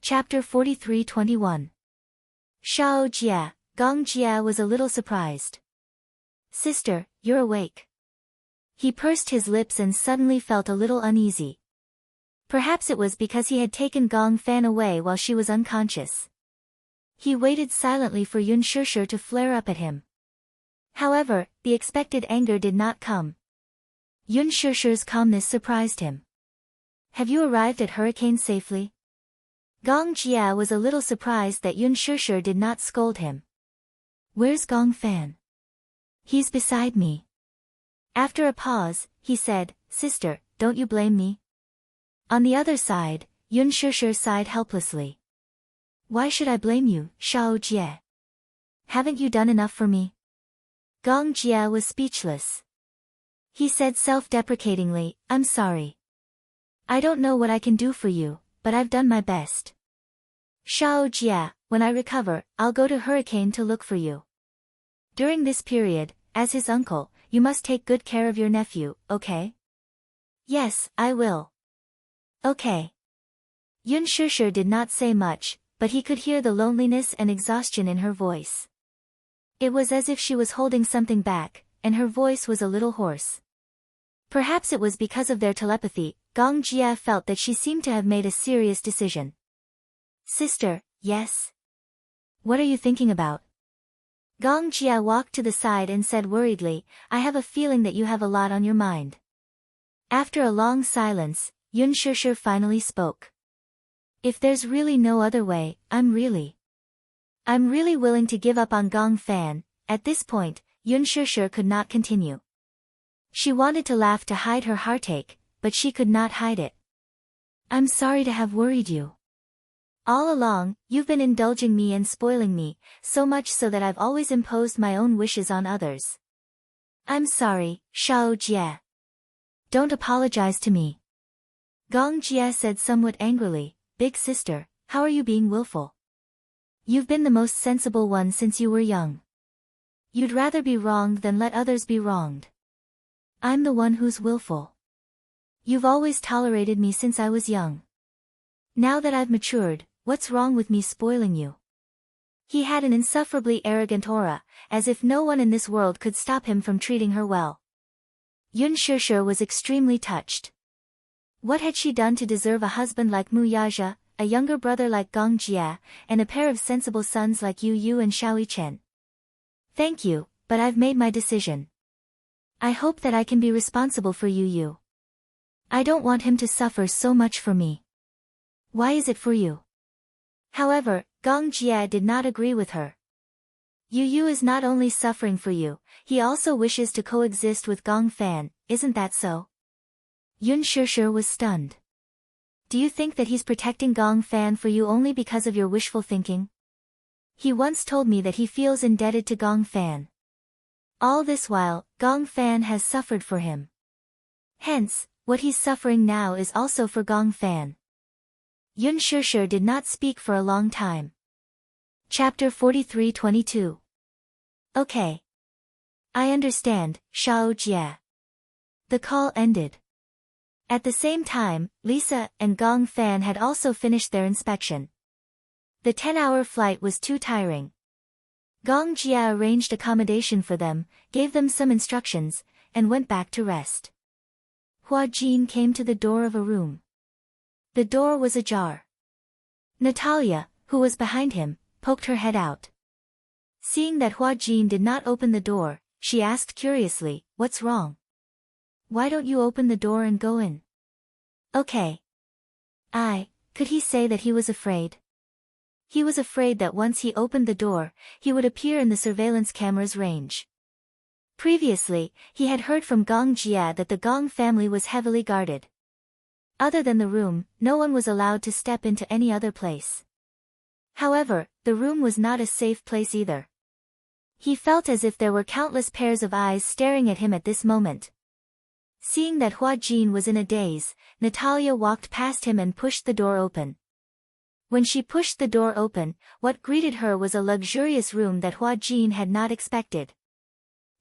Chapter 43:21. Shao Jia, Gong Jia was a little surprised. Sister, you're awake. He pursed his lips and suddenly felt a little uneasy. Perhaps it was because he had taken Gong Fan away while she was unconscious. He waited silently for Yun Shishir to flare up at him. However, the expected anger did not come. Yun Shishir's calmness surprised him. Have you arrived at Hurricane safely? Gong Jia was a little surprised that Yun Shishir did not scold him. Where's Gong Fan? He's beside me. After a pause, he said, Sister, don't you blame me? On the other side, Yun Shishir sighed helplessly. Why should I blame you, Shao Jie? Haven't you done enough for me? Gong Jia was speechless. He said self-deprecatingly, I'm sorry. I don't know what I can do for you, but I've done my best. Shao Jia, when I recover, I'll go to Hurricane to look for you. During this period, as his uncle, you must take good care of your nephew, okay? Yes, I will. Okay. Yun Shishir did not say much, but he could hear the loneliness and exhaustion in her voice. It was as if she was holding something back, and her voice was a little hoarse. Perhaps it was because of their telepathy. Gong Jia felt that she seemed to have made a serious decision. Sister, yes? What are you thinking about? Gong Jia walked to the side and said worriedly, I have a feeling that you have a lot on your mind. After a long silence, Yun Shishir finally spoke. If there's really no other way, I'm really willing to give up on Gong Fan. At this point, Yun Shishir could not continue. She wanted to laugh to hide her heartache, but she could not hide it. I'm sorry to have worried you. All along, you've been indulging me and spoiling me, so much so that I've always imposed my own wishes on others. I'm sorry, Shao Jie. Don't apologize to me. Gong Jia said somewhat angrily, Big sister, how are you being willful? You've been the most sensible one since you were young. You'd rather be wronged than let others be wronged. I'm the one who's willful. You've always tolerated me since I was young. Now that I've matured, what's wrong with me spoiling you? He had an insufferably arrogant aura, as if no one in this world could stop him from treating her well. Yun Shishir was extremely touched. What had she done to deserve a husband like Mu Yaja, a younger brother like Gong Jia, and a pair of sensible sons like Yu Yu and Xiao Chen? Thank you, but I've made my decision. I hope that I can be responsible for Yu Yu. I don't want him to suffer so much for me. Why is it for you? However, Gong Jia did not agree with her. Yu Yu is not only suffering for you, he also wishes to coexist with Gong Fan, isn't that so? Yun Shishir was stunned. Do you think that he's protecting Gong Fan for you only because of your wishful thinking? He once told me that he feels indebted to Gong Fan. All this while, Gong Fan has suffered for him. Hence, what he's suffering now is also for Gong Fan. Yun Shishir did not speak for a long time. Chapter 43:22. Okay. I understand, Shao Jia. The call ended. At the same time, Lisa and Gong Fan had also finished their inspection. The 10-hour flight was too tiring. Gong Jia arranged accommodation for them, gave them some instructions, and went back to rest. Hua Jin came to the door of a room. The door was ajar. Natalia, who was behind him, poked her head out. Seeing that Hua Jin did not open the door, she asked curiously, What's wrong? Why don't you open the door and go in? Okay. Could he say that he was afraid? He was afraid that once he opened the door, he would appear in the surveillance camera's range. Previously, he had heard from Gong Jia that the Gong family was heavily guarded. Other than the room, no one was allowed to step into any other place. However, the room was not a safe place either. He felt as if there were countless pairs of eyes staring at him at this moment. Seeing that Hua Jin was in a daze, Natalia walked past him and pushed the door open. When she pushed the door open, what greeted her was a luxurious room that Hua Jin had not expected.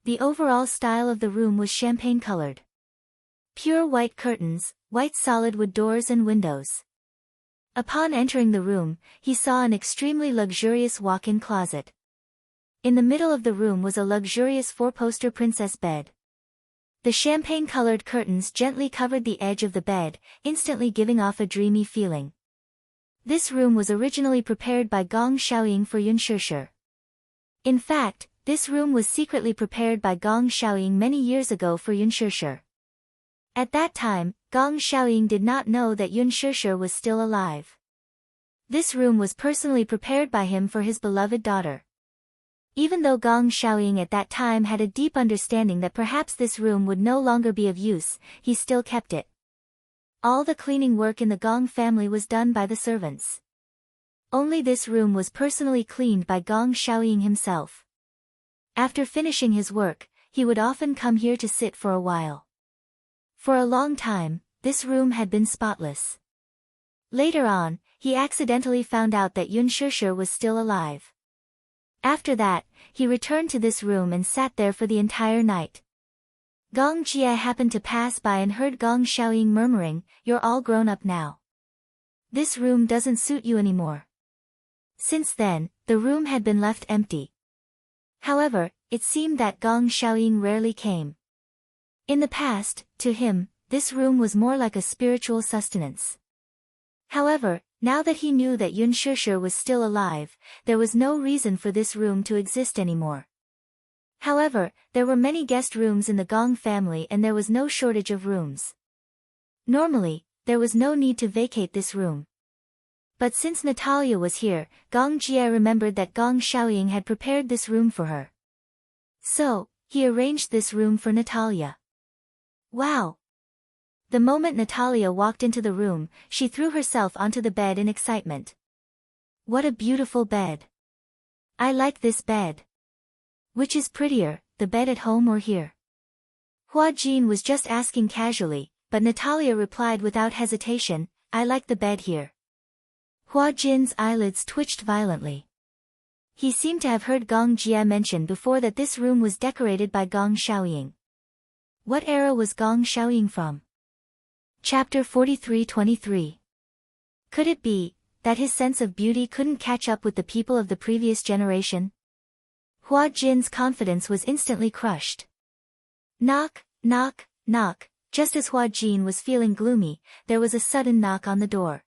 The overall style of the room was champagne-colored. Pure white curtains, white solid wood doors and windows. Upon entering the room, he saw an extremely luxurious walk-in closet. In the middle of the room was a luxurious four-poster princess bed. The champagne-colored curtains gently covered the edge of the bed, instantly giving off a dreamy feeling. This room was originally prepared by Gong Xiaoying for Yun Shishir. In fact, this room was secretly prepared by Gong Xiaoying many years ago for Yun Shishir. At that time, Gong Xiaoying did not know that Yun Shishir was still alive. This room was personally prepared by him for his beloved daughter. Even though Gong Xiaoying at that time had a deep understanding that perhaps this room would no longer be of use, he still kept it. All the cleaning work in the Gong family was done by the servants. Only this room was personally cleaned by Gong Xiaoying himself. After finishing his work, he would often come here to sit for a while. For a long time, this room had been spotless. Later on, he accidentally found out that Yun Shishir was still alive. After that, he returned to this room and sat there for the entire night. Gong Jie happened to pass by and heard Gong Xiaoying murmuring, "You're all grown up now. This room doesn't suit you anymore." Since then, the room had been left empty. However, it seemed that Gong Xiaoying rarely came. In the past, to him, this room was more like a spiritual sustenance. However, now that he knew that Yun Shishir was still alive, there was no reason for this room to exist anymore. However, there were many guest rooms in the Gong family and there was no shortage of rooms. Normally, there was no need to vacate this room. But since Natalia was here, Gong Jie remembered that Gong Xiaoying had prepared this room for her. So, he arranged this room for Natalia. Wow! The moment Natalia walked into the room, she threw herself onto the bed in excitement. What a beautiful bed! I like this bed. Which is prettier, the bed at home or here? Hua Jin was just asking casually, but Natalia replied without hesitation, I like the bed here. Hua Jin's eyelids twitched violently. He seemed to have heard Gong Jie mention before that this room was decorated by Gong Xiaoying. What era was Gong Xiaoying from? Chapter 43-23. Could it be that his sense of beauty couldn't catch up with the people of the previous generation? Hua Jin's confidence was instantly crushed. Knock, knock, knock. Just as Hua Jin was feeling gloomy, there was a sudden knock on the door.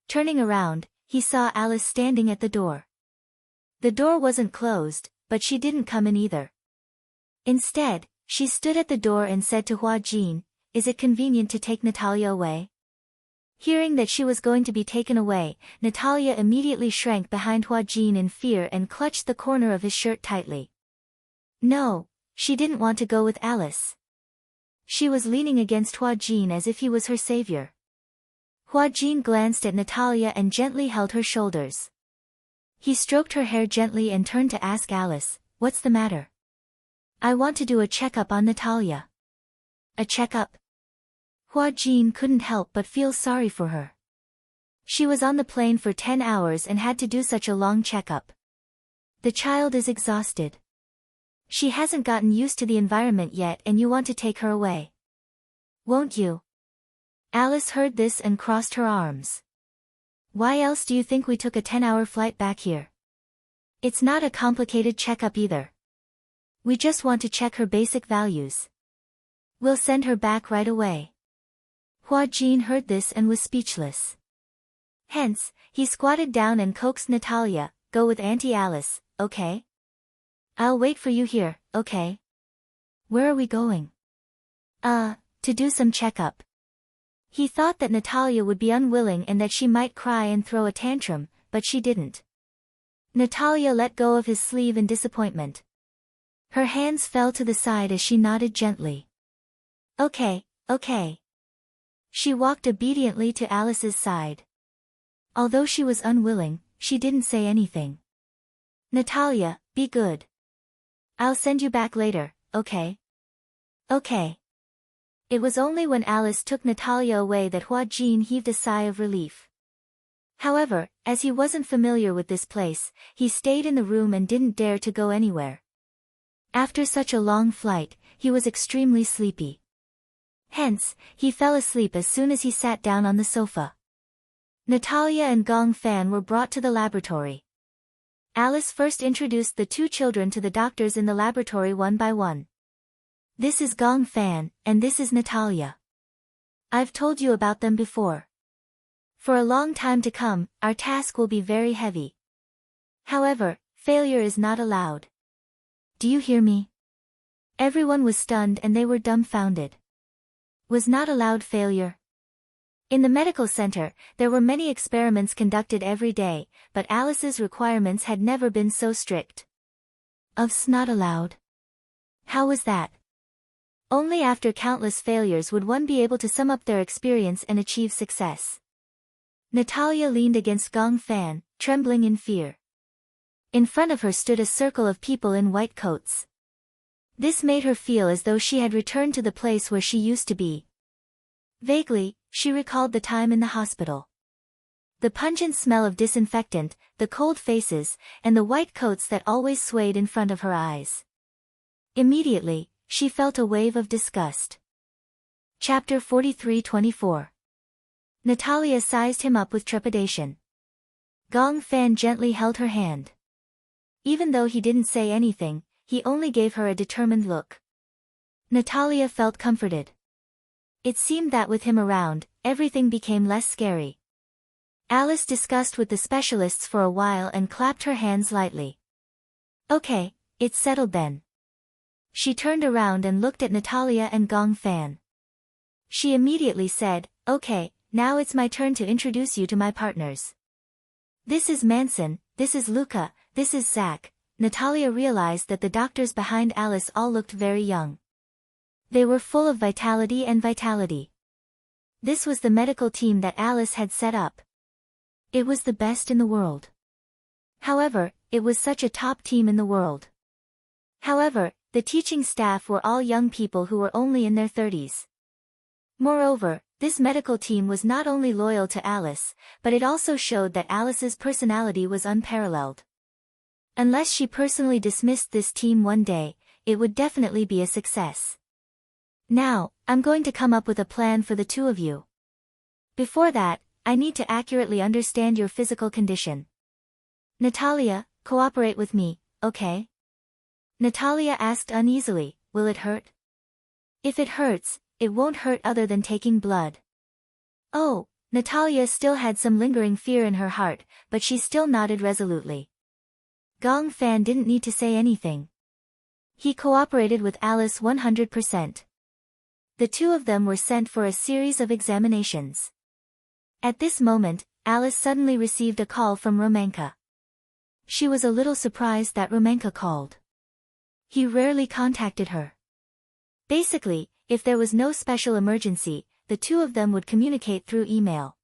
Turning around, he saw Alice standing at the door. The door wasn't closed, but she didn't come in either. Instead, she stood at the door and said to Hua Jin, Is it convenient to take Natalia away? Hearing that she was going to be taken away, Natalia immediately shrank behind Hua Jin in fear and clutched the corner of his shirt tightly. No, she didn't want to go with Alice. She was leaning against Hua Jin as if he was her savior. Hua Jin glanced at Natalia and gently held her shoulders. He stroked her hair gently and turned to ask Alice, What's the matter? I want to do a checkup on Natalia. A checkup? Hua Jin couldn't help but feel sorry for her. She was on the plane for 10 hours and had to do such a long checkup. The child is exhausted. She hasn't gotten used to the environment yet and you want to take her away. Won't you? Alice heard this and crossed her arms. Why else do you think we took a 10-hour flight back here? It's not a complicated checkup either. We just want to check her basic values. We'll send her back right away. Hua Jin heard this and was speechless. Hence, he squatted down and coaxed Natalia, Go with Auntie Alice, okay? I'll wait for you here, okay? Where are we going? To do some checkup. He thought that Natalia would be unwilling and that she might cry and throw a tantrum, but she didn't. Natalia let go of his sleeve in disappointment. Her hands fell to the side as she nodded gently. Okay, okay. She walked obediently to Alice's side. Although she was unwilling, she didn't say anything. Natalia, be good. I'll send you back later, okay? Okay. It was only when Alice took Natalia away that Hua Jin heaved a sigh of relief. However, as he wasn't familiar with this place, he stayed in the room and didn't dare to go anywhere. After such a long flight, he was extremely sleepy. Hence, he fell asleep as soon as he sat down on the sofa. Natalia and Gong Fan were brought to the laboratory. Alice first introduced the two children to the doctors in the laboratory one by one. This is Gong Fan, and this is Natalia. I've told you about them before. For a long time to come, our task will be very heavy. However, failure is not allowed. Do you hear me? Everyone was stunned and they were dumbfounded. Was not allowed failure? In the medical center, there were many experiments conducted every day, but Alice's requirements had never been so strict. Of's not allowed. How was that? Only after countless failures would one be able to sum up their experience and achieve success. Natalia leaned against Gong Fan, trembling in fear. In front of her stood a circle of people in white coats. This made her feel as though she had returned to the place where she used to be. Vaguely, she recalled the time in the hospital. The pungent smell of disinfectant, the cold faces, and the white coats that always swayed in front of her eyes. Immediately, she felt a wave of disgust. Chapter 43-24. Natalia sized him up with trepidation. Gong Fan gently held her hand. Even though he didn't say anything, he only gave her a determined look. Natalia felt comforted. It seemed that with him around, everything became less scary. Alice discussed with the specialists for a while and clapped her hands lightly. Okay, it's settled then. She turned around and looked at Natalia and Gong Fan. She immediately said, okay, now it's my turn to introduce you to my partners. This is Manson, this is Luca, this is Zach. Natalia realized that the doctors behind Alice all looked very young. They were full of vitality. This was the medical team that Alice had set up. It was the best in the world. However, it was such a top team in the world. However, the teaching staff were all young people who were only in their 30s. Moreover, this medical team was not only loyal to Alice, but it also showed that Alice's personality was unparalleled. Unless she personally dismissed this team one day, it would definitely be a success. Now, I'm going to come up with a plan for the two of you. Before that, I need to accurately understand your physical condition. Natalia, cooperate with me, okay? Natalia asked uneasily, will it hurt? If it hurts, it won't hurt other than taking blood. Oh, Natalia still had some lingering fear in her heart, but she still nodded resolutely. Gong Fan didn't need to say anything. He cooperated with Alice 100%. The two of them were sent for a series of examinations. At this moment, Alice suddenly received a call from Romanka. She was a little surprised that Romanka called. He rarely contacted her. Basically, if there was no special emergency, the two of them would communicate through email.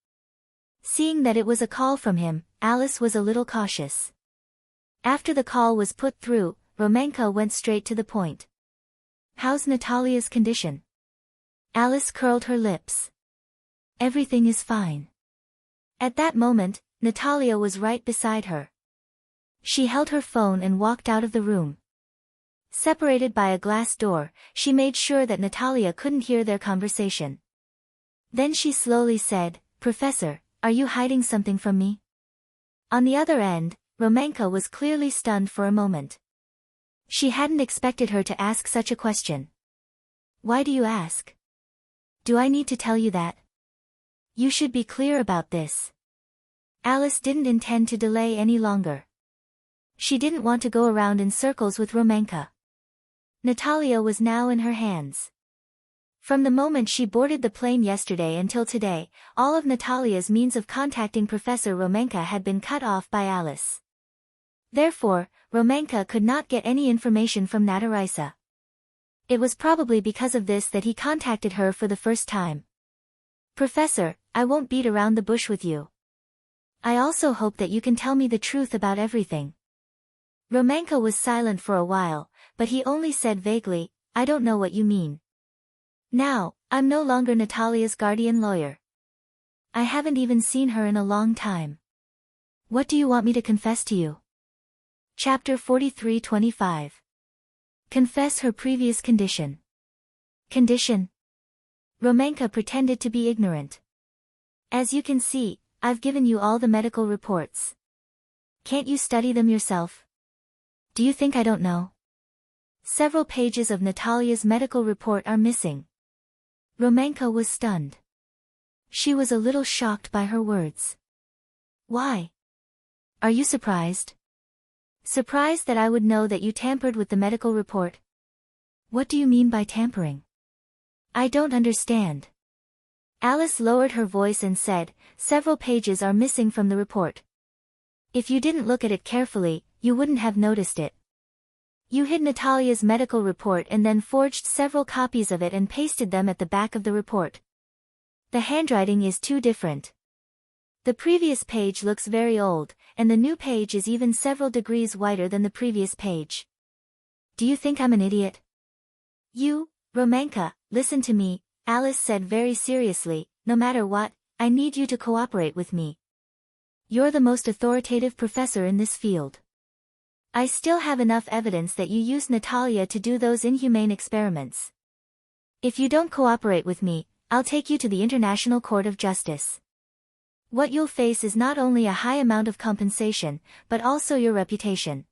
Seeing that it was a call from him, Alice was a little cautious. After the call was put through, Romanka went straight to the point. How's Natalia's condition? Alice curled her lips. Everything is fine. At that moment, Natalia was right beside her. She held her phone and walked out of the room. Separated by a glass door, she made sure that Natalia couldn't hear their conversation. Then she slowly said, Professor, are you hiding something from me? On the other end, Romanka was clearly stunned for a moment. She hadn't expected her to ask such a question. Why do you ask? Do I need to tell you that? You should be clear about this. Alice didn't intend to delay any longer. She didn't want to go around in circles with Romanka. Natalia was now in her hands. From the moment she boarded the plane yesterday until today, all of Natalia's means of contacting Professor Romanka had been cut off by Alice. Therefore, Romanka could not get any information from Natarisa. It was probably because of this that he contacted her for the first time. Professor, I won't beat around the bush with you. I also hope that you can tell me the truth about everything. Romanka was silent for a while, but he only said vaguely, I don't know what you mean. Now, I'm no longer Natalia's guardian lawyer. I haven't even seen her in a long time. What do you want me to confess to you? Chapter 43-25. Confess her previous condition. Condition? Romanka pretended to be ignorant. As you can see, I've given you all the medical reports. Can't you study them yourself? Do you think I don't know? Several pages of Natalia's medical report are missing. Romanka was stunned. She was a little shocked by her words. Why? Are you surprised? Surprised that I would know that you tampered with the medical report? What do you mean by tampering? I don't understand. Alice lowered her voice and said, several pages are missing from the report. If you didn't look at it carefully, you wouldn't have noticed it. You hid Natalia's medical report and then forged several copies of it and pasted them at the back of the report. The handwriting is too different. The previous page looks very old, and the new page is even several degrees whiter than the previous page. Do you think I'm an idiot? You, Romanka, listen to me, Alice said very seriously, no matter what, I need you to cooperate with me. You're the most authoritative professor in this field. I still have enough evidence that you used Natalia to do those inhumane experiments. If you don't cooperate with me, I'll take you to the International Court of Justice. What you'll face is not only a high amount of compensation, but also your reputation.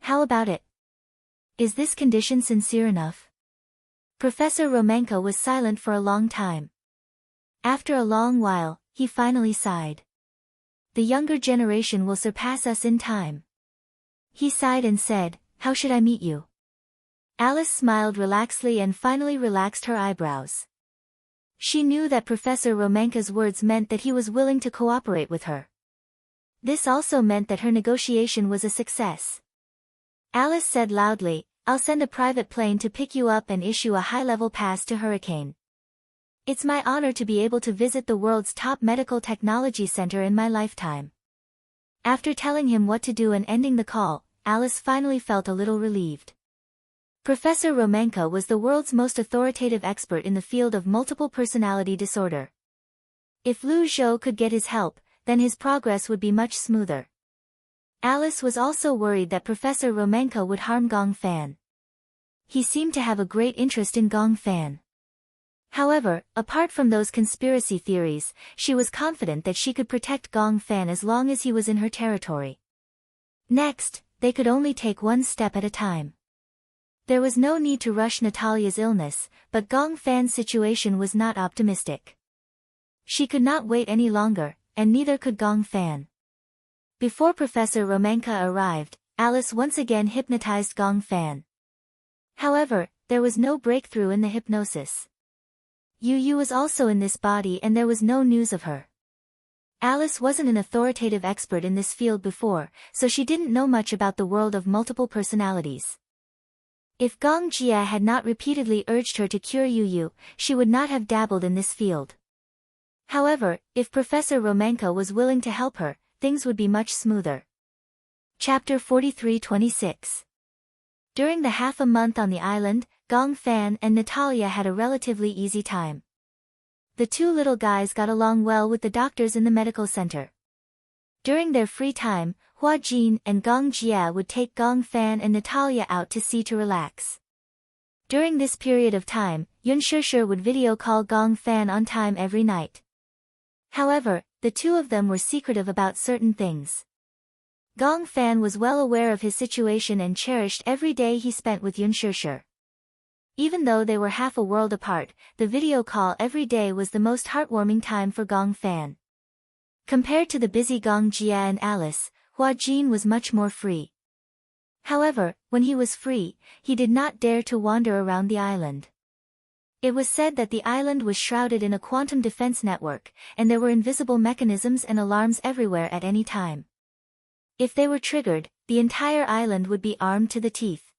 How about it? Is this condition sincere enough? Professor Romanka was silent for a long time. After a long while, he finally sighed. The younger generation will surpass us in time. He sighed and said, how should I meet you? Alice smiled relaxedly and finally relaxed her eyebrows. She knew that Professor Romanka's words meant that he was willing to cooperate with her. This also meant that her negotiation was a success. Alice said loudly, I'll send a private plane to pick you up and issue a high-level pass to Hurricane. It's my honor to be able to visit the world's top medical technology center in my lifetime. After telling him what to do and ending the call, Alice finally felt a little relieved. Professor Romanka was the world's most authoritative expert in the field of multiple personality disorder. If Lu Zhou could get his help, then his progress would be much smoother. Alice was also worried that Professor Romanka would harm Gong Fan. He seemed to have a great interest in Gong Fan. However, apart from those conspiracy theories, she was confident that she could protect Gong Fan as long as he was in her territory. Next, they could only take one step at a time. There was no need to rush Natalia's illness, but Gong Fan's situation was not optimistic. She could not wait any longer, and neither could Gong Fan. Before Professor Romanka arrived, Alice once again hypnotized Gong Fan. However, there was no breakthrough in the hypnosis. Yu Yu was also in this body and there was no news of her. Alice wasn't an authoritative expert in this field before, so she didn't know much about the world of multiple personalities. If Gong Jia had not repeatedly urged her to cure Yu Yu, she would not have dabbled in this field. However, if Professor Romanka was willing to help her, things would be much smoother. Chapter 43-26. During the half a month on the island, Gong Fan and Natalia had a relatively easy time. The two little guys got along well with the doctors in the medical center. During their free time, Hua Jin and Gong Jia would take Gong Fan and Natalia out to sea to relax. During this period of time, Yun Shishir would video call Gong Fan on time every night. However, the two of them were secretive about certain things. Gong Fan was well aware of his situation and cherished every day he spent with Yun Shishir. Even though they were half a world apart, the video call every day was the most heartwarming time for Gong Fan. Compared to the busy Gong Jia and Alice, Hua Jin was much more free. However, when he was free, he did not dare to wander around the island. It was said that the island was shrouded in a quantum defense network, and there were invisible mechanisms and alarms everywhere at any time. If they were triggered, the entire island would be armed to the teeth.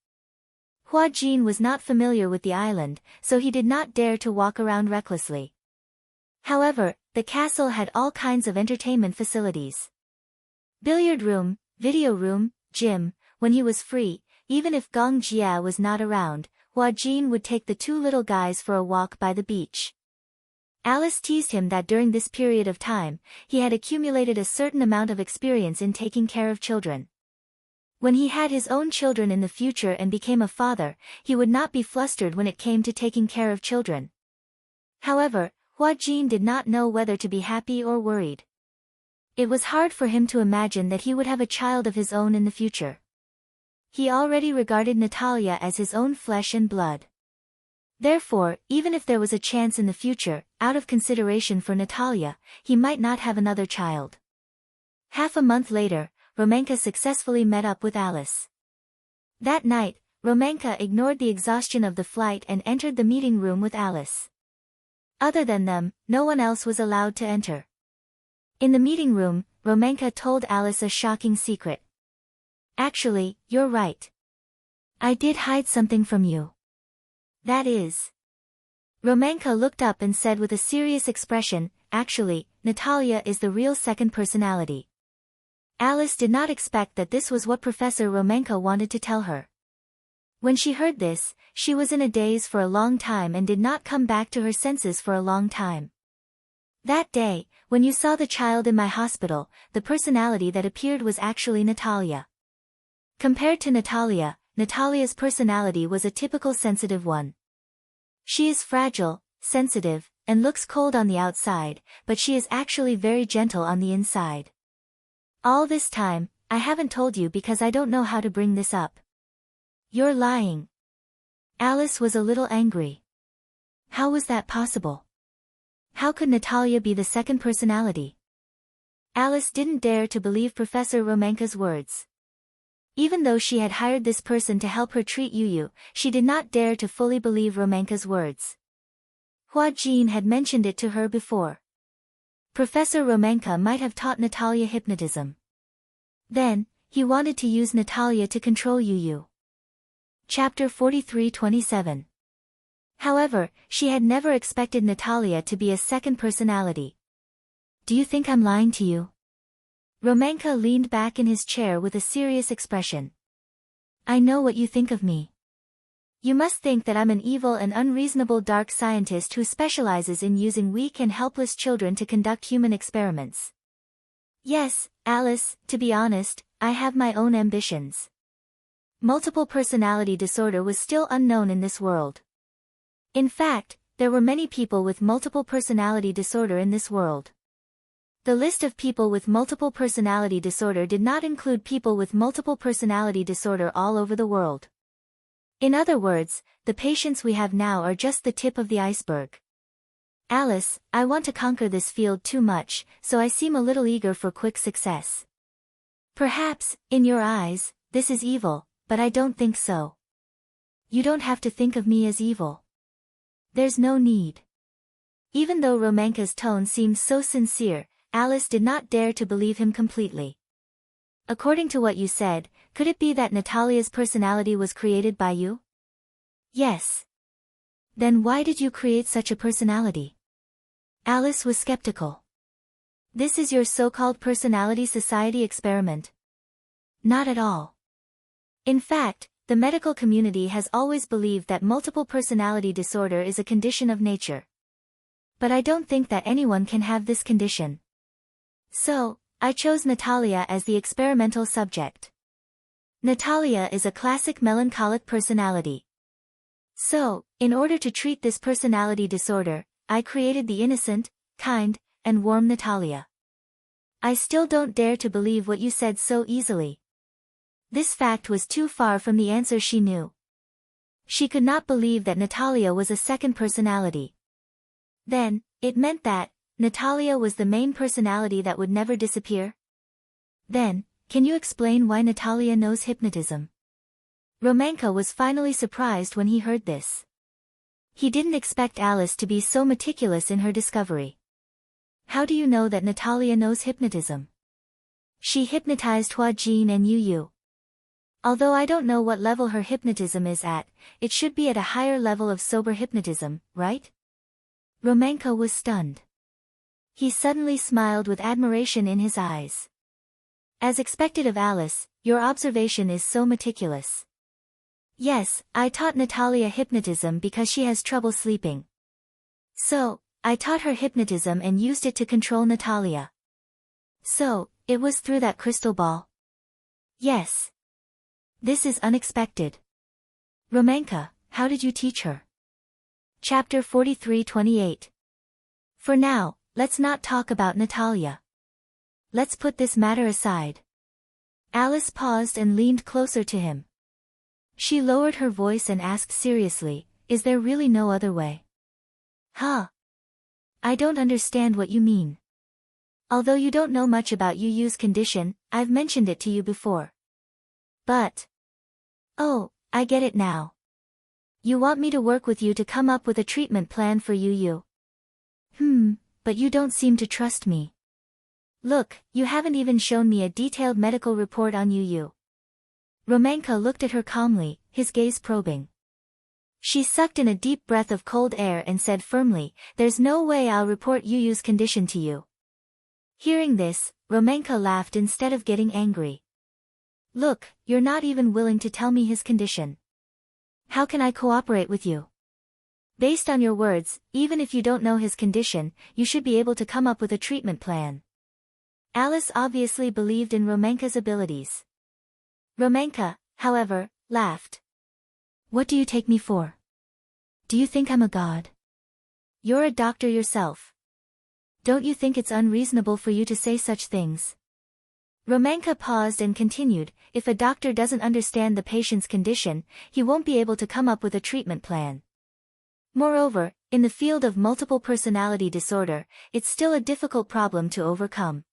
Hua Jin was not familiar with the island, so he did not dare to walk around recklessly. However, the castle had all kinds of entertainment facilities. Billiard room, video room, gym. When he was free, even if Gong Jia was not around, Hua Jin would take the two little guys for a walk by the beach. Alice teased him that during this period of time, he had accumulated a certain amount of experience in taking care of children. When he had his own children in the future and became a father, he would not be flustered when it came to taking care of children. However, Hua Jin did not know whether to be happy or worried. It was hard for him to imagine that he would have a child of his own in the future. He already regarded Natalia as his own flesh and blood. Therefore, even if there was a chance in the future, out of consideration for Natalia, he might not have another child. Half a month later, Romanka successfully met up with Alice. That night, Romanka ignored the exhaustion of the flight and entered the meeting room with Alice. Other than them, no one else was allowed to enter. In the meeting room, Romanka told Alice a shocking secret. Actually, you're right. I did hide something from you. That is. Romanka looked up and said with a serious expression, actually, Natalia is the real second personality. Alice did not expect that this was what Professor Romanka wanted to tell her. When she heard this, she was in a daze for a long time and did not come back to her senses for a long time. That day, when you saw the child in my hospital, the personality that appeared was actually Natalia. Compared to Natalia, Natalia's personality was a typical sensitive one. She is fragile, sensitive, and looks cold on the outside, but she is actually very gentle on the inside. All this time, I haven't told you because I don't know how to bring this up. You're lying. Alice was a little angry. How was that possible? How could Natalia be the second personality? Alice didn't dare to believe Professor Romanka's words. Even though she had hired this person to help her treat Yu, she did not dare to fully believe Romanka's words. Hua Jin had mentioned it to her before. Professor Romanka might have taught Natalia hypnotism. Then, he wanted to use Natalia to control Yu. Chapter 43-27. However, she had never expected Natalia to be a second personality. Do you think I'm lying to you? Romanka leaned back in his chair with a serious expression. I know what you think of me. You must think that I'm an evil and unreasonable dark scientist who specializes in using weak and helpless children to conduct human experiments. Yes, Alice, to be honest, I have my own ambitions. Multiple personality disorder was still unknown in this world. In fact, there were many people with multiple personality disorder in this world. The list of people with multiple personality disorder did not include people with multiple personality disorder all over the world. In other words, the patients we have now are just the tip of the iceberg. Alice, I want to conquer this field too much, so I seem a little eager for quick success. Perhaps, in your eyes, this is evil, but I don't think so. You don't have to think of me as evil. There's no need. Even though Romanka's tone seemed so sincere, Alice did not dare to believe him completely. According to what you said, could it be that Natalia's personality was created by you? Yes. Then why did you create such a personality? Alice was skeptical. This is your so-called personality society experiment? Not at all. In fact, the medical community has always believed that multiple personality disorder is a condition of nature. But I don't think that anyone can have this condition. So, I chose Natalia as the experimental subject. Natalia is a classic melancholic personality. So, in order to treat this personality disorder, I created the innocent, kind, and warm Natalia. I still don't dare to believe what you said so easily. This fact was too far from the answer she knew. She could not believe that Natalia was a second personality. Then, it meant that Natalia was the main personality that would never disappear? Then, can you explain why Natalia knows hypnotism? Romanka was finally surprised when he heard this. He didn't expect Alice to be so meticulous in her discovery. How do you know that Natalia knows hypnotism? She hypnotized Hua Jin and Yu. Although I don't know what level her hypnotism is at, it should be at a higher level of sober hypnotism, right? Romanka was stunned. He suddenly smiled with admiration in his eyes. As expected of Alice, your observation is so meticulous. Yes, I taught Natalia hypnotism because she has trouble sleeping. So, I taught her hypnotism and used it to control Natalia. So, it was through that crystal ball? Yes. This is unexpected. Romanka, how did you teach her? Chapter 43-28. For now, let's not talk about Natalia. Let's put this matter aside. Alice paused and leaned closer to him. She lowered her voice and asked seriously, is there really no other way? Huh? I don't understand what you mean. Although you don't know much about Yu's condition, I've mentioned it to you before. But... Oh, I get it now. You want me to work with you to come up with a treatment plan for Yu. But you don't seem to trust me. Look, you haven't even shown me a detailed medical report on Yu. Romanka looked at her calmly, his gaze probing. She sucked in a deep breath of cold air and said firmly, there's no way I'll report Yu's condition to you. Hearing this, Romanka laughed instead of getting angry. Look, you're not even willing to tell me his condition. How can I cooperate with you? Based on your words, even if you don't know his condition, you should be able to come up with a treatment plan. Alice obviously believed in Romanka's abilities. Romanka, however, laughed. What do you take me for? Do you think I'm a god? You're a doctor yourself. Don't you think it's unreasonable for you to say such things? Romanka paused and continued, if a doctor doesn't understand the patient's condition, he won't be able to come up with a treatment plan. Moreover, in the field of multiple personality disorder, it's still a difficult problem to overcome.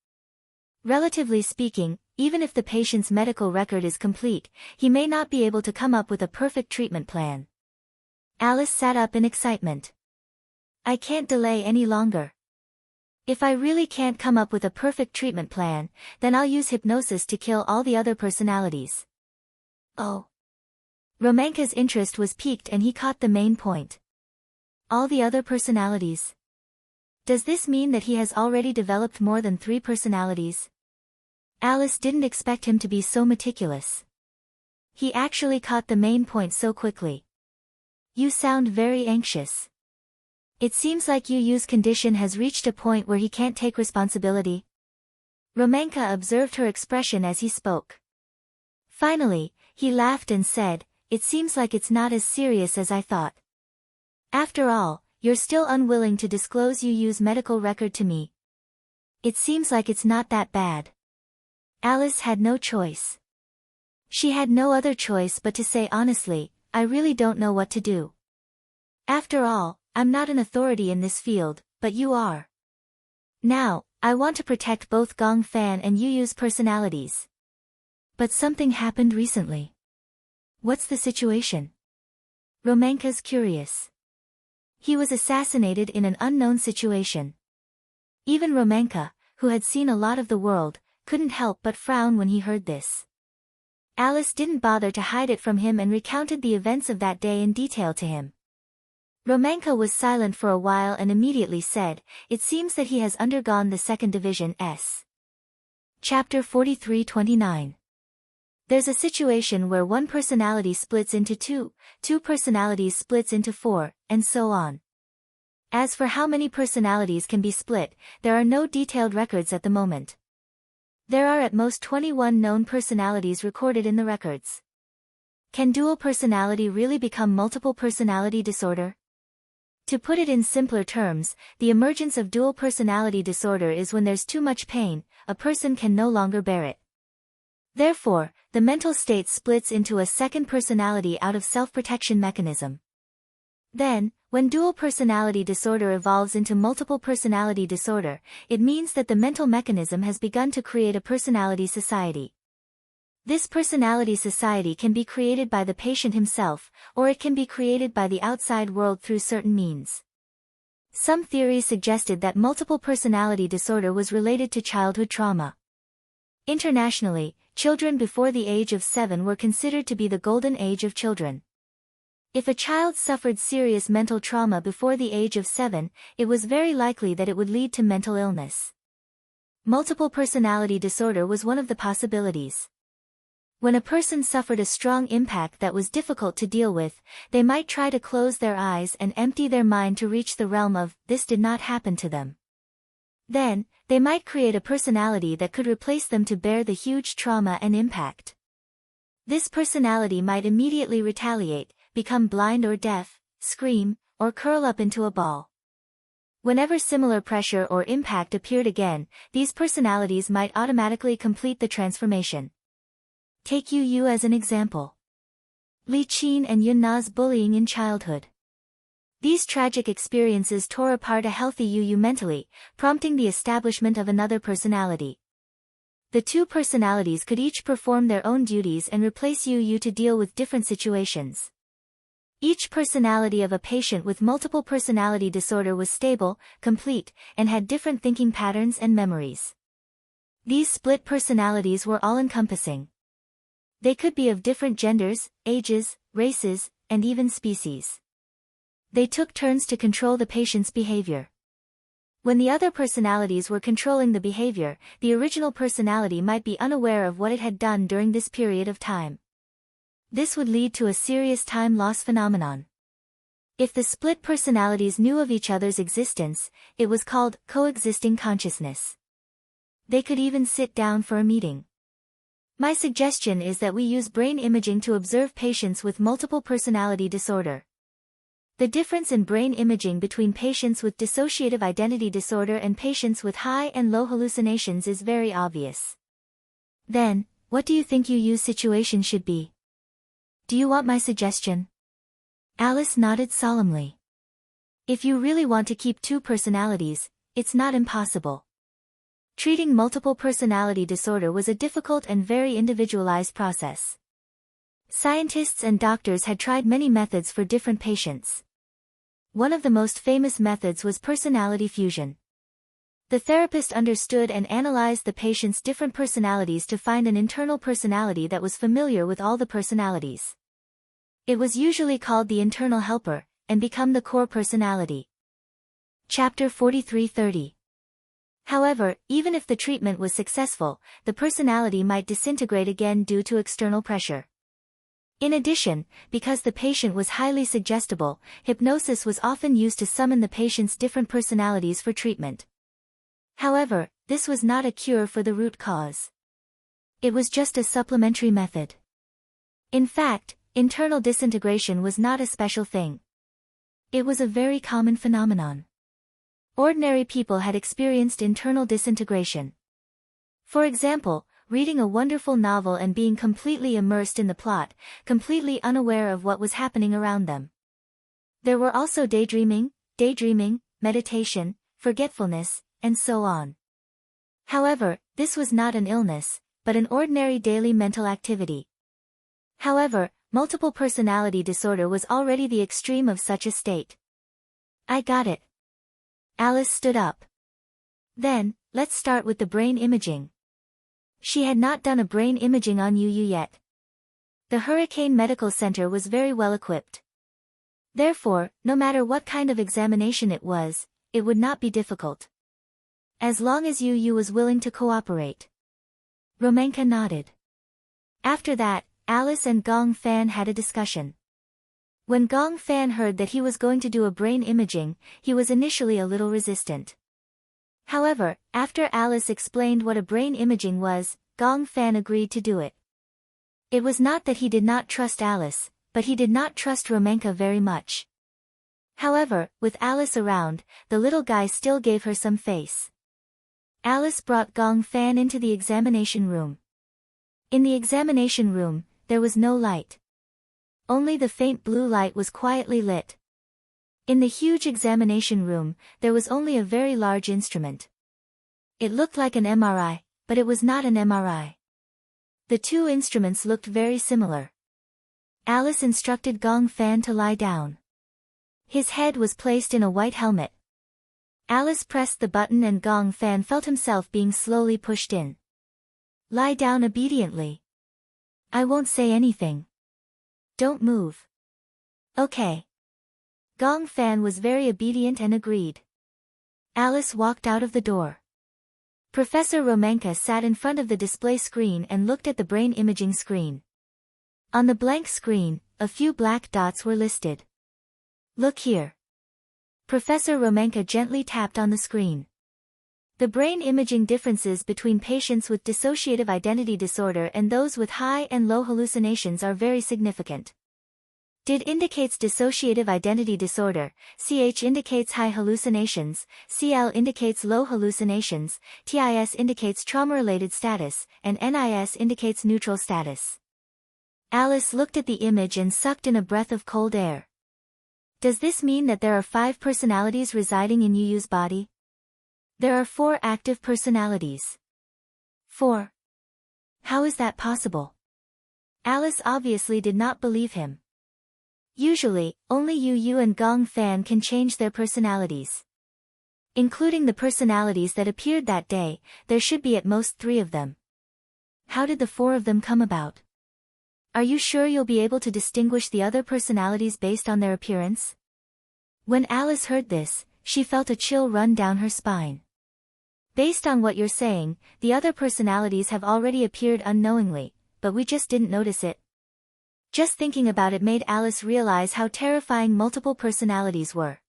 Relatively speaking, even if the patient's medical record is complete, he may not be able to come up with a perfect treatment plan. Alice sat up in excitement. I can't delay any longer. If I really can't come up with a perfect treatment plan, then I'll use hypnosis to kill all the other personalities. Oh. Romanka's interest was piqued and he caught the main point. All the other personalities. Does this mean that he has already developed more than 3 personalities? Alice didn't expect him to be so meticulous. He actually caught the main point so quickly. You sound very anxious. It seems like Yu's condition has reached a point where he can't take responsibility. Romanka observed her expression as he spoke. Finally, he laughed and said, it seems like it's not as serious as I thought. After all, you're still unwilling to disclose Yu's medical record to me. It seems like it's not that bad. Alice had no choice. She had no other choice but to say honestly, I really don't know what to do. After all, I'm not an authority in this field, but you are. Now, I want to protect both Gong Fan and Yu's personalities. But something happened recently. What's the situation? Romanka's curious. He was assassinated in an unknown situation. Even Romanka, who had seen a lot of the world, couldn't help but frown when he heard this. Alice didn't bother to hide it from him and recounted the events of that day in detail to him. Romanka was silent for a while and immediately said, it seems that he has undergone the 2nd Division S. Chapter 43-29. There's a situation where one personality splits into 2, 2 personalities splits into 4, and so on. As for how many personalities can be split, there are no detailed records at the moment. There are at most 21 known personalities recorded in the records. Can dual personality really become multiple personality disorder? To put it in simpler terms, the emergence of dual personality disorder is when there's too much pain, a person can no longer bear it. Therefore, the mental state splits into a second personality out of self-protection mechanism. Then, when dual personality disorder evolves into multiple personality disorder, it means that the mental mechanism has begun to create a personality society. This personality society can be created by the patient himself, or it can be created by the outside world through certain means. Some theories suggested that multiple personality disorder was related to childhood trauma. Internationally, children before the age of 7 were considered to be the golden age of children. If a child suffered serious mental trauma before the age of 7, it was very likely that it would lead to mental illness. Multiple personality disorder was one of the possibilities. When a person suffered a strong impact that was difficult to deal with, they might try to close their eyes and empty their mind to reach the realm of, this did not happen to them. Then, they might create a personality that could replace them to bear the huge trauma and impact. This personality might immediately retaliate, become blind or deaf, scream, or curl up into a ball. Whenever similar pressure or impact appeared again, these personalities might automatically complete the transformation. Take Yu Yu as an example. Li Qin and Yun Na's bullying in childhood. These tragic experiences tore apart a healthy Yu Yu mentally, prompting the establishment of another personality. The two personalities could each perform their own duties and replace Yu Yu to deal with different situations. Each personality of a patient with multiple personality disorder was stable, complete, and had different thinking patterns and memories. These split personalities were all-encompassing. They could be of different genders, ages, races, and even species. They took turns to control the patient's behavior. When the other personalities were controlling the behavior, the original personality might be unaware of what it had done during this period of time. This would lead to a serious time loss phenomenon. If the split personalities knew of each other's existence, it was called coexisting consciousness. They could even sit down for a meeting. My suggestion is that we use brain imaging to observe patients with multiple personality disorder. The difference in brain imaging between patients with dissociative identity disorder and patients with high and low hallucinations is very obvious. Then, what do you think Yu Yu's situation should be? Do you want my suggestion? Alice nodded solemnly. If you really want to keep two personalities, it's not impossible. Treating multiple personality disorder was a difficult and very individualized process. Scientists and doctors had tried many methods for different patients. One of the most famous methods was personality fusion. The therapist understood and analyzed the patient's different personalities to find an internal personality that was familiar with all the personalities. It was usually called the internal helper, and become the core personality. Chapter 43:30. However, even if the treatment was successful, the personality might disintegrate again due to external pressure. In addition, because the patient was highly suggestible, hypnosis was often used to summon the patient's different personalities for treatment. However, this was not a cure for the root cause. It was just a supplementary method. In fact, internal disintegration was not a special thing. It was a very common phenomenon. Ordinary people had experienced internal disintegration. For example, reading a wonderful novel and being completely immersed in the plot, completely unaware of what was happening around them. There were also daydreaming, meditation, forgetfulness, and so on. However, this was not an illness, but an ordinary daily mental activity. However, multiple personality disorder was already the extreme of such a state. I got it. Alice stood up. Then, let's start with the brain imaging. She had not done a brain imaging on Yu Yu yet. The Hurricane Medical Center was very well equipped. Therefore, no matter what kind of examination it was, it would not be difficult. As long as Yu Yu was willing to cooperate. Romenka nodded. After that, Alice and Gong Fan had a discussion. When Gong Fan heard that he was going to do a brain imaging, he was initially a little resistant. However, after Alice explained what a brain imaging was, Gong Fan agreed to do it. It was not that he did not trust Alice, but he did not trust Romenka very much. However, with Alice around, the little guy still gave her some face. Alice brought Gong Fan into the examination room. In the examination room, there was no light. Only the faint blue light was quietly lit. In the huge examination room, there was only a very large instrument. It looked like an MRI, but it was not an MRI. The two instruments looked very similar. Alice instructed Gong Fan to lie down. His head was placed in a white helmet. Alice pressed the button and Gong Fan felt himself being slowly pushed in. Lie down obediently. I won't say anything. Don't move. Okay. Gong Fan was very obedient and agreed. Alice walked out of the door. Professor Romenka sat in front of the display screen and looked at the brain imaging screen. On the blank screen, a few black dots were listed. Look here. Professor Romenka gently tapped on the screen. The brain imaging differences between patients with dissociative identity disorder and those with high and low hallucinations are very significant. DID indicates dissociative identity disorder, CH indicates high hallucinations, CL indicates low hallucinations, TIS indicates trauma-related status, and NIS indicates neutral status. Alice looked at the image and sucked in a breath of cold air. Does this mean that there are 5 personalities residing in Yu's body? There are 4 active personalities. 4. How is that possible? Alice obviously did not believe him. Usually, only Yu and Gong Fan can change their personalities. Including the personalities that appeared that day, there should be at most 3 of them. How did the 4 of them come about? Are you sure you'll be able to distinguish the other personalities based on their appearance? When Alice heard this, she felt a chill run down her spine. Based on what you're saying, the other personalities have already appeared unknowingly, but we just didn't notice it. Just thinking about it made Alice realize how terrifying multiple personalities were.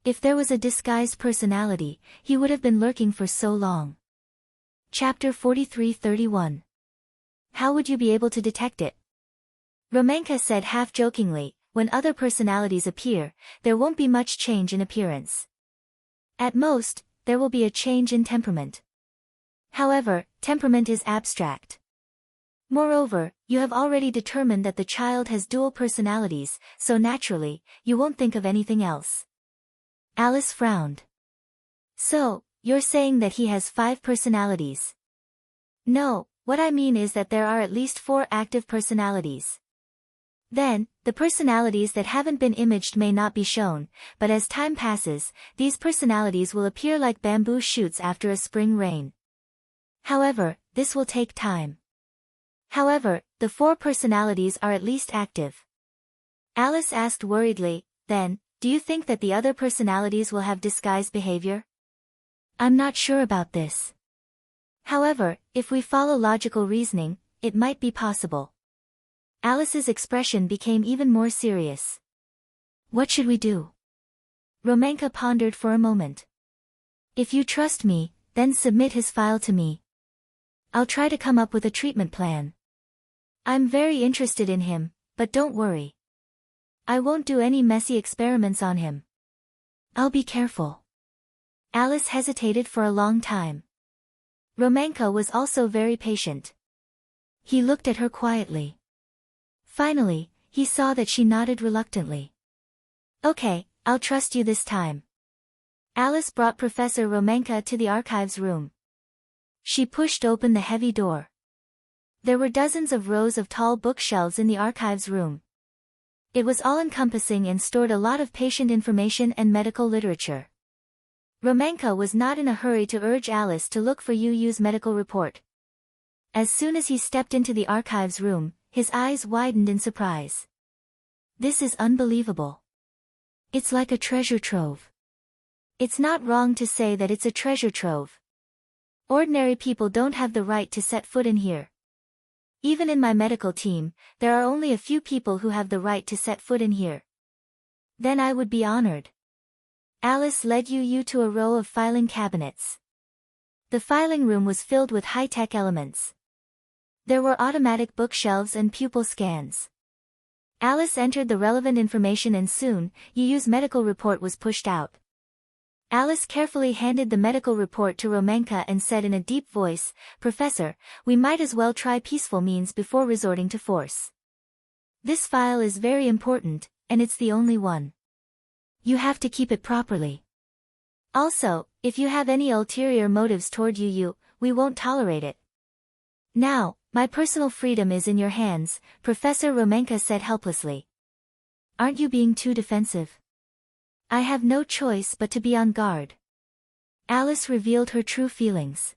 If there was a disguised personality, he would have been lurking for so long. Chapter 43:31. How would you be able to detect it? Romanka said half-jokingly, when other personalities appear, there won't be much change in appearance. At most, there will be a change in temperament. However, temperament is abstract. Moreover, you have already determined that the child has dual personalities, so naturally, you won't think of anything else. Alice frowned. So, you're saying that he has 5 personalities? No, what I mean is that there are at least 4 active personalities. Then, the personalities that haven't been imaged may not be shown, but as time passes, these personalities will appear like bamboo shoots after a spring rain. However, this will take time. However, the 4 personalities are at least active. Alice asked worriedly, then, do you think that the other personalities will have disguised behavior? I'm not sure about this. However, if we follow logical reasoning, it might be possible. Alice's expression became even more serious. What should we do? Romanka pondered for a moment. If you trust me, then submit his file to me. I'll try to come up with a treatment plan. I'm very interested in him, but don't worry. I won't do any messy experiments on him. I'll be careful. Alice hesitated for a long time. Romanka was also very patient. He looked at her quietly. Finally, he saw that she nodded reluctantly. Okay, I'll trust you this time. Alice brought Professor Romanka to the archives room. She pushed open the heavy door. There were dozens of rows of tall bookshelves in the archives room. It was all-encompassing and stored a lot of patient information and medical literature. Romanka was not in a hurry to urge Alice to look for Yu's medical report. As soon as he stepped into the archives room, his eyes widened in surprise. This is unbelievable. It's like a treasure trove. It's not wrong to say that it's a treasure trove. Ordinary people don't have the right to set foot in here. Even in my medical team, there are only a few people who have the right to set foot in here. Then I would be honored. Alice led Yu to a row of filing cabinets. The filing room was filled with high-tech elements. There were automatic bookshelves and pupil scans. Alice entered the relevant information and soon, Yu's medical report was pushed out. Alice carefully handed the medical report to Romanka and said in a deep voice, Professor, we might as well try peaceful means before resorting to force. This file is very important, and it's the only one. You have to keep it properly. Also, if you have any ulterior motives toward Yu, we won't tolerate it. Now, my personal freedom is in your hands, Professor Romanka said helplessly. Aren't you being too defensive? I have no choice but to be on guard. Alice revealed her true feelings.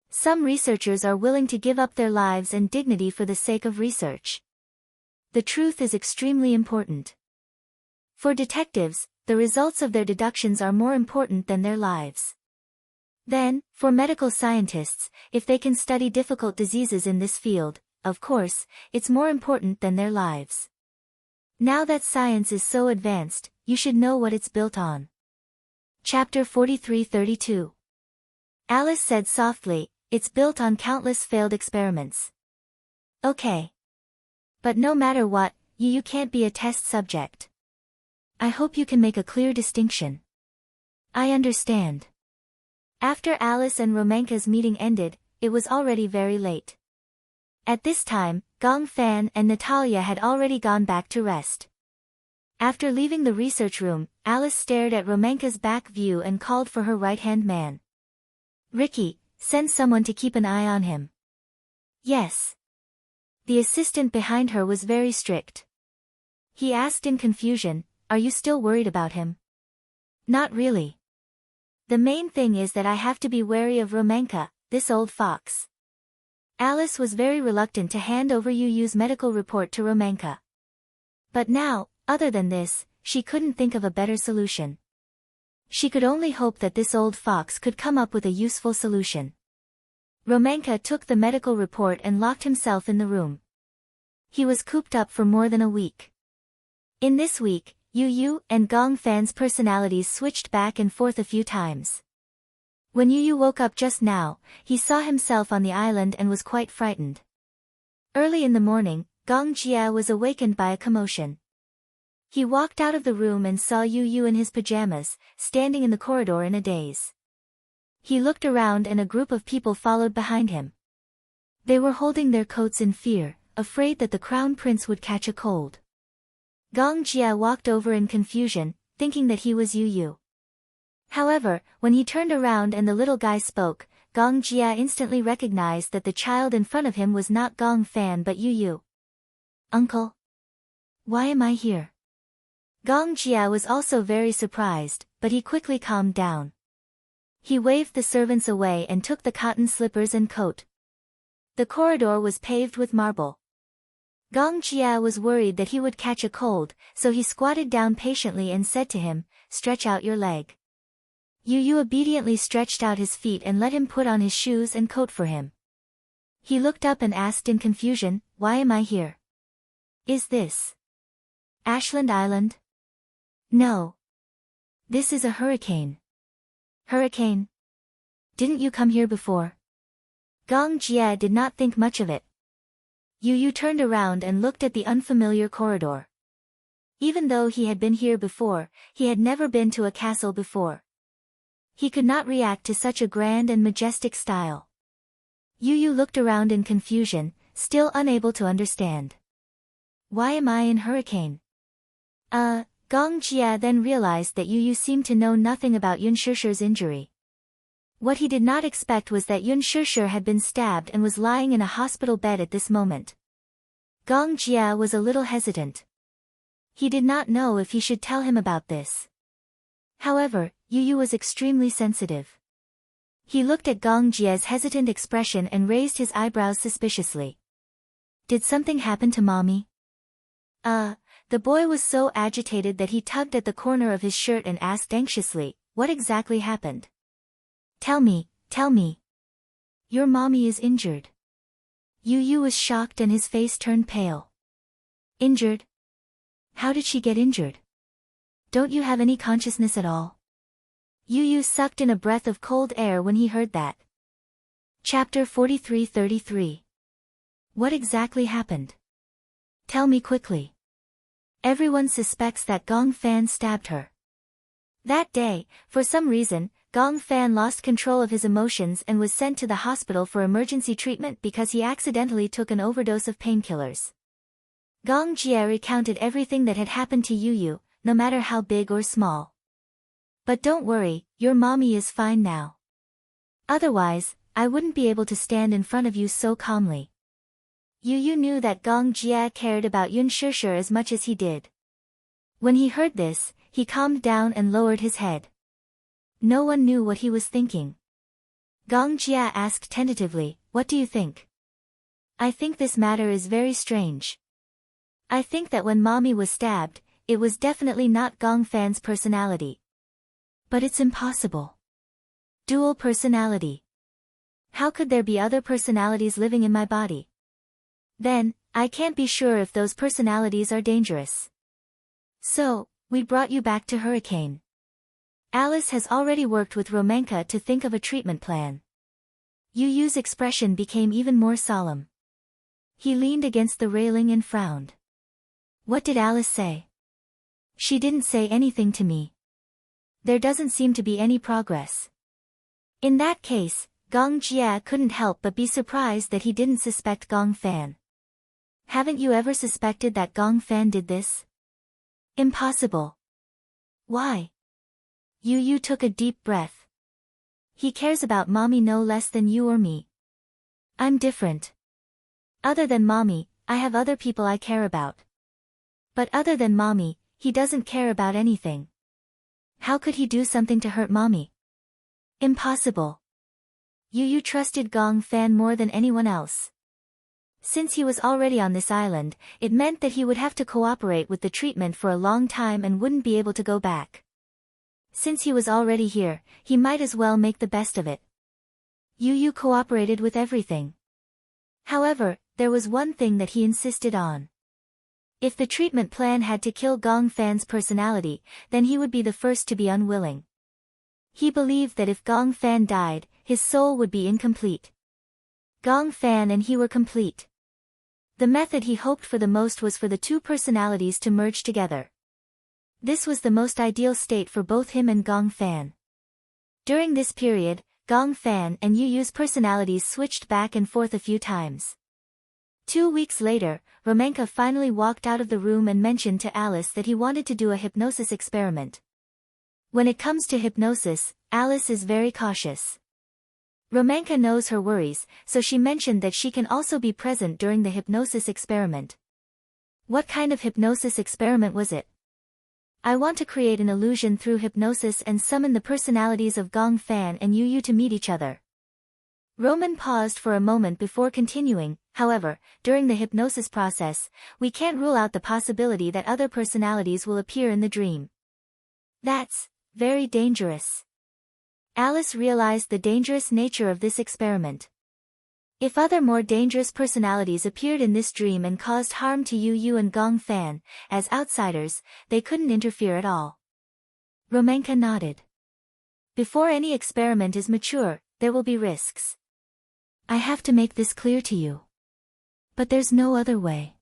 Some researchers are willing to give up their lives and dignity for the sake of research. The truth is extremely important. For detectives, the results of their deductions are more important than their lives. Then, for medical scientists, if they can study difficult diseases in this field, of course, it's more important than their lives. Now that science is so advanced, you should know what it's built on. Chapter 43:32. Alice said softly, it's built on countless failed experiments. Okay. But no matter what, you can't be a test subject. I hope you can make a clear distinction. I understand. After Alice and Romanka's meeting ended, it was already very late. At this time, Gong Fan and Natalia had already gone back to rest. After leaving the research room, Alice stared at Romanka's back view and called for her right-hand man. Ricky, send someone to keep an eye on him. Yes. The assistant behind her was very strict. He asked in confusion, are you still worried about him? Not really. The main thing is that I have to be wary of Romanka, this old fox. Alice was very reluctant to hand over Yu's medical report to Romanka. But now, other than this, she couldn't think of a better solution. She could only hope that this old fox could come up with a useful solution. Romanka took the medical report and locked himself in the room. He was cooped up for more than a week. In this week, Yu and Gong Fan's personalities switched back and forth a few times. When Yu woke up just now, he saw himself on the island and was quite frightened. Early in the morning, Gong Jia was awakened by a commotion. He walked out of the room and saw Yu in his pajamas, standing in the corridor in a daze. He looked around and a group of people followed behind him. They were holding their coats in fear, afraid that the crown prince would catch a cold. Gong Jia walked over in confusion, thinking that he was Yu. However, when he turned around and the little guy spoke, Gong Jia instantly recognized that the child in front of him was not Gong Fan but Yu. Uncle? Why am I here? Gong Jia was also very surprised, but he quickly calmed down. He waved the servants away and took the cotton slippers and coat. The corridor was paved with marble. Gong Jia was worried that he would catch a cold, so he squatted down patiently and said to him, stretch out your leg. Yu obediently stretched out his feet and let him put on his shoes and coat for him. He looked up and asked in confusion, why am I here? Is this Ashland Island? No. This is a hurricane. Hurricane? Didn't you come here before? Gong Jia did not think much of it. Yu turned around and looked at the unfamiliar corridor. Even though he had been here before, he had never been to a castle before. He could not react to such a grand and majestic style. Yu looked around in confusion, still unable to understand. Why am I in hurricane? Gong Jia then realized that Yu seemed to know nothing about Yun Shishir's injury. What he did not expect was that Yun Shishir had been stabbed and was lying in a hospital bed at this moment. Gong Jia was a little hesitant. He did not know if he should tell him about this. However, Yu was extremely sensitive. He looked at Gong Jia's hesitant expression and raised his eyebrows suspiciously. Did something happen to mommy? The boy was so agitated that he tugged at the corner of his shirt and asked anxiously, what exactly happened? Tell me. Your mommy is injured. Yu was shocked and his face turned pale. Injured? How did she get injured? Don't you have any consciousness at all? Yu sucked in a breath of cold air when he heard that. Chapter 43-33. What exactly happened? Tell me quickly. Everyone suspects that Gong Fan stabbed her. That day, for some reason, Gong Fan lost control of his emotions and was sent to the hospital for emergency treatment because he accidentally took an overdose of painkillers. Gong Jia recounted everything that had happened to Yu, no matter how big or small. But don't worry, your mommy is fine now. Otherwise, I wouldn't be able to stand in front of you so calmly. Yu knew that Gong Jia cared about Yun Shishir as much as he did. When he heard this, he calmed down and lowered his head. No one knew what he was thinking. Gong Jia asked tentatively, what do you think? I think this matter is very strange. I think that when mommy was stabbed, it was definitely not Gong Fan's personality. But it's impossible. Dual personality. How could there be other personalities living in my body? Then, I can't be sure if those personalities are dangerous. So, we brought you back to Hurricane. Alice has already worked with Romanka to think of a treatment plan. Yu's expression became even more solemn. He leaned against the railing and frowned. What did Alice say? She didn't say anything to me. There doesn't seem to be any progress. In that case, Gong Jia couldn't help but be surprised that he didn't suspect Gong Fan. Haven't you ever suspected that Gong Fan did this? Impossible. Why? Yu Yu took a deep breath. He cares about mommy no less than you or me. I'm different. Other than mommy, I have other people I care about. But other than mommy, he doesn't care about anything. How could he do something to hurt mommy? Impossible. Yu Yu trusted Gong Fan more than anyone else. Since he was already on this island, it meant that he would have to cooperate with the treatment for a long time and wouldn't be able to go back. Since he was already here, he might as well make the best of it. Yu Yu cooperated with everything. However, there was one thing that he insisted on. If the treatment plan had to kill Gong Fan's personality, then he would be the first to be unwilling. He believed that if Gong Fan died, his soul would be incomplete. Gong Fan and he were complete. The method he hoped for the most was for the two personalities to merge together. This was the most ideal state for both him and Gong Fan. During this period, Gong Fan and Yu Yu's personalities switched back and forth a few times. 2 weeks later, Romanka finally walked out of the room and mentioned to Alice that he wanted to do a hypnosis experiment. When it comes to hypnosis, Alice is very cautious. Romanka knows her worries, so she mentioned that she can also be present during the hypnosis experiment. What kind of hypnosis experiment was it? I want to create an illusion through hypnosis and summon the personalities of Gong Fan and Yu Yu to meet each other. Roman paused for a moment before continuing. However, during the hypnosis process, we can't rule out the possibility that other personalities will appear in the dream. That's very dangerous. Alice realized the dangerous nature of this experiment. If other more dangerous personalities appeared in this dream and caused harm to Yu Yu and Gong Fan, as outsiders, they couldn't interfere at all. Romanka nodded. Before any experiment is mature, there will be risks. I have to make this clear to you. But there's no other way.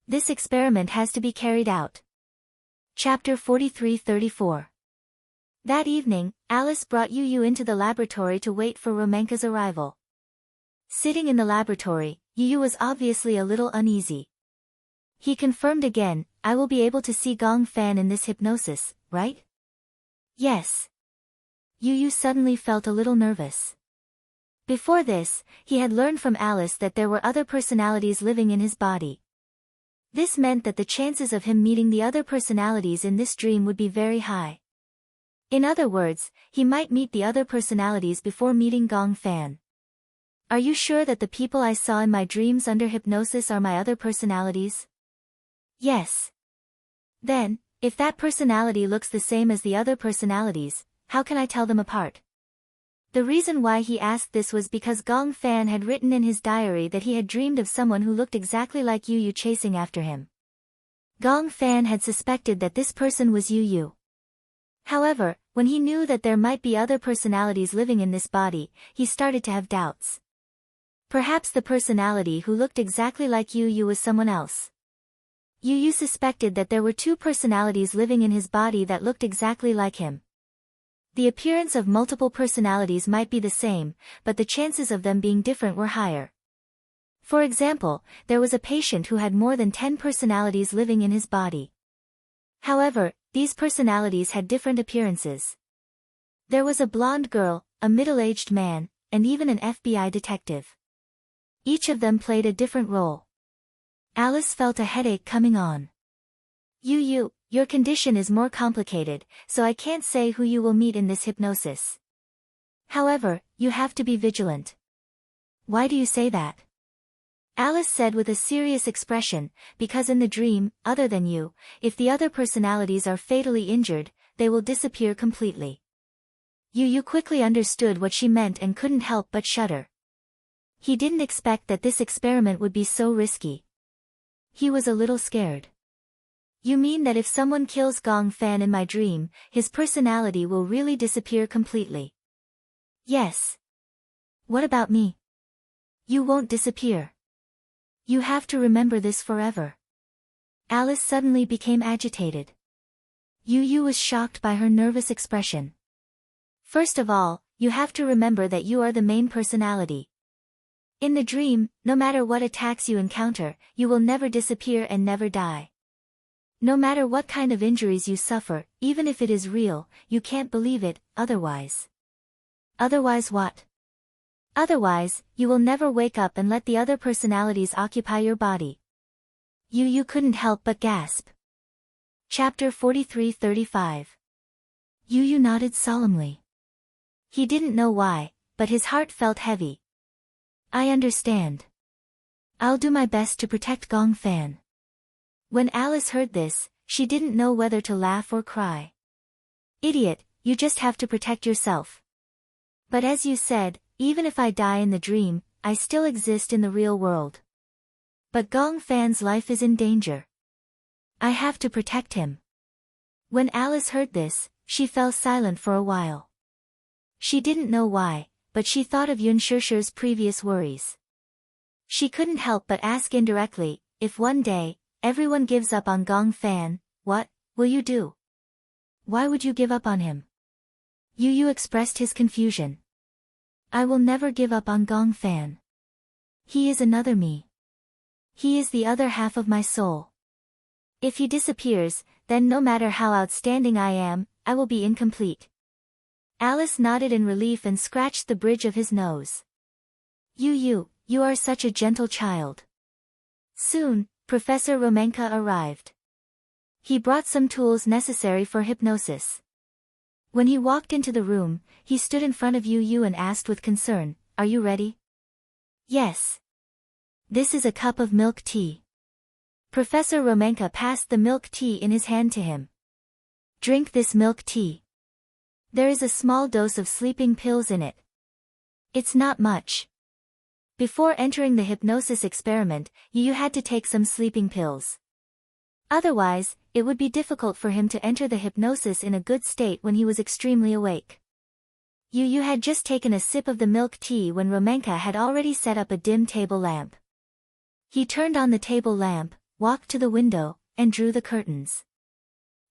This experiment has to be carried out. Chapter 43-34. That evening, Alice brought Yu Yu into the laboratory to wait for Romanka's arrival. Sitting in the laboratory, Yu Yu was obviously a little uneasy. He confirmed again, I will be able to see Gong Fan in this hypnosis, right? Yes. Yu Yu suddenly felt a little nervous. Before this, he had learned from Alice that there were other personalities living in his body. This meant that the chances of him meeting the other personalities in this dream would be very high. In other words, he might meet the other personalities before meeting Gong Fan. Are you sure that the people I saw in my dreams under hypnosis are my other personalities? Yes. Then, if that personality looks the same as the other personalities, how can I tell them apart? The reason why he asked this was because Gong Fan had written in his diary that he had dreamed of someone who looked exactly like Yu Yu chasing after him. Gong Fan had suspected that this person was Yu Yu. However, when he knew that there might be other personalities living in this body, he started to have doubts. Perhaps the personality who looked exactly like Yu Yu was someone else. Yu Yu suspected that there were two personalities living in his body that looked exactly like him. The appearance of multiple personalities might be the same, but the chances of them being different were higher. For example, there was a patient who had more than 10 personalities living in his body. However, these personalities had different appearances. There was a blonde girl, a middle-aged man, and even an FBI detective. Each of them played a different role. Alice felt a headache coming on. Yu Yu, your condition is more complicated, so I can't say who you will meet in this hypnosis. However, you have to be vigilant. Why do you say that? Alice said with a serious expression, because in the dream, other than you, if the other personalities are fatally injured, they will disappear completely. Yu Yu quickly understood what she meant and couldn't help but shudder. He didn't expect that this experiment would be so risky. He was a little scared. You mean that if someone kills Gong Fan in my dream, his personality will really disappear completely? Yes. What about me? You won't disappear. You have to remember this forever. Alice suddenly became agitated. Yu Yu was shocked by her nervous expression. First of all, you have to remember that you are the main personality. In the dream, no matter what attacks you encounter, you will never disappear and never die. No matter what kind of injuries you suffer, even if it is real, you can't believe it, otherwise. Otherwise what? Otherwise, you will never wake up and let the other personalities occupy your body. Yu Yu couldn't help but gasp. Chapter 43-35. Yu Yu nodded solemnly. He didn't know why, but his heart felt heavy. I understand. I'll do my best to protect Gong Fan. When Alice heard this, she didn't know whether to laugh or cry. Idiot, you just have to protect yourself. But as you said, even if I die in the dream, I still exist in the real world. But Gong Fan's life is in danger. I have to protect him. When Alice heard this, she fell silent for a while. She didn't know why, but she thought of Yun Shishir's previous worries. She couldn't help but ask indirectly, if one day, everyone gives up on Gong Fan, what will you do? Why would you give up on him? Yu Yu expressed his confusion. I will never give up on Gong Fan. He is another me. He is the other half of my soul. If he disappears, then no matter how outstanding I am, I will be incomplete. Alice nodded in relief and scratched the bridge of his nose. Yu Yu, you are such a gentle child. Soon, Professor Romenka arrived. He brought some tools necessary for hypnosis. When he walked into the room, he stood in front of Yu Yu and asked with concern, Are you ready? Yes. This is a cup of milk tea. Professor Romenka passed the milk tea in his hand to him. Drink this milk tea. There is a small dose of sleeping pills in it. It's not much. Before entering the hypnosis experiment, Yu had to take some sleeping pills. Otherwise, it would be difficult for him to enter the hypnosis in a good state when he was extremely awake. Yu had just taken a sip of the milk tea when Romenka had already set up a dim table lamp. He turned on the table lamp, walked to the window, and drew the curtains.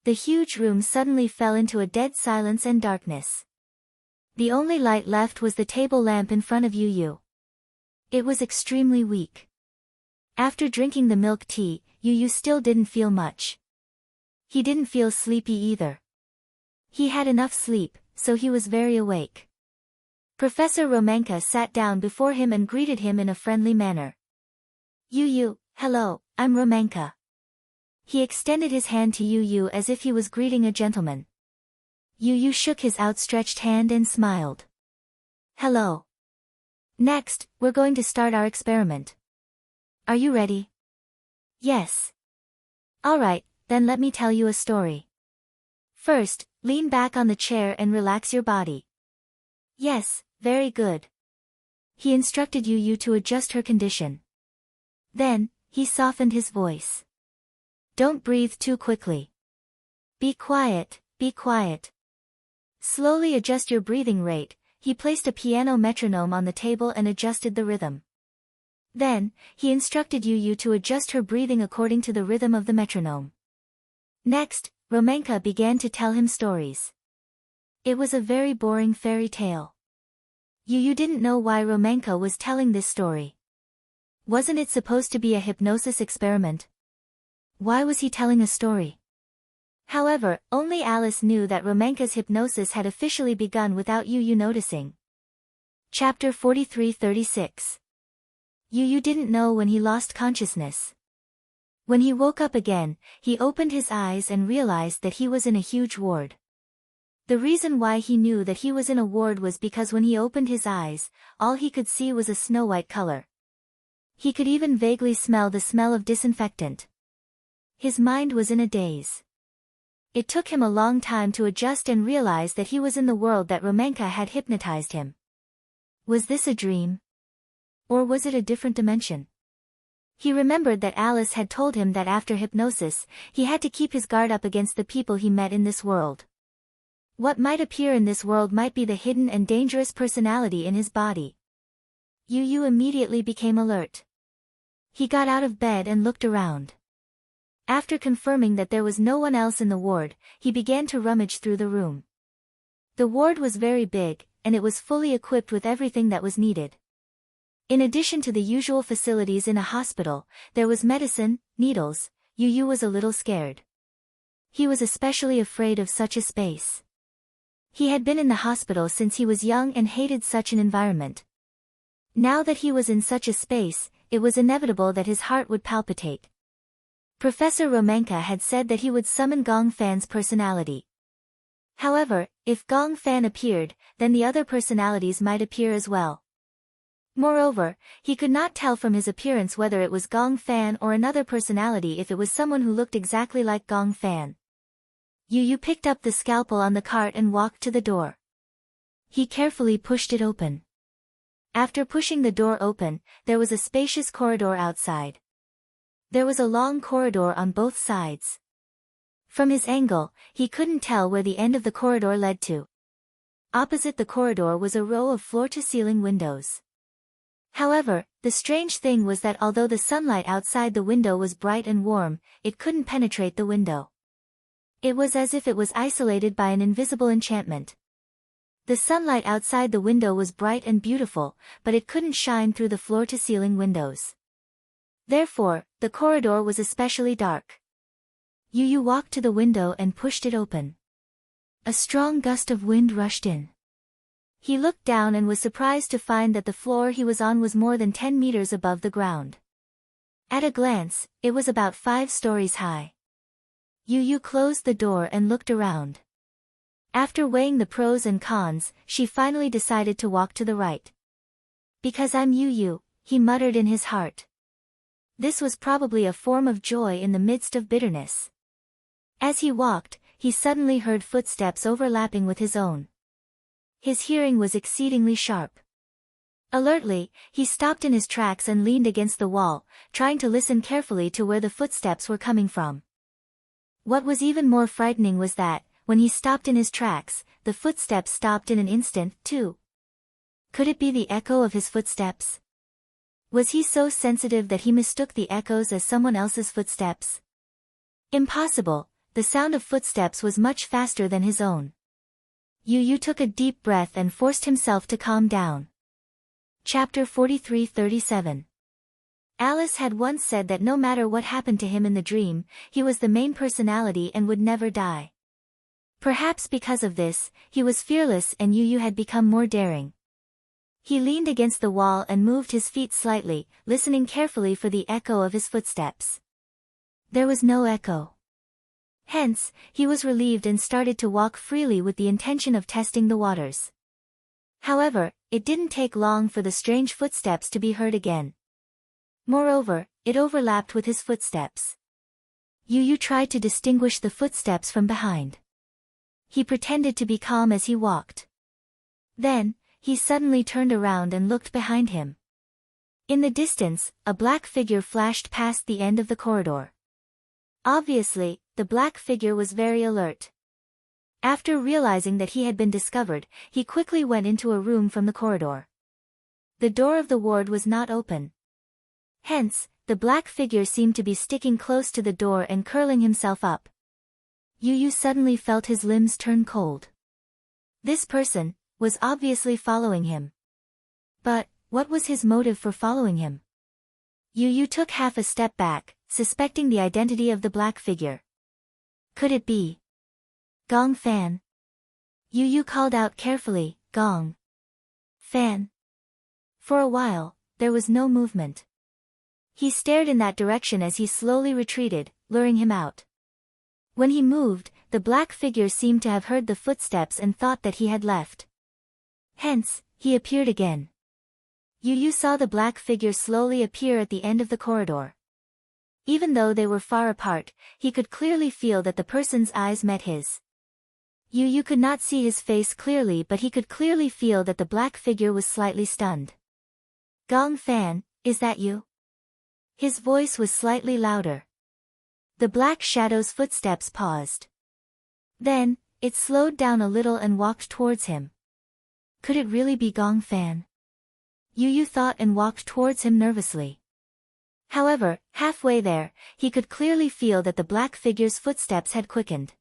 The huge room suddenly fell into a dead silence and darkness. The only light left was the table lamp in front of Yu Yu. It was extremely weak. After drinking the milk tea, Yu Yu still didn't feel much. He didn't feel sleepy either. He had enough sleep, so he was very awake. Professor Romenka sat down before him and greeted him in a friendly manner. Yu Yu, hello, I'm Romenka. He extended his hand to Yu Yu as if he was greeting a gentleman. Yu Yu shook his outstretched hand and smiled. Hello. Next, we're going to start our experiment. Are you ready? Yes. Alright, then let me tell you a story. First, lean back on the chair and relax your body. Yes, very good. He instructed Yu Yu to adjust her condition. Then, he softened his voice. Don't breathe too quickly. Be quiet, be quiet. Slowly adjust your breathing rate. He placed a piano metronome on the table and adjusted the rhythm. Then, he instructed Yu Yu to adjust her breathing according to the rhythm of the metronome. Next, Romenka began to tell him stories. It was a very boring fairy tale. Yu Yu didn't know why Romenka was telling this story. Wasn't it supposed to be a hypnosis experiment? Why was he telling a story? However, only Alice knew that Romenka's hypnosis had officially begun without Yu Yu noticing. Chapter 43-36. Yu Yu didn't know when he lost consciousness. When he woke up again, he opened his eyes and realized that he was in a huge ward. The reason why he knew that he was in a ward was because when he opened his eyes, all he could see was a snow-white color. He could even vaguely smell the smell of disinfectant. His mind was in a daze. It took him a long time to adjust and realize that he was in the world that Romenka had hypnotized him. Was this a dream? Or was it a different dimension? He remembered that Alice had told him that after hypnosis, he had to keep his guard up against the people he met in this world. What might appear in this world might be the hidden and dangerous personality in his body. Yu Yu immediately became alert. He got out of bed and looked around. After confirming that there was no one else in the ward, he began to rummage through the room. The ward was very big, and it was fully equipped with everything that was needed. In addition to the usual facilities in a hospital, there was medicine, needles. Yu was a little scared. He was especially afraid of such a space. He had been in the hospital since he was young and hated such an environment. Now that he was in such a space, it was inevitable that his heart would palpitate. Professor Romanka had said that he would summon Gong Fan's personality. However, if Gong Fan appeared, then the other personalities might appear as well. Moreover, he could not tell from his appearance whether it was Gong Fan or another personality if it was someone who looked exactly like Gong Fan. Yu picked up the scalpel on the cart and walked to the door. He carefully pushed it open. After pushing the door open, there was a spacious corridor outside. There was a long corridor on both sides. From his angle, he couldn't tell where the end of the corridor led to. Opposite the corridor was a row of floor-to-ceiling windows. However, the strange thing was that although the sunlight outside the window was bright and warm, it couldn't penetrate the window. It was as if it was isolated by an invisible enchantment. The sunlight outside the window was bright and beautiful, but it couldn't shine through the floor-to-ceiling windows. Therefore, the corridor was especially dark. Yu walked to the window and pushed it open. A strong gust of wind rushed in. He looked down and was surprised to find that the floor he was on was more than 10 meters above the ground. At a glance, it was about 5 stories high. Yu closed the door and looked around. After weighing the pros and cons, she finally decided to walk to the right. Because I'm Yu, he muttered in his heart. This was probably a form of joy in the midst of bitterness. As he walked, he suddenly heard footsteps overlapping with his own. His hearing was exceedingly sharp. Alertly, he stopped in his tracks and leaned against the wall, trying to listen carefully to where the footsteps were coming from. What was even more frightening was that, when he stopped in his tracks, the footsteps stopped in an instant, too. Could it be the echo of his footsteps? Was he so sensitive that he mistook the echoes as someone else's footsteps? Impossible, the sound of footsteps was much faster than his own. Yu took a deep breath and forced himself to calm down. Chapter 43-37. Alice had once said that no matter what happened to him in the dream, he was the main personality and would never die. Perhaps because of this, he was fearless and Yu had become more daring. He leaned against the wall and moved his feet slightly, listening carefully for the echo of his footsteps. There was no echo. Hence, he was relieved and started to walk freely with the intention of testing the waters. However, it didn't take long for the strange footsteps to be heard again. Moreover, it overlapped with his footsteps. Yu tried to distinguish the footsteps from behind. He pretended to be calm as he walked. Then, he suddenly turned around and looked behind him. In the distance, a black figure flashed past the end of the corridor. Obviously, the black figure was very alert. After realizing that he had been discovered, he quickly went into a room from the corridor. The door of the ward was not open. Hence, the black figure seemed to be sticking close to the door and curling himself up. Yu suddenly felt his limbs turn cold. This person was obviously following him. But, what was his motive for following him? Yu took half a step back, suspecting the identity of the black figure. Could it be Gong Fan? Yu called out carefully, Gong Fan. For a while, there was no movement. He stared in that direction as he slowly retreated, luring him out. When he moved, the black figure seemed to have heard the footsteps and thought that he had left. Hence, he appeared again. Yu saw the black figure slowly appear at the end of the corridor. Even though they were far apart, he could clearly feel that the person's eyes met his. Yu could not see his face clearly, but he could clearly feel that the black figure was slightly stunned. Gong Fan, is that you? His voice was slightly louder. The black shadow's footsteps paused. Then, it slowed down a little and walked towards him. Could it really be Gong Fan? Yu thought and walked towards him nervously. However, halfway there, he could clearly feel that the black figure's footsteps had quickened.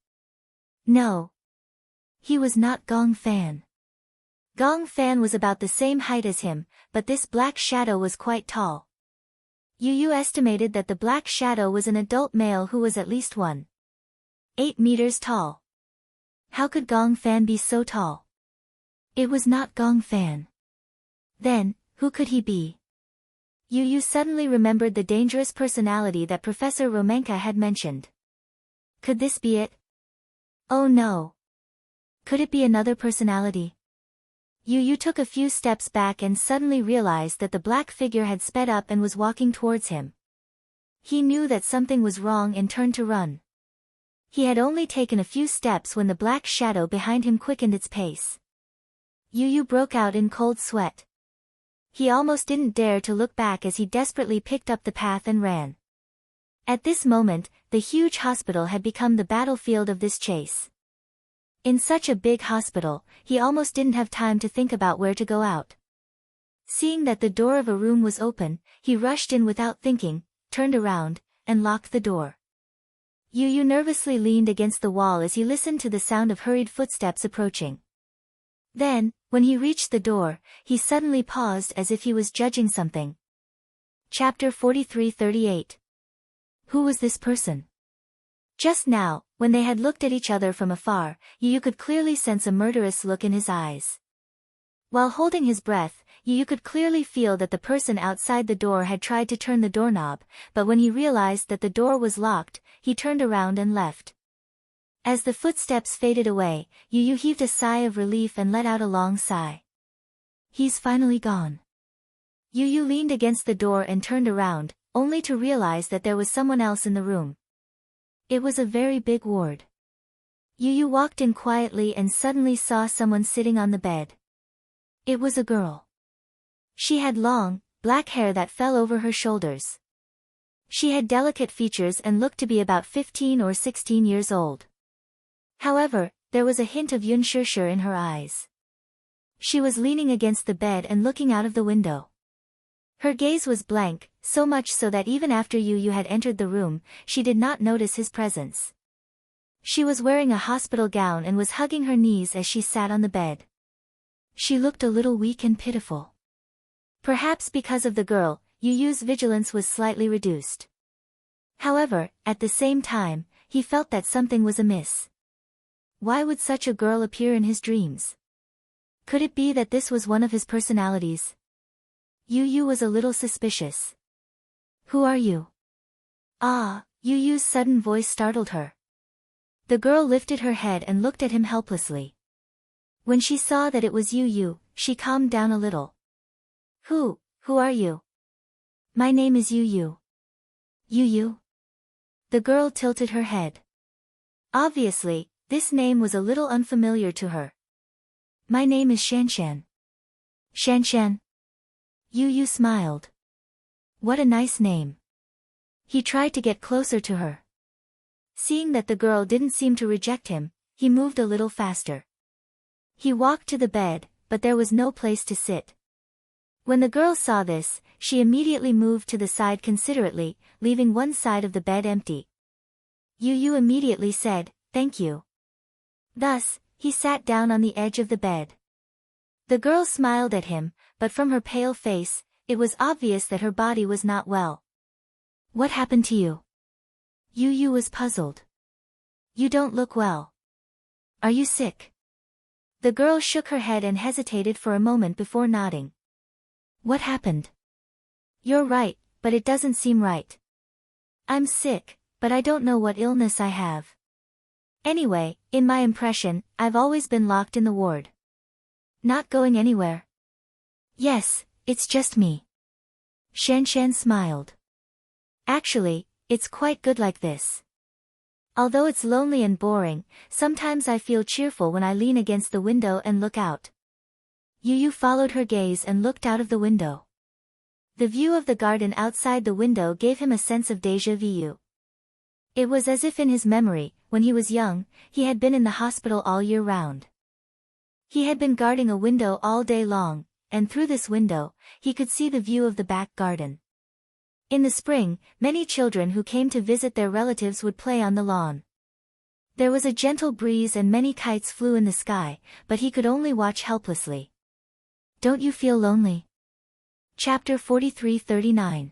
No. He was not Gong Fan. Gong Fan was about the same height as him, but this black shadow was quite tall. Yu Yu estimated that the black shadow was an adult male who was at least 1.8 meters tall. How could Gong Fan be so tall? It was not Gong Fan. Then, who could he be? Yu Yu suddenly remembered the dangerous personality that Professor Romenka had mentioned. Could this be it? Oh no. Could it be another personality? Yu Yu took a few steps back and suddenly realized that the black figure had sped up and was walking towards him. He knew that something was wrong and turned to run. He had only taken a few steps when the black shadow behind him quickened its pace. Yu Yu broke out in cold sweat. He almost didn't dare to look back as he desperately picked up the path and ran. At this moment, the huge hospital had become the battlefield of this chase. In such a big hospital, he almost didn't have time to think about where to go out. Seeing that the door of a room was open, he rushed in without thinking, turned around, and locked the door. Yu Yu nervously leaned against the wall as he listened to the sound of hurried footsteps approaching. Then, when he reached the door, he suddenly paused as if he was judging something. Chapter 43-38. Who was this person? Just now, when they had looked at each other from afar, Yu Yu could clearly sense a murderous look in his eyes. While holding his breath, Yu Yu could clearly feel that the person outside the door had tried to turn the doorknob, but when he realized that the door was locked, he turned around and left. As the footsteps faded away, Yu Yu heaved a sigh of relief and let out a long sigh. He's finally gone. Yu Yu leaned against the door and turned around, only to realize that there was someone else in the room. It was a very big ward. Yu Yu walked in quietly and suddenly saw someone sitting on the bed. It was a girl. She had long, black hair that fell over her shoulders. She had delicate features and looked to be about 15 or 16 years old. However, there was a hint of Yunshishir in her eyes. She was leaning against the bed and looking out of the window. Her gaze was blank, so much so that even after Yu Yu had entered the room, she did not notice his presence. She was wearing a hospital gown and was hugging her knees as she sat on the bed. She looked a little weak and pitiful. Perhaps because of the girl, Yu Yu's vigilance was slightly reduced. However, at the same time, he felt that something was amiss. Why would such a girl appear in his dreams? Could it be that this was one of his personalities? Yu Yu was a little suspicious. Who are you? Ah, Yu Yu's sudden voice startled her. The girl lifted her head and looked at him helplessly. When she saw that it was Yu Yu, she calmed down a little. Who are you? My name is Yu Yu. Yu Yu? The girl tilted her head. Obviously, this name was a little unfamiliar to her. My name is Shanshan. Shanshan? Yu Yu smiled. What a nice name. He tried to get closer to her. Seeing that the girl didn't seem to reject him, he moved a little faster. He walked to the bed, but there was no place to sit. When the girl saw this, she immediately moved to the side considerately, leaving one side of the bed empty. Yu Yu immediately said, "Thank you." Thus, he sat down on the edge of the bed. The girl smiled at him, but from her pale face, it was obvious that her body was not well. What happened to you? Yu Yu was puzzled. You don't look well. Are you sick? The girl shook her head and hesitated for a moment before nodding. What happened? You're right, but it doesn't seem right. I'm sick, but I don't know what illness I have. Anyway, in my impression, I've always been locked in the ward. Not going anywhere. Yes, it's just me. Shanshan smiled. Actually, it's quite good like this. Although it's lonely and boring, sometimes I feel cheerful when I lean against the window and look out. Yu Yu followed her gaze and looked out of the window. The view of the garden outside the window gave him a sense of déjà vu. It was as if in his memory, when he was young, he had been in the hospital all year round. He had been guarding a window all day long, and through this window, he could see the view of the back garden. In the spring, many children who came to visit their relatives would play on the lawn. There was a gentle breeze and many kites flew in the sky, but he could only watch helplessly. Don't you feel lonely? Chapter 43-39.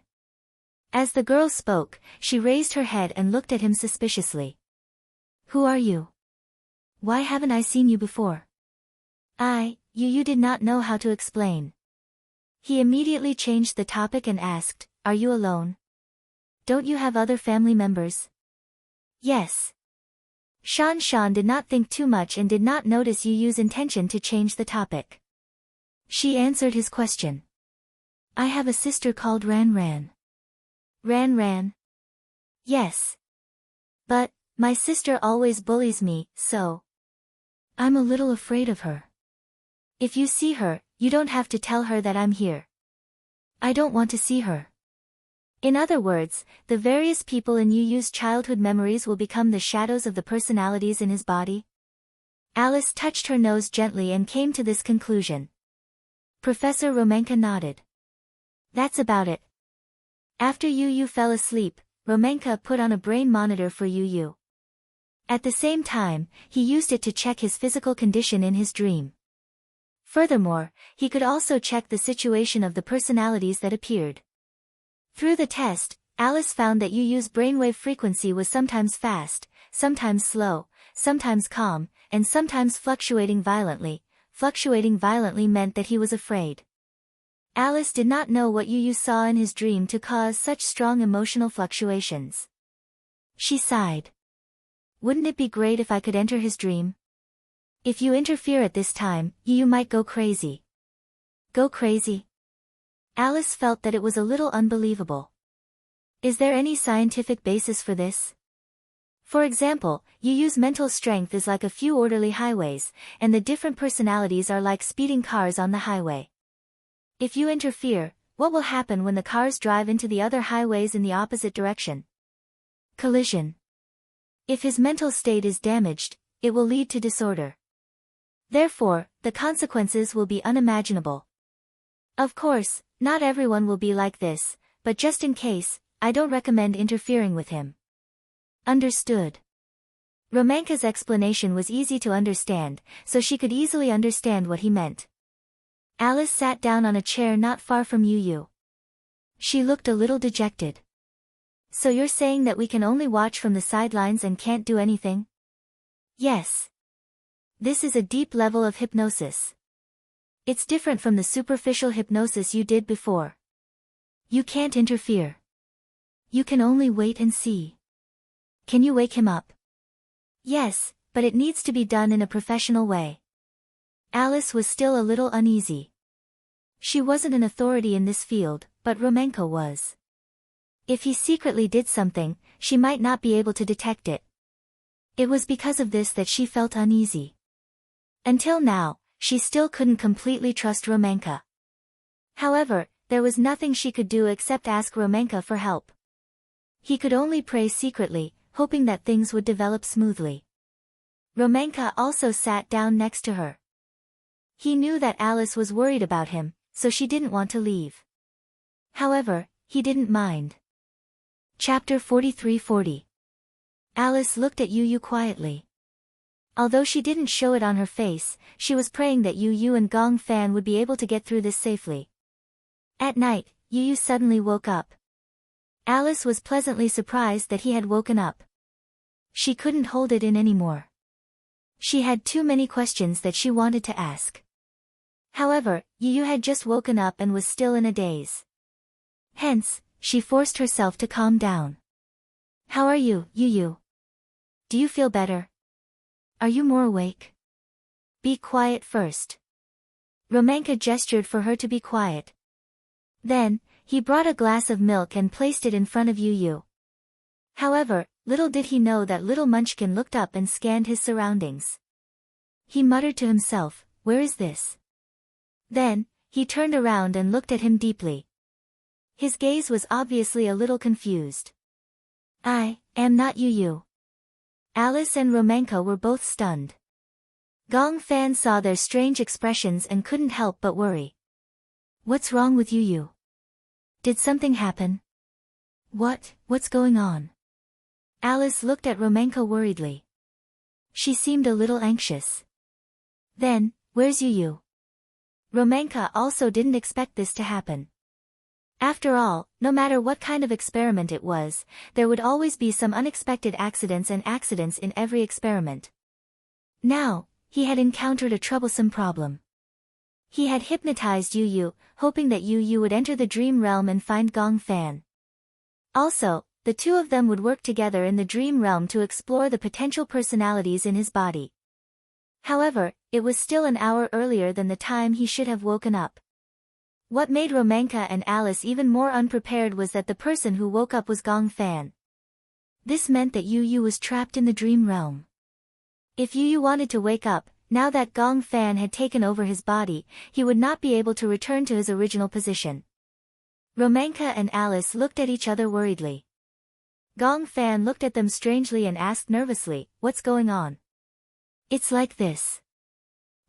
As the girl spoke, she raised her head and looked at him suspiciously. Who are you? Why haven't I seen you before? You did not know how to explain. He immediately changed the topic and asked, Are you alone? Don't you have other family members? Yes. Shan did not think too much and did not notice Yu's intention to change the topic. She answered his question. I have a sister called Ran. Ran? Yes. But, my sister always bullies me, so I'm a little afraid of her. If you see her, you don't have to tell her that I'm here. I don't want to see her. In other words, the various people in Yu's childhood memories will become the shadows of the personalities in his body. Alice touched her nose gently and came to this conclusion. Professor Romanka nodded. That's about it. After Yu fell asleep, Romanka put on a brain monitor for Yu. At the same time, he used it to check his physical condition in his dream. Furthermore, he could also check the situation of the personalities that appeared. Through the test, Alice found that Yu's brainwave frequency was sometimes fast, sometimes slow, sometimes calm, and sometimes fluctuating violently. Fluctuating violently meant that he was afraid. Alice did not know what Yu saw in his dream to cause such strong emotional fluctuations. She sighed. Wouldn't it be great if I could enter his dream? If you interfere at this time, Yu might go crazy. Go crazy? Alice felt that it was a little unbelievable. Is there any scientific basis for this? For example, Yu's mental strength is like a few orderly highways, and the different personalities are like speeding cars on the highway. If you interfere, what will happen when the cars drive into the other highways in the opposite direction? Collision. If his mental state is damaged, it will lead to disorder. Therefore, the consequences will be unimaginable. Of course, not everyone will be like this, but just in case, I don't recommend interfering with him. Understood. Romanka's explanation was easy to understand, so she could easily understand what he meant. Alice sat down on a chair not far from Yu. She looked a little dejected. So you're saying that we can only watch from the sidelines and can't do anything? Yes. This is a deep level of hypnosis. It's different from the superficial hypnosis you did before. You can't interfere. You can only wait and see. Can you wake him up? Yes, but it needs to be done in a professional way. Alice was still a little uneasy. She wasn't an authority in this field, but Romanka was. If he secretly did something, she might not be able to detect it. It was because of this that she felt uneasy. Until now, she still couldn't completely trust Romanka. However, there was nothing she could do except ask Romanka for help. He could only pray secretly, hoping that things would develop smoothly. Romanka also sat down next to her. He knew that Alice was worried about him, so she didn't want to leave. However, he didn't mind. Chapter 43-40. Alice looked at Yu quietly. Although she didn't show it on her face, she was praying that Yu and Gong Fan would be able to get through this safely. At night, Yu suddenly woke up. Alice was pleasantly surprised that he had woken up. She couldn't hold it in anymore. She had too many questions that she wanted to ask. However, Yu had just woken up and was still in a daze. Hence, she forced herself to calm down. How are you, Yu? Do you feel better? Are you more awake? Be quiet first. Romanka gestured for her to be quiet. Then, he brought a glass of milk and placed it in front of Yu. However, little did he know that little Munchkin looked up and scanned his surroundings. He muttered to himself, "Where is this?" Then, he turned around and looked at him deeply. His gaze was obviously a little confused. "I am not Yu." Alice and Romanka were both stunned. Gong Fan saw their strange expressions and couldn't help but worry. "What's wrong with Yu? Did something happen?" What's going on? Alice looked at Romanka worriedly. She seemed a little anxious. Then, where's Yu? Romanka also didn't expect this to happen. After all, no matter what kind of experiment it was, there would always be some unexpected accidents in every experiment. Now, he had encountered a troublesome problem. He had hypnotized Yu, hoping that Yu would enter the dream realm and find Gong Fan. Also, the two of them would work together in the dream realm to explore the potential personalities in his body. However, it was still an hour earlier than the time he should have woken up. What made Romanka and Alice even more unprepared was that the person who woke up was Gong Fan. This meant that Yu was trapped in the dream realm. If Yu wanted to wake up, now that Gong Fan had taken over his body, he would not be able to return to his original position. Romanka and Alice looked at each other worriedly. Gong Fan looked at them strangely and asked nervously, "What's going on?" "It's like this.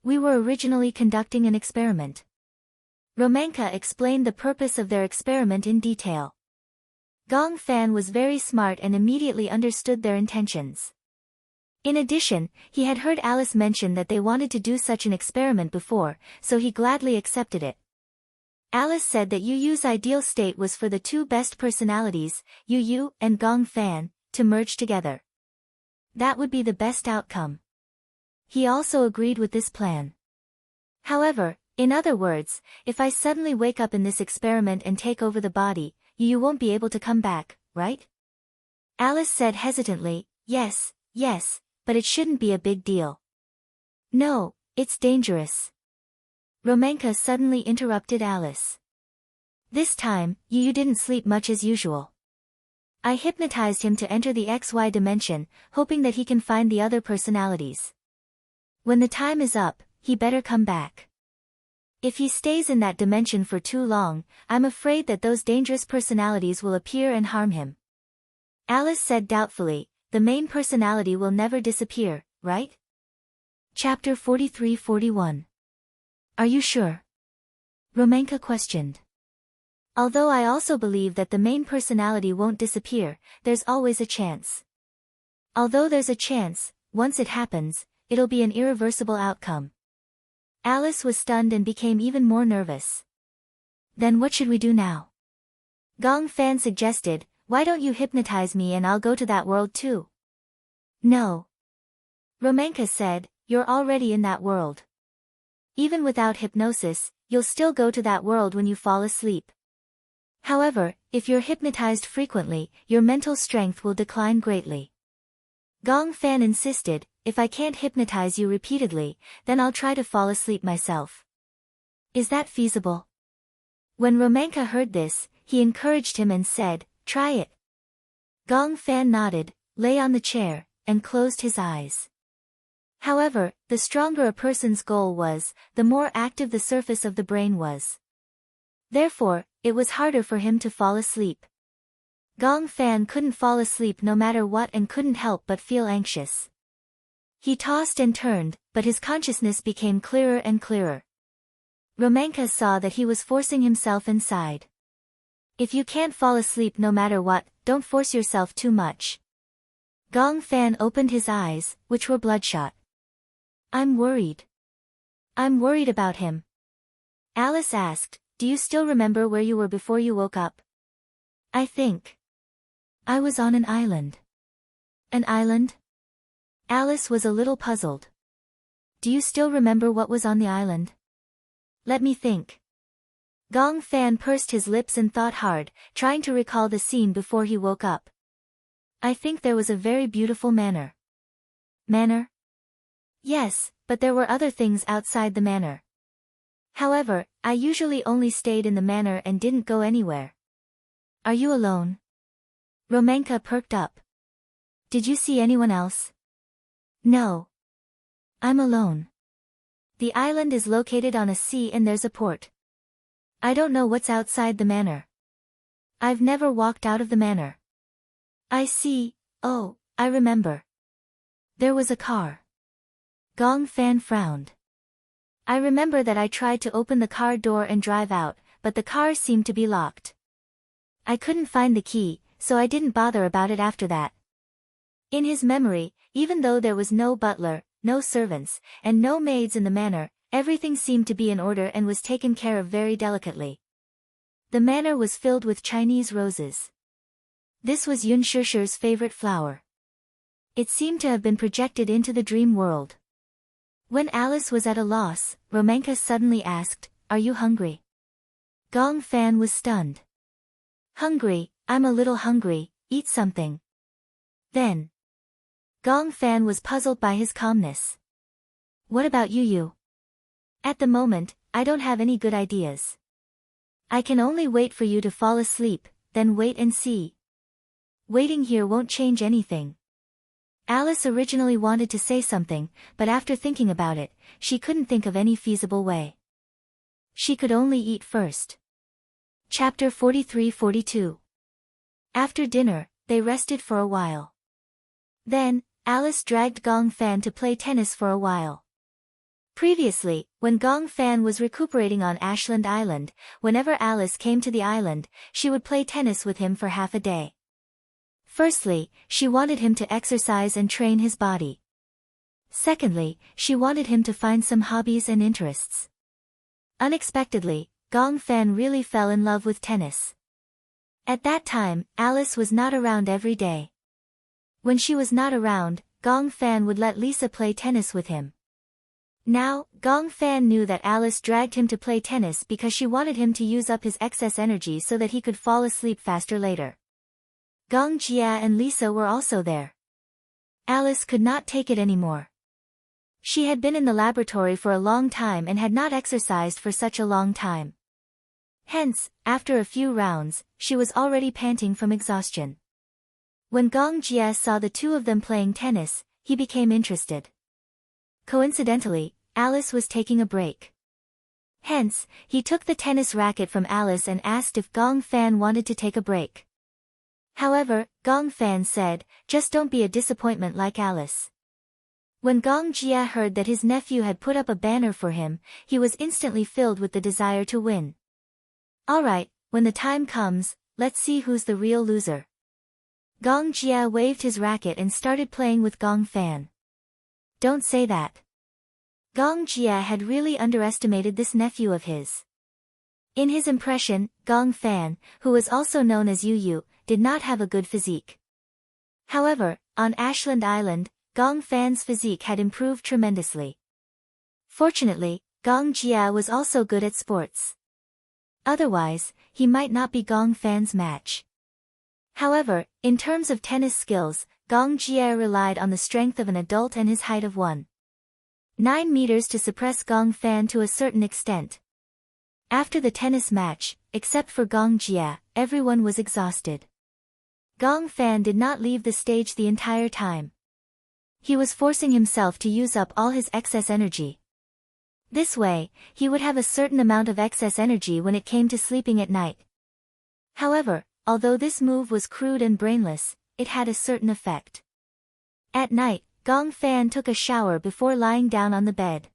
We were originally conducting an experiment." Romanka explained the purpose of their experiment in detail. Gong Fan was very smart and immediately understood their intentions. In addition, he had heard Alice mention that they wanted to do such an experiment before, so he gladly accepted it. Alice said that Yu's ideal state was for the two best personalities, Yu and Gong Fan, to merge together. That would be the best outcome. He also agreed with this plan. However, in other words, if I suddenly wake up in this experiment and take over the body, Yu won't be able to come back, right? Alice said hesitantly, yes, but it shouldn't be a big deal. No, it's dangerous. Romanka suddenly interrupted Alice. This time, Yu didn't sleep much as usual. I hypnotized him to enter the XY dimension, hoping that he can find the other personalities. When the time is up, he better come back. If he stays in that dimension for too long, I'm afraid that those dangerous personalities will appear and harm him. Alice said doubtfully, the main personality will never disappear, right? Chapter 43-41. Are you sure? Romanka questioned. Although I also believe that the main personality won't disappear, there's always a chance. Although there's a chance, once it happens, it'll be an irreversible outcome. Alice was stunned and became even more nervous. Then what should we do now? Gong Fan suggested, why don't you hypnotize me and I'll go to that world too? No. Romanka said, you're already in that world. Even without hypnosis, you'll still go to that world when you fall asleep. However, if you're hypnotized frequently, your mental strength will decline greatly. Gong Fan insisted, if I can't hypnotize you repeatedly, then I'll try to fall asleep myself. Is that feasible? When Romanka heard this, he encouraged him and said, try it. Gong Fan nodded, lay on the chair, and closed his eyes. However, the stronger a person's goal was, the more active the surface of the brain was. Therefore, it was harder for him to fall asleep. Gong Fan couldn't fall asleep no matter what and couldn't help but feel anxious. He tossed and turned, but his consciousness became clearer and clearer. Romanka saw that he was forcing himself inside. If you can't fall asleep no matter what, don't force yourself too much. Gong Fan opened his eyes, which were bloodshot. I'm worried. I'm worried about him. Alice asked, do you still remember where you were before you woke up? I think I was on an island. An island? Alice was a little puzzled. Do you still remember what was on the island? Let me think. Gong Fan pursed his lips and thought hard, trying to recall the scene before he woke up. I think there was a very beautiful manor. Manor? Yes, but there were other things outside the manor. However, I usually only stayed in the manor and didn't go anywhere. Are you alone? Romanka perked up. Did you see anyone else? No. I'm alone. The island is located on a sea and there's a port. I don't know what's outside the manor. I've never walked out of the manor. I see, oh, I remember. There was a car. Gong Fan frowned. I remember that I tried to open the car door and drive out, but the car seemed to be locked. I couldn't find the key, so I didn't bother about it after that. In his memory, even though there was no butler, no servants, and no maids in the manor, everything seemed to be in order and was taken care of very delicately. The manor was filled with Chinese roses. This was Yun Shishir's favorite flower. It seemed to have been projected into the dream world. When Alice was at a loss, Romanka suddenly asked, "Are you hungry?" Gong Fan was stunned. "Hungry, I'm a little hungry, eat something." Then. Gong Fan was puzzled by his calmness. "What about you?" "At the moment, I don't have any good ideas. I can only wait for you to fall asleep, then wait and see. Waiting here won't change anything." Alice originally wanted to say something, but after thinking about it, she couldn't think of any feasible way. She could only eat first. Chapter 43-42. After dinner, they rested for a while. Then, Alice dragged Gong Fan to play tennis for a while. Previously, when Gong Fan was recuperating on Ashland Island, whenever Alice came to the island, she would play tennis with him for half a day. Firstly, she wanted him to exercise and train his body. Secondly, she wanted him to find some hobbies and interests. Unexpectedly, Gong Fan really fell in love with tennis. At that time, Alice was not around every day. When she was not around, Gong Fan would let Lisa play tennis with him. Now, Gong Fan knew that Alice dragged him to play tennis because she wanted him to use up his excess energy so that he could fall asleep faster later. Gong Jia and Lisa were also there. Alice could not take it anymore. She had been in the laboratory for a long time and had not exercised for such a long time. Hence, after a few rounds, she was already panting from exhaustion. When Gong Jia saw the two of them playing tennis, he became interested. Coincidentally, Alice was taking a break. Hence, he took the tennis racket from Alice and asked if Gong Fan wanted to take a break. However, Gong Fan said, "Just don't be a disappointment like Alice." When Gong Jia heard that his nephew had put up a banner for him, he was instantly filled with the desire to win. "Alright, when the time comes, let's see who's the real loser." Gong Jia waved his racket and started playing with Gong Fan. Don't say that. Gong Jia had really underestimated this nephew of his. In his impression, Gong Fan, who was also known as Yu, did not have a good physique. However, on Ashland Island, Gong Fan's physique had improved tremendously. Fortunately, Gong Jia was also good at sports. Otherwise, he might not be Gong Fan's match. However, in terms of tennis skills, Gong Jia relied on the strength of an adult and his height of 1.9 meters to suppress Gong Fan to a certain extent. After the tennis match, except for Gong Jia, everyone was exhausted. Gong Fan did not leave the stage the entire time. He was forcing himself to use up all his excess energy. This way, he would have a certain amount of excess energy when it came to sleeping at night. However, although this move was crude and brainless, it had a certain effect. At night, Gong Fan took a shower before lying down on the bed.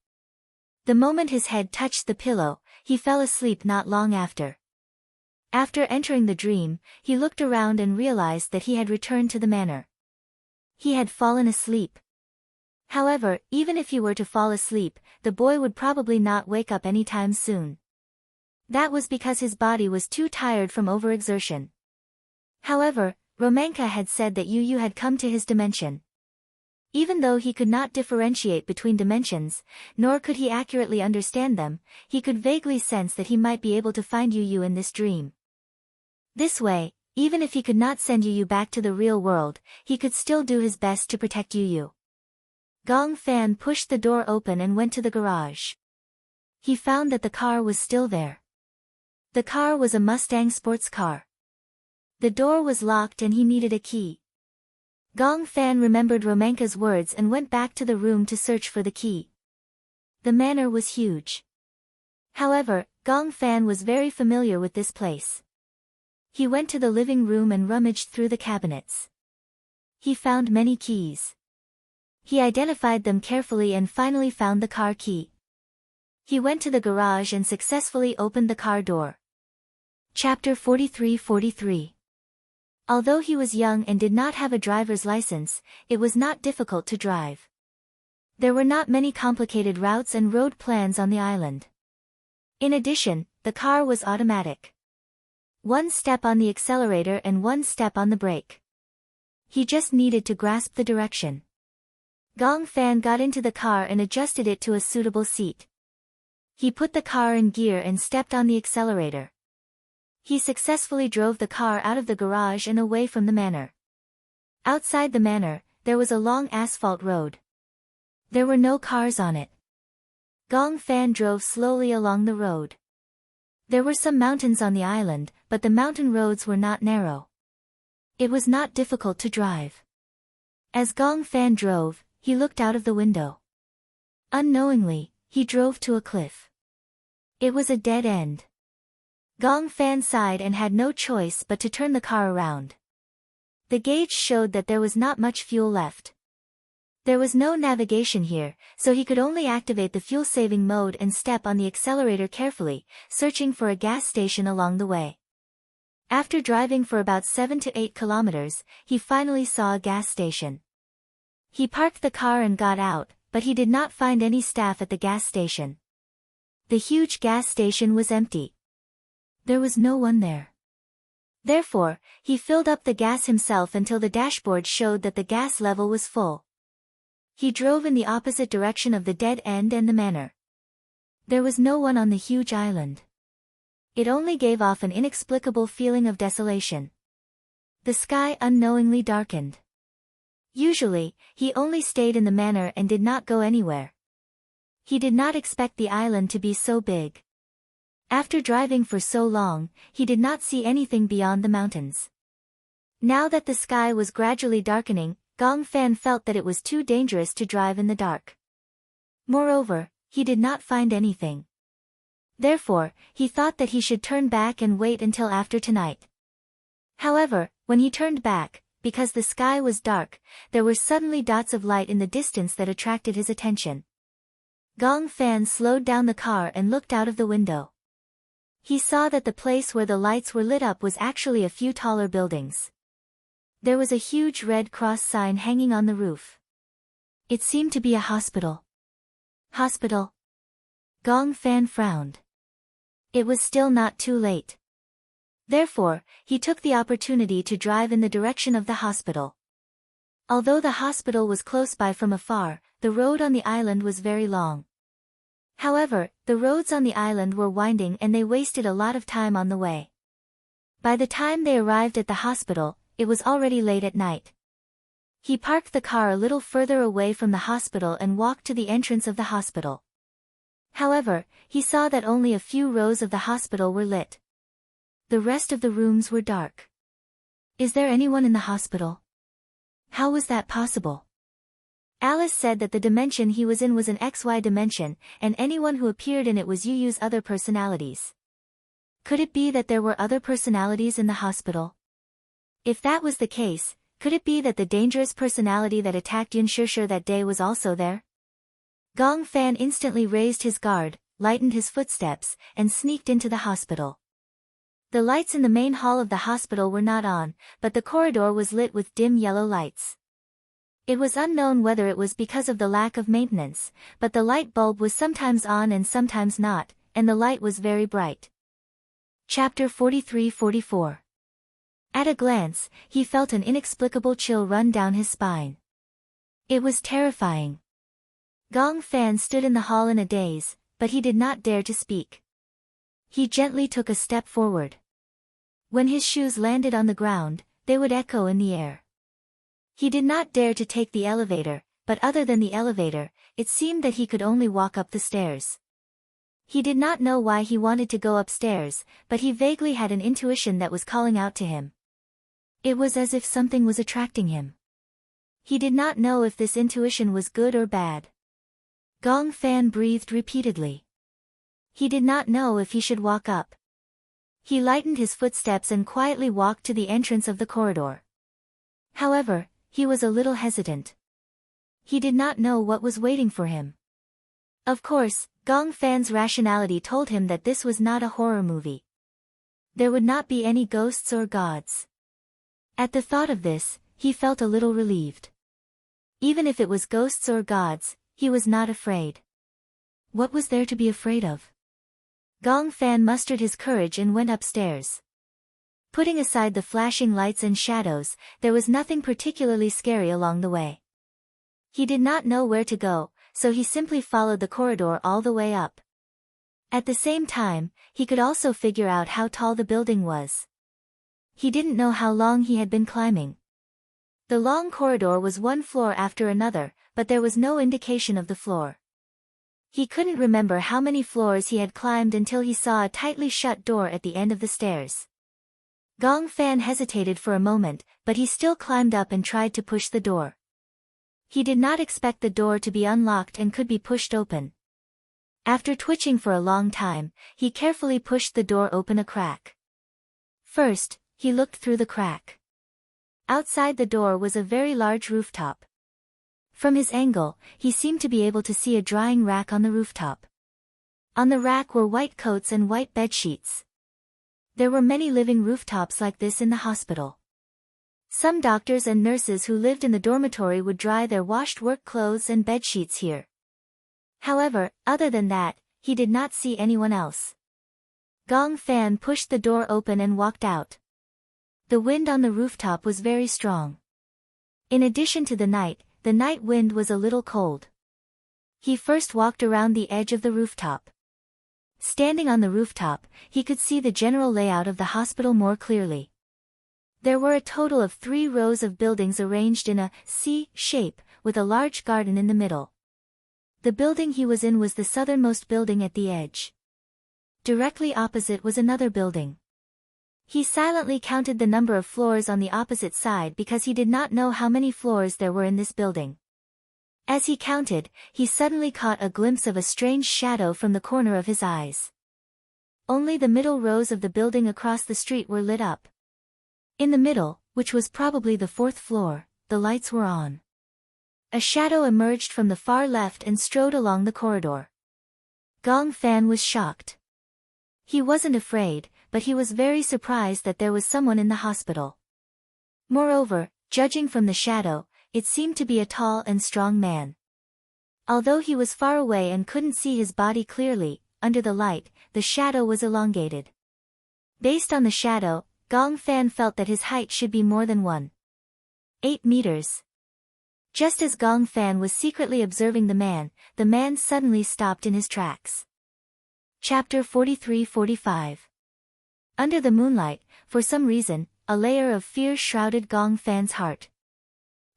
The moment his head touched the pillow, he fell asleep not long after. After entering the dream, he looked around and realized that he had returned to the manor. He had fallen asleep. However, even if he were to fall asleep, the boy would probably not wake up anytime soon. That was because his body was too tired from overexertion. However, Romanka had said that Yu had come to his dimension. Even though he could not differentiate between dimensions, nor could he accurately understand them, he could vaguely sense that he might be able to find Yu in this dream. This way, even if he could not send Yu back to the real world, he could still do his best to protect Yu. Gong Fan pushed the door open and went to the garage. He found that the car was still there. The car was a Mustang sports car. The door was locked and he needed a key. Gong Fan remembered Romanka's words and went back to the room to search for the key. The manor was huge. However, Gong Fan was very familiar with this place. He went to the living room and rummaged through the cabinets. He found many keys. He identified them carefully and finally found the car key. He went to the garage and successfully opened the car door. Chapter 43-43. Although he was young and did not have a driver's license, it was not difficult to drive. There were not many complicated routes and road plans on the island. In addition, the car was automatic. One step on the accelerator and one step on the brake. He just needed to grasp the direction. Gong Fan got into the car and adjusted it to a suitable seat. He put the car in gear and stepped on the accelerator. He successfully drove the car out of the garage and away from the manor. Outside the manor, there was a long asphalt road. There were no cars on it. Gong Fan drove slowly along the road. There were some mountains on the island, but the mountain roads were not narrow. It was not difficult to drive. As Gong Fan drove, he looked out of the window. Unknowingly, he drove to a cliff. It was a dead end. Gong Fan sighed and had no choice but to turn the car around. The gauge showed that there was not much fuel left. There was no navigation here, so he could only activate the fuel-saving mode and step on the accelerator carefully, searching for a gas station along the way. After driving for about 7 to 8 kilometers, he finally saw a gas station. He parked the car and got out, but he did not find any staff at the gas station. The huge gas station was empty. There was no one there. Therefore, he filled up the gas himself until the dashboard showed that the gas level was full. He drove in the opposite direction of the dead end and the manor. There was no one on the huge island. It only gave off an inexplicable feeling of desolation. The sky unknowingly darkened. Usually, he only stayed in the manor and did not go anywhere. He did not expect the island to be so big. After driving for so long, he did not see anything beyond the mountains. Now that the sky was gradually darkening, Gong Fan felt that it was too dangerous to drive in the dark. Moreover, he did not find anything. Therefore, he thought that he should turn back and wait until after tonight. However, when he turned back, because the sky was dark, there were suddenly dots of light in the distance that attracted his attention. Gong Fan slowed down the car and looked out of the window. He saw that the place where the lights were lit up was actually a few taller buildings. There was a huge red cross sign hanging on the roof. It seemed to be a hospital. Hospital? Gong Fan frowned. It was still not too late. Therefore, he took the opportunity to drive in the direction of the hospital. Although the hospital was close by from afar, the road on the island was very long. However, the roads on the island were winding and they wasted a lot of time on the way. By the time they arrived at the hospital, it was already late at night. He parked the car a little further away from the hospital and walked to the entrance of the hospital. However, he saw that only a few rows of the hospital were lit. The rest of the rooms were dark. Is there anyone in the hospital? How was that possible? Alice said that the dimension he was in was an XY dimension, and anyone who appeared in it was Yu's other personalities. Could it be that there were other personalities in the hospital? If that was the case, could it be that the dangerous personality that attacked Yun Shishir that day was also there? Gong Fan instantly raised his guard, lightened his footsteps, and sneaked into the hospital. The lights in the main hall of the hospital were not on, but the corridor was lit with dim yellow lights. It was unknown whether it was because of the lack of maintenance, but the light bulb was sometimes on and sometimes not, and the light was very bright. Chapter 43-44. At a glance, he felt an inexplicable chill run down his spine. It was terrifying. Gong Fan stood in the hall in a daze, but he did not dare to speak. He gently took a step forward. When his shoes landed on the ground, they would echo in the air. He did not dare to take the elevator, but other than the elevator, it seemed that he could only walk up the stairs. He did not know why he wanted to go upstairs, but he vaguely had an intuition that was calling out to him. It was as if something was attracting him. He did not know if this intuition was good or bad. Gong Fan breathed repeatedly. He did not know if he should walk up. He lightened his footsteps and quietly walked to the entrance of the corridor. However, he was a little hesitant. He did not know what was waiting for him. Of course, Gong Fan's rationality told him that this was not a horror movie. There would not be any ghosts or gods. At the thought of this, he felt a little relieved. Even if it was ghosts or gods, he was not afraid. What was there to be afraid of? Gong Fan mustered his courage and went upstairs. Putting aside the flashing lights and shadows, there was nothing particularly scary along the way. He did not know where to go, so he simply followed the corridor all the way up. At the same time, he could also figure out how tall the building was. He didn't know how long he had been climbing. The long corridor was one floor after another, but there was no indication of the floor. He couldn't remember how many floors he had climbed until he saw a tightly shut door at the end of the stairs. Gong Fan hesitated for a moment, but he still climbed up and tried to push the door. He did not expect the door to be unlocked and could be pushed open. After twitching for a long time, he carefully pushed the door open a crack. First, he looked through the crack. Outside the door was a very large rooftop. From his angle, he seemed to be able to see a drying rack on the rooftop. On the rack were white coats and white bedsheets. There were many living rooftops like this in the hospital. Some doctors and nurses who lived in the dormitory would dry their washed work clothes and bedsheets here. However, other than that, he did not see anyone else. Gong Fan pushed the door open and walked out. The wind on the rooftop was very strong. In addition to the night wind was a little cold. He first walked around the edge of the rooftop. Standing on the rooftop, he could see the general layout of the hospital more clearly. There were a total of 3 rows of buildings arranged in a C shape, with a large garden in the middle. The building he was in was the southernmost building at the edge. Directly opposite was another building. He silently counted the number of floors on the opposite side because he did not know how many floors there were in this building. As he counted, he suddenly caught a glimpse of a strange shadow from the corner of his eyes. Only the middle rows of the building across the street were lit up. In the middle, which was probably the 4th floor, the lights were on. A shadow emerged from the far left and strode along the corridor. Gong Fan was shocked. He wasn't afraid, but he was very surprised that there was someone in the hospital. Moreover, judging from the shadow, it seemed to be a tall and strong man. Although he was far away and couldn't see his body clearly, under the light, the shadow was elongated. Based on the shadow, Gong Fan felt that his height should be more than 1.8 meters. Just as Gong Fan was secretly observing the man suddenly stopped in his tracks. Chapter 43-45. Under the moonlight, for some reason, a layer of fear shrouded Gong Fan's heart.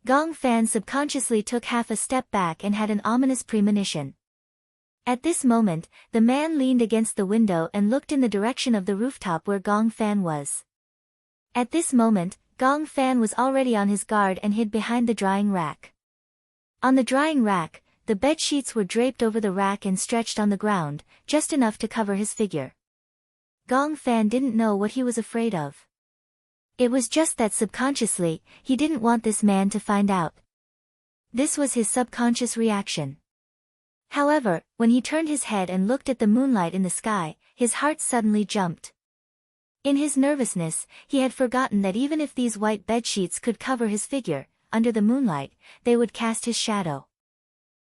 Gong Fan subconsciously took half a step back and had an ominous premonition. At this moment, the man leaned against the window and looked in the direction of the rooftop where Gong Fan was. At this moment, Gong Fan was already on his guard and hid behind the drying rack. On the drying rack, the bedsheets were draped over the rack and stretched on the ground, just enough to cover his figure. Gong Fan didn't know what he was afraid of. It was just that subconsciously, he didn't want this man to find out. This was his subconscious reaction. However, when he turned his head and looked at the moonlight in the sky, his heart suddenly jumped. In his nervousness, he had forgotten that even if these white bedsheets could cover his figure, under the moonlight, they would cast his shadow.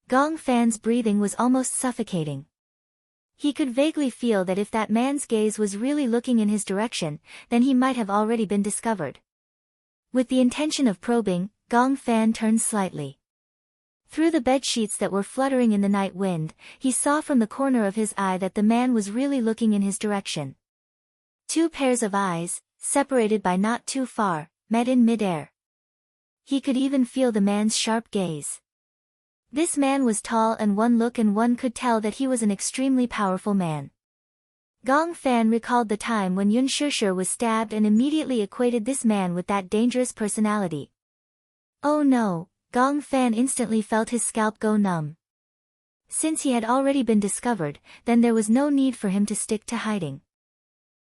Gong Fan's breathing was almost suffocating. He could vaguely feel that if that man's gaze was really looking in his direction, then he might have already been discovered. With the intention of probing, Gong Fan turned slightly. Through the bedsheets that were fluttering in the night wind, he saw from the corner of his eye that the man was really looking in his direction. 2 pairs of eyes, separated by not too far, met in mid-air. He could even feel the man's sharp gaze. This man was tall and one look and one could tell that he was an extremely powerful man. Gong Fan recalled the time when Yun Shishir was stabbed and immediately equated this man with that dangerous personality. Oh no, Gong Fan instantly felt his scalp go numb. Since he had already been discovered, then there was no need for him to stick to hiding.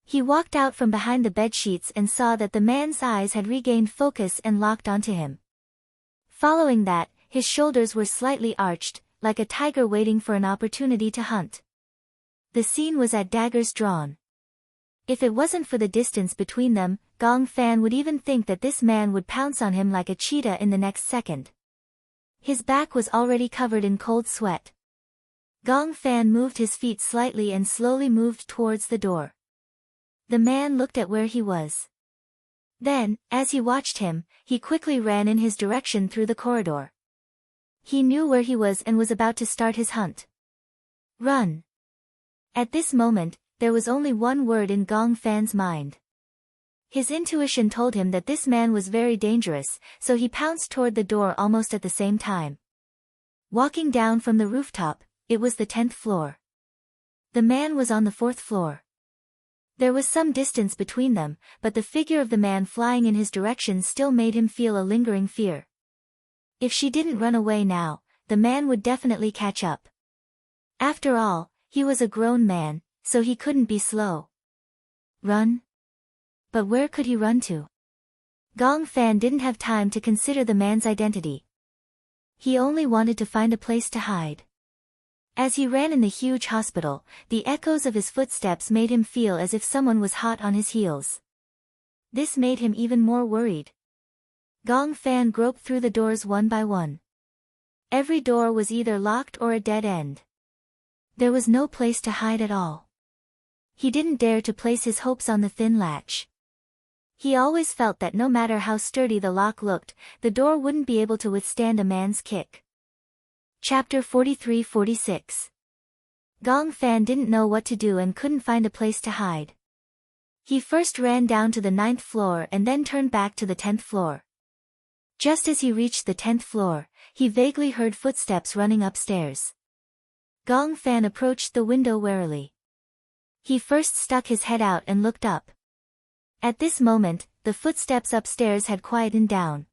He walked out from behind the bedsheets and saw that the man's eyes had regained focus and locked onto him. Following that, his shoulders were slightly arched, like a tiger waiting for an opportunity to hunt. The scene was at daggers drawn. If it wasn't for the distance between them, Gong Fan would even think that this man would pounce on him like a cheetah in the next second. His back was already covered in cold sweat. Gong Fan moved his feet slightly and slowly moved towards the door. The man looked at where he was. Then, as he watched him, he quickly ran in his direction through the corridor. He knew where he was and was about to start his hunt. Run! At this moment, there was only one word in Gong Fan's mind. His intuition told him that this man was very dangerous, so he pounced toward the door almost at the same time. Walking down from the rooftop, it was the 10th floor. The man was on the 4th floor. There was some distance between them, but the figure of the man flying in his direction still made him feel a lingering fear. If she didn't run away now, the man would definitely catch up. After all, he was a grown man, so he couldn't be slow. Run? But where could he run to? Gong Fan didn't have time to consider the man's identity. He only wanted to find a place to hide. As he ran in the huge hospital, the echoes of his footsteps made him feel as if someone was hot on his heels. This made him even more worried. Gong Fan groped through the doors one by one. Every door was either locked or a dead end. There was no place to hide at all. He didn't dare to place his hopes on the thin latch. He always felt that no matter how sturdy the lock looked, the door wouldn't be able to withstand a man's kick. Chapter 43-46. Gong Fan didn't know what to do and couldn't find a place to hide. He first ran down to the 9th floor and then turned back to the 10th floor. Just as he reached the 10th floor, he vaguely heard footsteps running upstairs. Gong Fan approached the window warily. He first stuck his head out and looked up. At this moment, the footsteps upstairs had quietened down.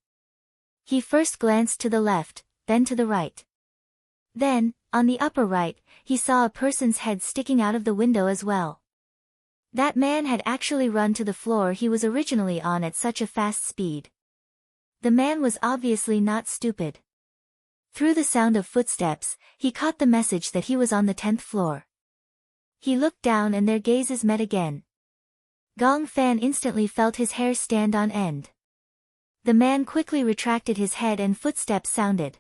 He first glanced to the left, then to the right. Then, on the upper right, he saw a person's head sticking out of the window as well. That man had actually run to the floor he was originally on at such a fast speed. The man was obviously not stupid. Through the sound of footsteps, he caught the message that he was on the 10th floor. He looked down and their gazes met again. Gong Fan instantly felt his hair stand on end. The man quickly retracted his head and footsteps sounded.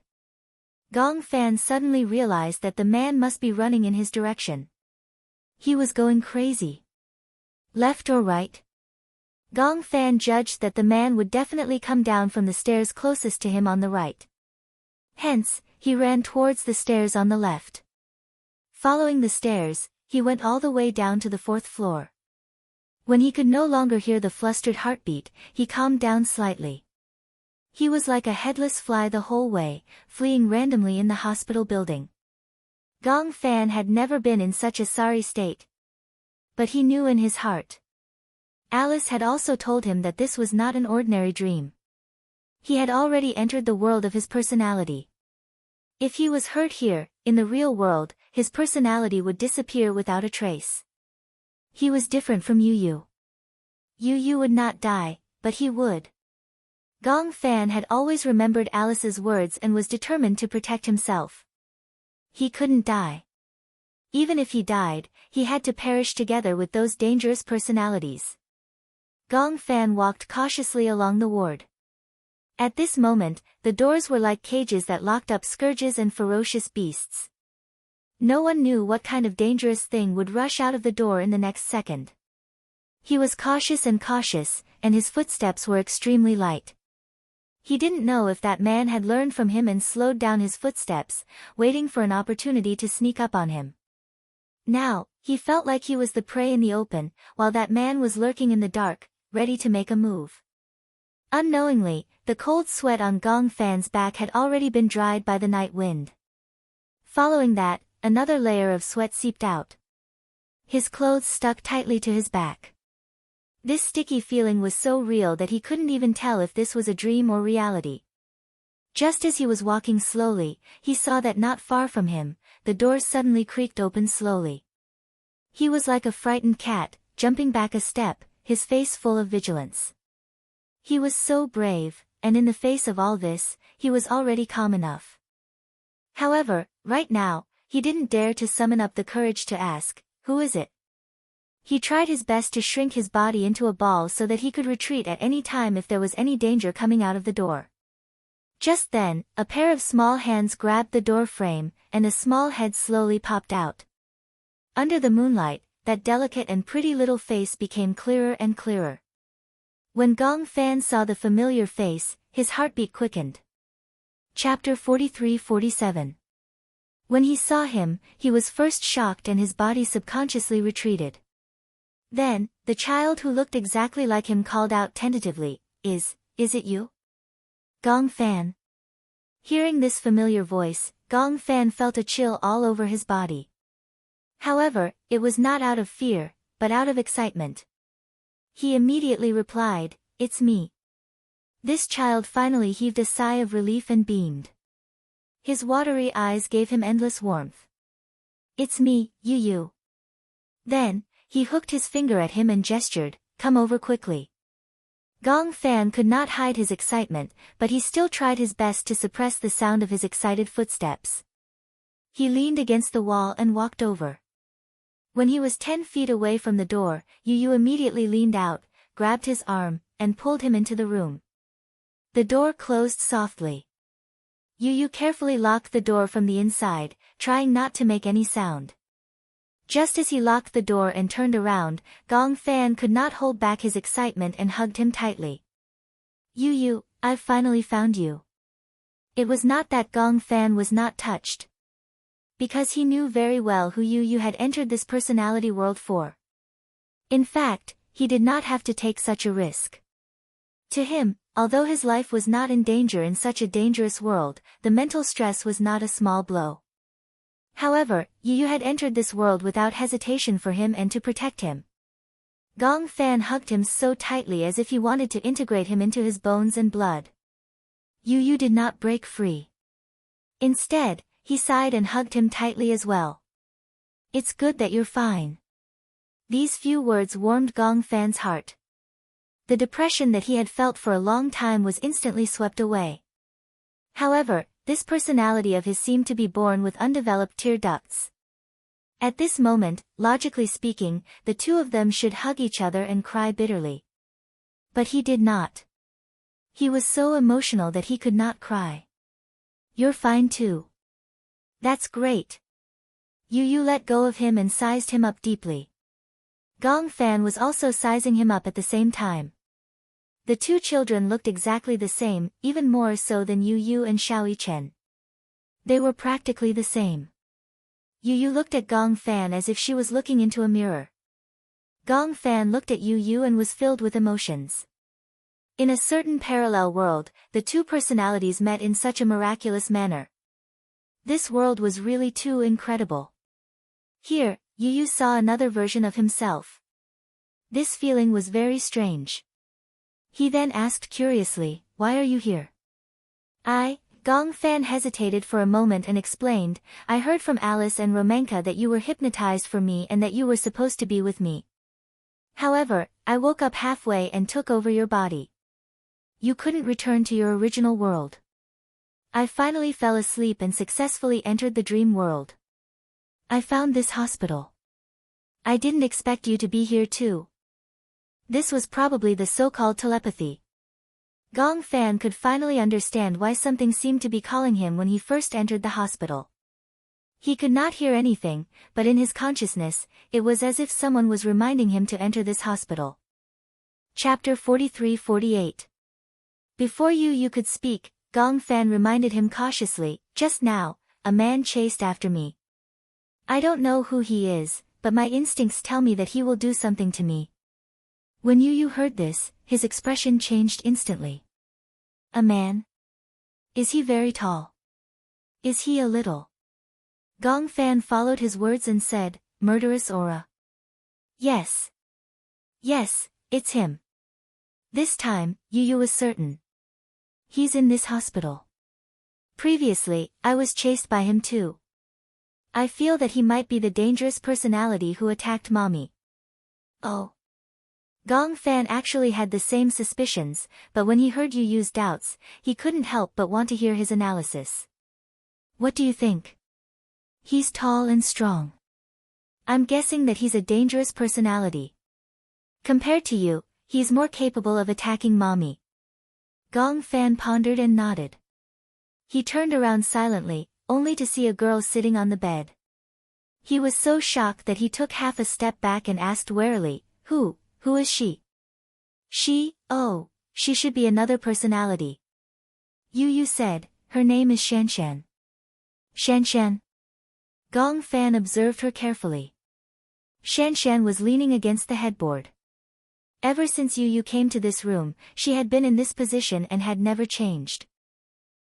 Gong Fan suddenly realized that the man must be running in his direction. He was going crazy. Left or right? Gong Fan judged that the man would definitely come down from the stairs closest to him on the right. Hence, he ran towards the stairs on the left. Following the stairs, he went all the way down to the 4th floor. When he could no longer hear the flustered heartbeat, he calmed down slightly. He was like a headless fly the whole way, fleeing randomly in the hospital building. Gong Fan had never been in such a sorry state. But he knew in his heart. Alice had also told him that this was not an ordinary dream. He had already entered the world of his personality. If he was hurt here, in the real world, his personality would disappear without a trace. He was different from Yu Yu. Yu Yu would not die, but he would. Gong Fan had always remembered Alice's words and was determined to protect himself. He couldn't die. Even if he died, he had to perish together with those dangerous personalities. Gong Fan walked cautiously along the ward. At this moment, the doors were like cages that locked up scourges and ferocious beasts. No one knew what kind of dangerous thing would rush out of the door in the next second. He was cautious, and his footsteps were extremely light. He didn't know if that man had learned from him and slowed down his footsteps, waiting for an opportunity to sneak up on him. Now, he felt like he was the prey in the open, while that man was lurking in the dark, ready to make a move. Unknowingly, the cold sweat on Gong Fan's back had already been dried by the night wind. Following that, another layer of sweat seeped out. His clothes stuck tightly to his back. This sticky feeling was so real that he couldn't even tell if this was a dream or reality. Just as he was walking slowly, he saw that not far from him, the doors suddenly creaked open slowly. He was like a frightened cat, jumping back a step, his face full of vigilance. He was so brave, and in the face of all this, he was already calm enough. However, right now, he didn't dare to summon up the courage to ask, "Who is it?" He tried his best to shrink his body into a ball so that he could retreat at any time if there was any danger coming out of the door. Just then, a pair of small hands grabbed the door frame, and a small head slowly popped out. Under the moonlight, that delicate and pretty little face became clearer and clearer. When Gong Fan saw the familiar face, his heartbeat quickened. Chapter 43-47. When he saw him, he was first shocked and his body subconsciously retreated. Then, the child who looked exactly like him called out tentatively, Is it you? Gong Fan. Hearing this familiar voice, Gong Fan felt a chill all over his body. However, it was not out of fear, but out of excitement. He immediately replied, It's me. This child finally heaved a sigh of relief and beamed. His watery eyes gave him endless warmth. It's me, Yu. Then, he hooked his finger at him and gestured, Come over quickly. Gong Fan could not hide his excitement, but he still tried his best to suppress the sound of his excited footsteps. He leaned against the wall and walked over. When he was 10 feet away from the door, Yu immediately leaned out, grabbed his arm, and pulled him into the room. The door closed softly. Yu carefully locked the door from the inside, trying not to make any sound. Just as he locked the door and turned around, Gong Fan could not hold back his excitement and hugged him tightly. Yu, I've finally found you. It was not that Gong Fan was not touched. Because he knew very well who Yu had entered this personality world for. In fact, he did not have to take such a risk. To him, although his life was not in danger in such a dangerous world, the mental stress was not a small blow. However, Yu had entered this world without hesitation for him and to protect him. Gong Fan hugged him so tightly as if he wanted to integrate him into his bones and blood. Yu did not break free. Instead, he sighed and hugged him tightly as well. It's good that you're fine. These few words warmed Gong Fan's heart. The depression that he had felt for a long time was instantly swept away. However, this personality of his seemed to be born with undeveloped tear ducts. At this moment, logically speaking, the two of them should hug each other and cry bitterly. But he did not. He was so emotional that he could not cry. You're fine too. That's great. Yu let go of him and sized him up deeply. Gong Fan was also sizing him up at the same time. The two children looked exactly the same, even more so than Yu and Xiao Chen. They were practically the same. Yu looked at Gong Fan as if she was looking into a mirror. Gong Fan looked at Yu and was filled with emotions. In a certain parallel world, the two personalities met in such a miraculous manner. This world was really too incredible. Here, Yu saw another version of himself. This feeling was very strange. He then asked curiously, Why are you here? Gong Fan hesitated for a moment and explained, I heard from Alice and Romenka that you were hypnotized for me and that you were supposed to be with me. However, I woke up halfway and took over your body. You couldn't return to your original world. I finally fell asleep and successfully entered the dream world. I found this hospital. I didn't expect you to be here too. This was probably the so-called telepathy. Gong Fan could finally understand why something seemed to be calling him when he first entered the hospital. He could not hear anything, but in his consciousness, it was as if someone was reminding him to enter this hospital. Chapter 43-48. Before Yu could speak, Gong Fan reminded him cautiously, Just now, a man chased after me. I don't know who he is, but my instincts tell me that he will do something to me. When Yu heard this, his expression changed instantly. A man? Is he very tall? Is he a little? Gong Fan followed his words and said, Murderous aura. Yes. Yes, it's him. This time, Yu was certain. He's in this hospital. Previously, I was chased by him too. I feel that he might be the dangerous personality who attacked Mommy. Oh. Gong Fan actually had the same suspicions, but when he heard Yu's doubts, he couldn't help but want to hear his analysis. What do you think? He's tall and strong. I'm guessing that he's a dangerous personality. Compared to you, he's more capable of attacking mommy. Gong Fan pondered and nodded. He turned around silently, only to see a girl sitting on the bed. He was so shocked that he took half a step back and asked warily, Who is she? Oh, she should be another personality. Yu said, her name is Shanshan. Shanshan? Gong Fan observed her carefully. Shanshan was leaning against the headboard. Ever since Yu came to this room, she had been in this position and had never changed.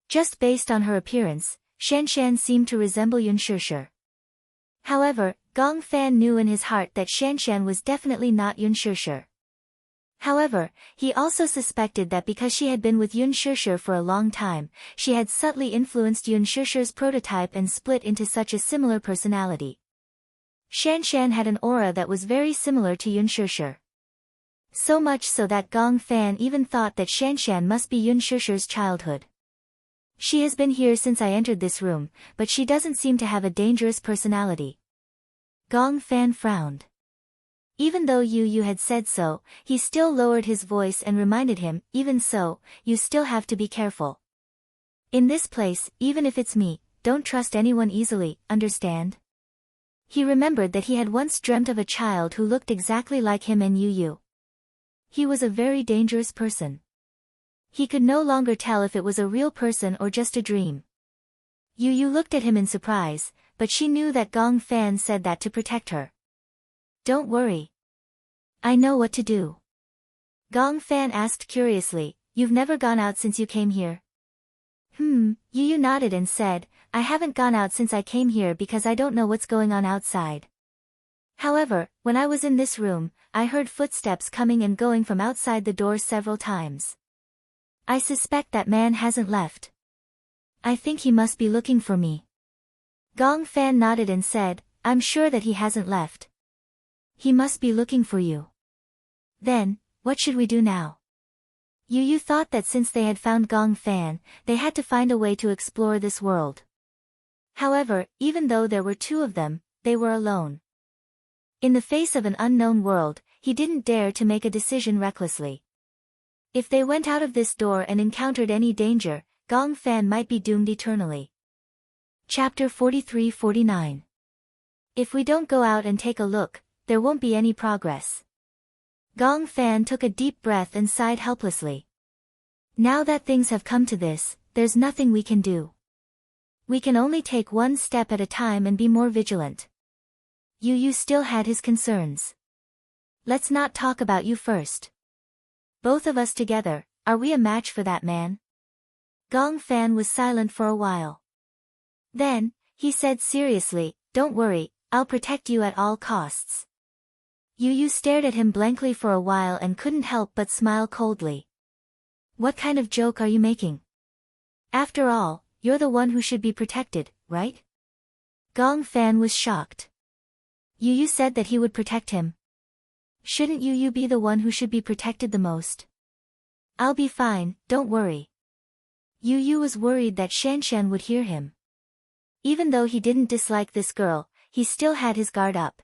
Just based on her appearance, Shanshan seemed to resemble Yunshishir. However, Gong Fan knew in his heart that Shanshan was definitely not Yunshishir. However, he also suspected that because she had been with Yunshishir for a long time, she had subtly influenced Yunshishir's prototype and split into such a similar personality. Shanshan had an aura that was very similar to Yunshishir. So much so that Gong Fan even thought that Shanshan must be Yunshishir's childhood. She has been here since I entered this room, but she doesn't seem to have a dangerous personality. Gong Fan frowned. Even though Yu had said so, he still lowered his voice and reminded him, even so, you still have to be careful. In this place, even if it's me, don't trust anyone easily, understand? He remembered that he had once dreamt of a child who looked exactly like him and Yu. He was a very dangerous person. He could no longer tell if it was a real person or just a dream. Yu looked at him in surprise, but she knew that Gong Fan said that to protect her. Don't worry. I know what to do. Gong Fan asked curiously, You've never gone out since you came here? Yu nodded and said, I haven't gone out since I came here because I don't know what's going on outside. However, when I was in this room, I heard footsteps coming and going from outside the door several times. I suspect that man hasn't left. I think he must be looking for me. Gong Fan nodded and said, I'm sure that he hasn't left. He must be looking for you. Then, what should we do now? Yu thought that since they had found Gong Fan, they had to find a way to explore this world. However, even though there were two of them, they were alone. In the face of an unknown world, he didn't dare to make a decision recklessly. If they went out of this door and encountered any danger, Gong Fan might be doomed eternally. Chapter 43-49. If we don't go out and take a look, there won't be any progress. Gong Fan took a deep breath and sighed helplessly. Now that things have come to this, there's nothing we can do. We can only take one step at a time and be more vigilant. Yu still had his concerns. Let's not talk about you first. Both of us together, are we a match for that man? Gong Fan was silent for a while. Then, he said seriously, Don't worry, I'll protect you at all costs. Yu stared at him blankly for a while and couldn't help but smile coldly. What kind of joke are you making? After all, you're the one who should be protected, right? Gong Fan was shocked. Yu said that he would protect him. Shouldn't Yu be the one who should be protected the most? I'll be fine, don't worry. Yu was worried that Shanshan would hear him. Even though he didn't dislike this girl, he still had his guard up.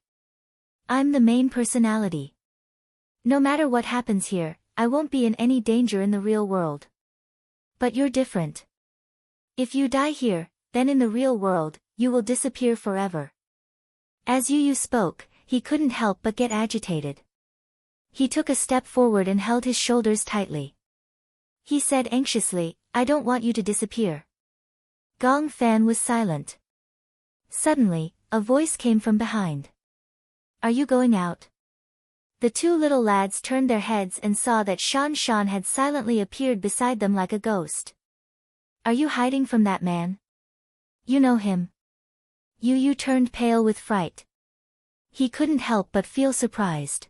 I'm the main personality. No matter what happens here, I won't be in any danger in the real world. But you're different. If you die here, then in the real world, you will disappear forever. As Yu spoke, he couldn't help but get agitated. He took a step forward and held his shoulders tightly. He said anxiously, I don't want you to disappear. Gong Fan was silent. Suddenly, a voice came from behind. Are you going out? The two little lads turned their heads and saw that Shan had silently appeared beside them like a ghost. Are you hiding from that man? You know him. Yu turned pale with fright. He couldn't help but feel surprised.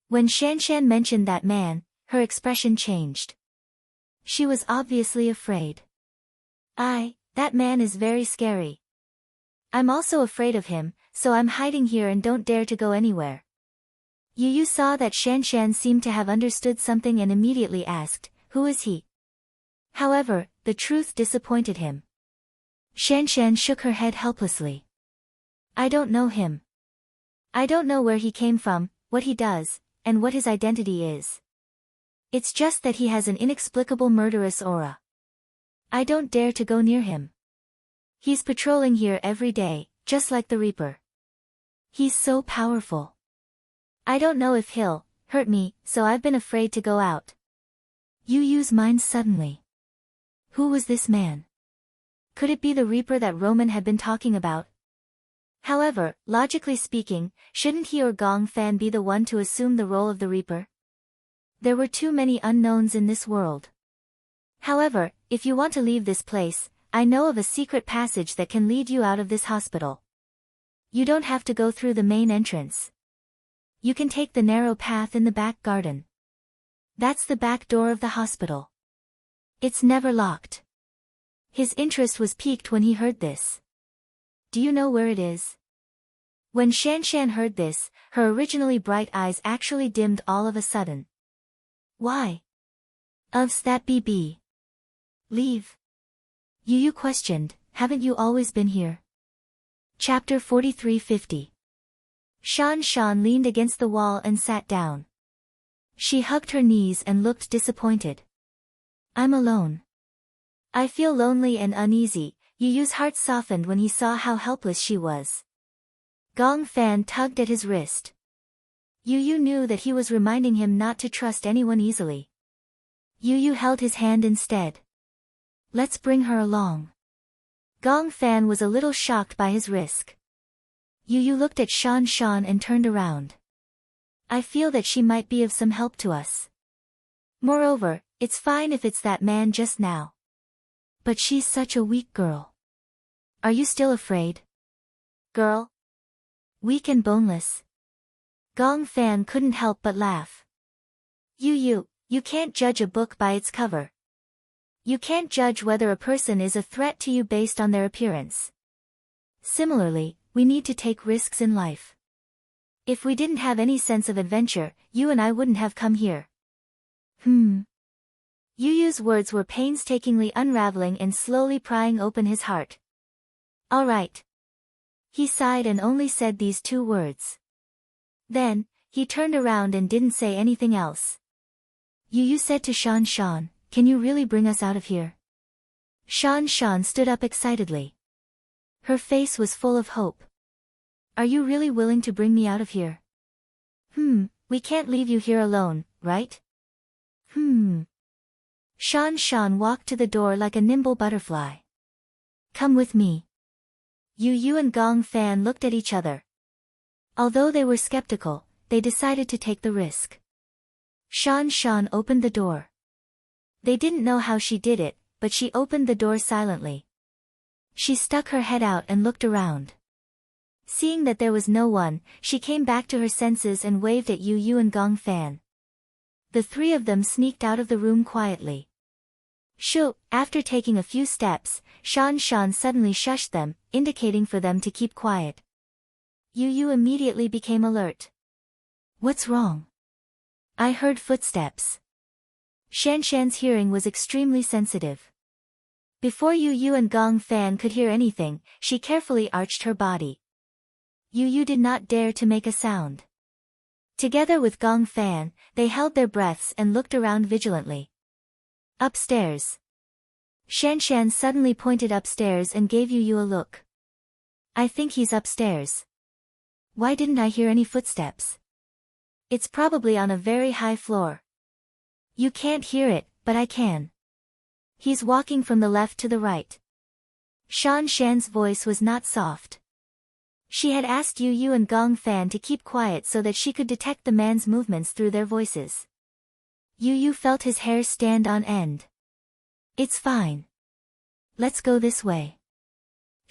When Shanshan mentioned that man, her expression changed. She was obviously afraid. That man is very scary. I'm also afraid of him, so I'm hiding here and don't dare to go anywhere. Yu saw that Shanshan seemed to have understood something and immediately asked, Who is he? However, the truth disappointed him. Shanshan shook her head helplessly. I don't know him. I don't know where he came from, what he does, and what his identity is. It's just that he has an inexplicable murderous aura. I don't dare to go near him. He's patrolling here every day, just like the Reaper. He's so powerful. I don't know if he'll hurt me, so I've been afraid to go out. Yu Yu's mind suddenly. Who was this man? Could it be the Reaper that Roman had been talking about? However, logically speaking, shouldn't he or Gong Fan be the one to assume the role of the Reaper? There were too many unknowns in this world. However, if you want to leave this place, I know of a secret passage that can lead you out of this hospital. You don't have to go through the main entrance. You can take the narrow path in the back garden. That's the back door of the hospital. It's never locked. His interest was piqued when he heard this. Do you know where it is? When Shanshan heard this, her originally bright eyes actually dimmed all of a sudden. Why? Of's that BB? Leave? Yu Yu questioned, haven't you always been here? Chapter 4350. Shan leaned against the wall and sat down. She hugged her knees and looked disappointed. I'm alone. I feel lonely and uneasy. Yu Yu's heart softened when he saw how helpless she was. Gong Fan tugged at his wrist. Yu Yu knew that he was reminding him not to trust anyone easily. Yu Yu held his hand instead. Let's bring her along. Gong Fan was a little shocked by his risk. Yu Yu looked at Shan and turned around. I feel that she might be of some help to us. Moreover, it's fine if it's that man just now. But she's such a weak girl. Are you still afraid? Girl? Weak and boneless. Gong Fan couldn't help but laugh. You can't judge a book by its cover. You can't judge whether a person is a threat to you based on their appearance. Similarly, we need to take risks in life. If we didn't have any sense of adventure, you and I wouldn't have come here. Yu Yu's words were painstakingly unraveling and slowly prying open his heart. All right. He sighed and only said these two words. Then, he turned around and didn't say anything else. Yu Yu said to Shan, can you really bring us out of here? Shan stood up excitedly. Her face was full of hope. Are you really willing to bring me out of here? We can't leave you here alone, right? Shan walked to the door like a nimble butterfly. Come with me. Yu Yu and Gong Fan looked at each other. Although they were skeptical, they decided to take the risk. Shan opened the door. They didn't know how she did it, but she opened the door silently. She stuck her head out and looked around. Seeing that there was no one, she came back to her senses and waved at Yu Yu and Gong Fan. The three of them sneaked out of the room quietly. After taking a few steps, Shan suddenly shushed them, indicating for them to keep quiet. Yu Yu immediately became alert. What's wrong? I heard footsteps. Shanshan's hearing was extremely sensitive. Before Yu Yu and Gong Fan could hear anything, she carefully arched her body. Yu Yu did not dare to make a sound. Together with Gong Fan, they held their breaths and looked around vigilantly. Upstairs. Shanshan suddenly pointed upstairs and gave Yu Yu a look. I think he's upstairs. Why didn't I hear any footsteps? It's probably on a very high floor. You can't hear it, but I can. He's walking from the left to the right. Shan's voice was not soft. She had asked Yu Yu and Gong Fan to keep quiet so that she could detect the man's movements through their voices. Yu Yu felt his hair stand on end. It's fine. Let's go this way.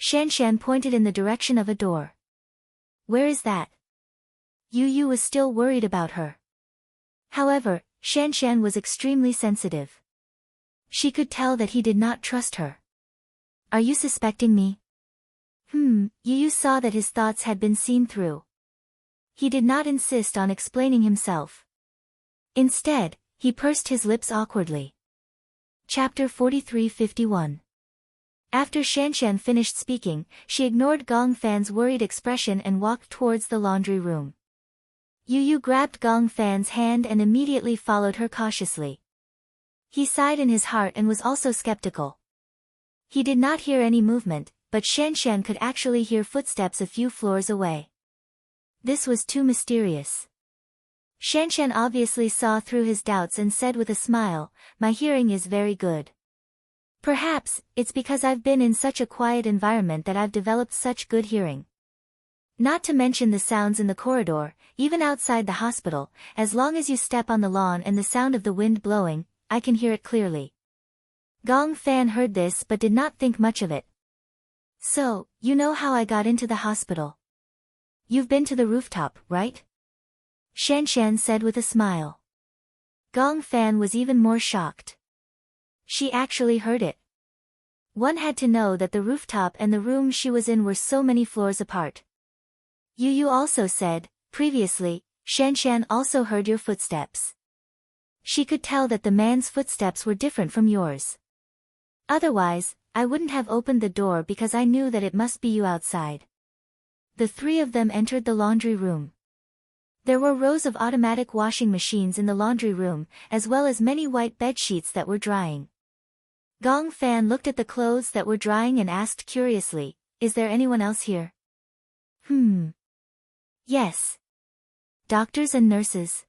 Shanshan pointed in the direction of a door. Where is that? Yu Yu was still worried about her. However, Shanshan was extremely sensitive. She could tell that he did not trust her. Are you suspecting me? Yu Yu saw that his thoughts had been seen through. He did not insist on explaining himself. Instead, he pursed his lips awkwardly. Chapter 4351. After Shanshan finished speaking, she ignored Gong Fan's worried expression and walked towards the laundry room. Yu Yu grabbed Gong Fan's hand and immediately followed her cautiously. He sighed in his heart and was also skeptical. He did not hear any movement, but Shanshan could actually hear footsteps a few floors away. This was too mysterious. Shanshan obviously saw through his doubts and said with a smile, "My hearing is very good. Perhaps, it's because I've been in such a quiet environment that I've developed such good hearing. Not to mention the sounds in the corridor, even outside the hospital, as long as you step on the lawn and the sound of the wind blowing, I can hear it clearly." Gong Fan heard this but did not think much of it. "So, you know how I got into the hospital? You've been to the rooftop, right?" Shanshan said with a smile. Gong Fan was even more shocked. She actually heard it. One had to know that the rooftop and the room she was in were so many floors apart. Yu Yu also said, "Previously, Shanshan also heard your footsteps. She could tell that the man's footsteps were different from yours. Otherwise, I wouldn't have opened the door because I knew that it must be you outside." The three of them entered the laundry room. There were rows of automatic washing machines in the laundry room, as well as many white bed sheets that were drying. Gong Fan looked at the clothes that were drying and asked curiously, "Is there anyone else here?" Yes. Doctors and nurses."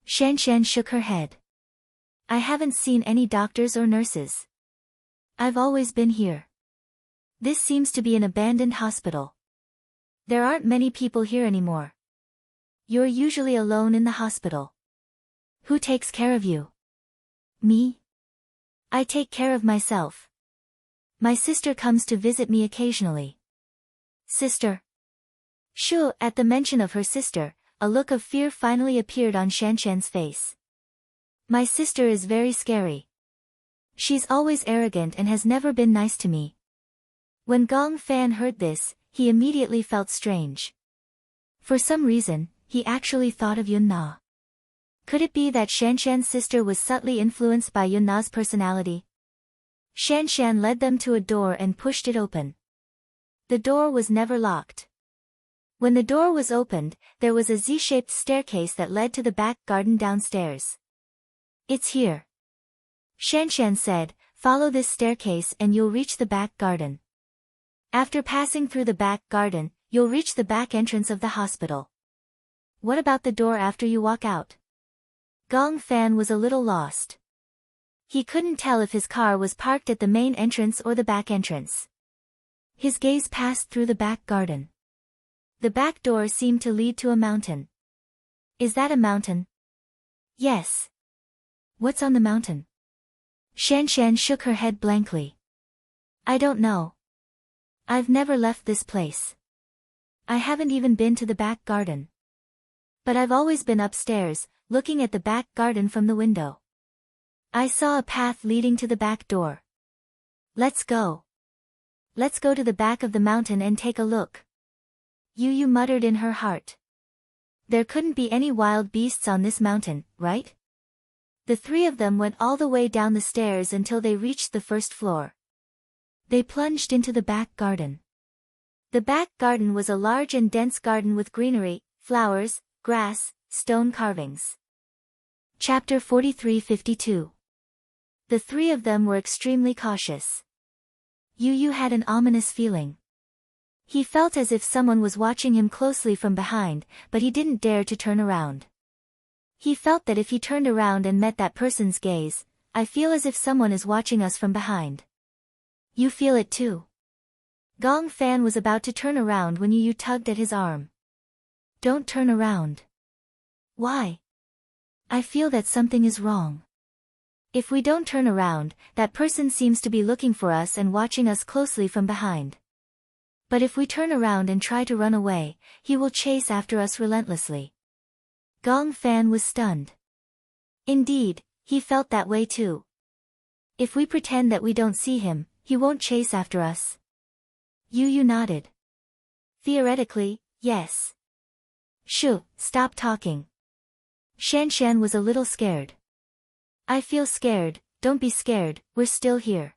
Shanshan shook her head. "I haven't seen any doctors or nurses. I've always been here. This seems to be an abandoned hospital. There aren't many people here anymore. You're usually alone in the hospital. Who takes care of you?" "Me? I take care of myself. My sister comes to visit me occasionally." "Sister?" Shu, at the mention of her sister, a look of fear finally appeared on Shanshan's face. "My sister is very scary. She's always arrogant and has never been nice to me." When Gong Fan heard this, he immediately felt strange. For some reason, he actually thought of Yun Na. Could it be that Shanshan's sister was subtly influenced by Yun Na's personality? Shanshan led them to a door and pushed it open. The door was never locked. When the door was opened, there was a Z-shaped staircase that led to the back garden downstairs. "It's here," Shanshan said, "Follow this staircase and you'll reach the back garden. After passing through the back garden, you'll reach the back entrance of the hospital." "What about the door after you walk out?" Gong Fan was a little lost. He couldn't tell if his car was parked at the main entrance or the back entrance. His gaze passed through the back garden. The back door seemed to lead to a mountain. "Is that a mountain?" "Yes." "What's on the mountain?" Shanshan shook her head blankly. "I don't know. I've never left this place. I haven't even been to the back garden. But I've always been upstairs, looking at the back garden from the window. I saw a path leading to the back door. Let's go. Let's go to the back of the mountain and take a look." Yu Yu muttered in her heart. There couldn't be any wild beasts on this mountain, right? The three of them went all the way down the stairs until they reached the first floor. They plunged into the back garden. The back garden was a large and dense garden with greenery, flowers, grass, stone carvings. Chapter 43-52. The three of them were extremely cautious. Yu Yu had an ominous feeling. He felt as if someone was watching him closely from behind, but he didn't dare to turn around. He felt that if he turned around and met that person's gaze, "I feel as if someone is watching us from behind." "You feel it too?" Gong Fan was about to turn around when Yu Yu tugged at his arm. "Don't turn around." "Why?" "I feel that something is wrong. If we don't turn around, that person seems to be looking for us and watching us closely from behind. But if we turn around and try to run away, he will chase after us relentlessly." Gong Fan was stunned. Indeed, he felt that way too. If we pretend that we don't see him, he won't chase after us. Yu Yu nodded. Theoretically, yes. Shoo, stop talking. Shanshan was a little scared. "I feel scared, don't be scared, we're still here."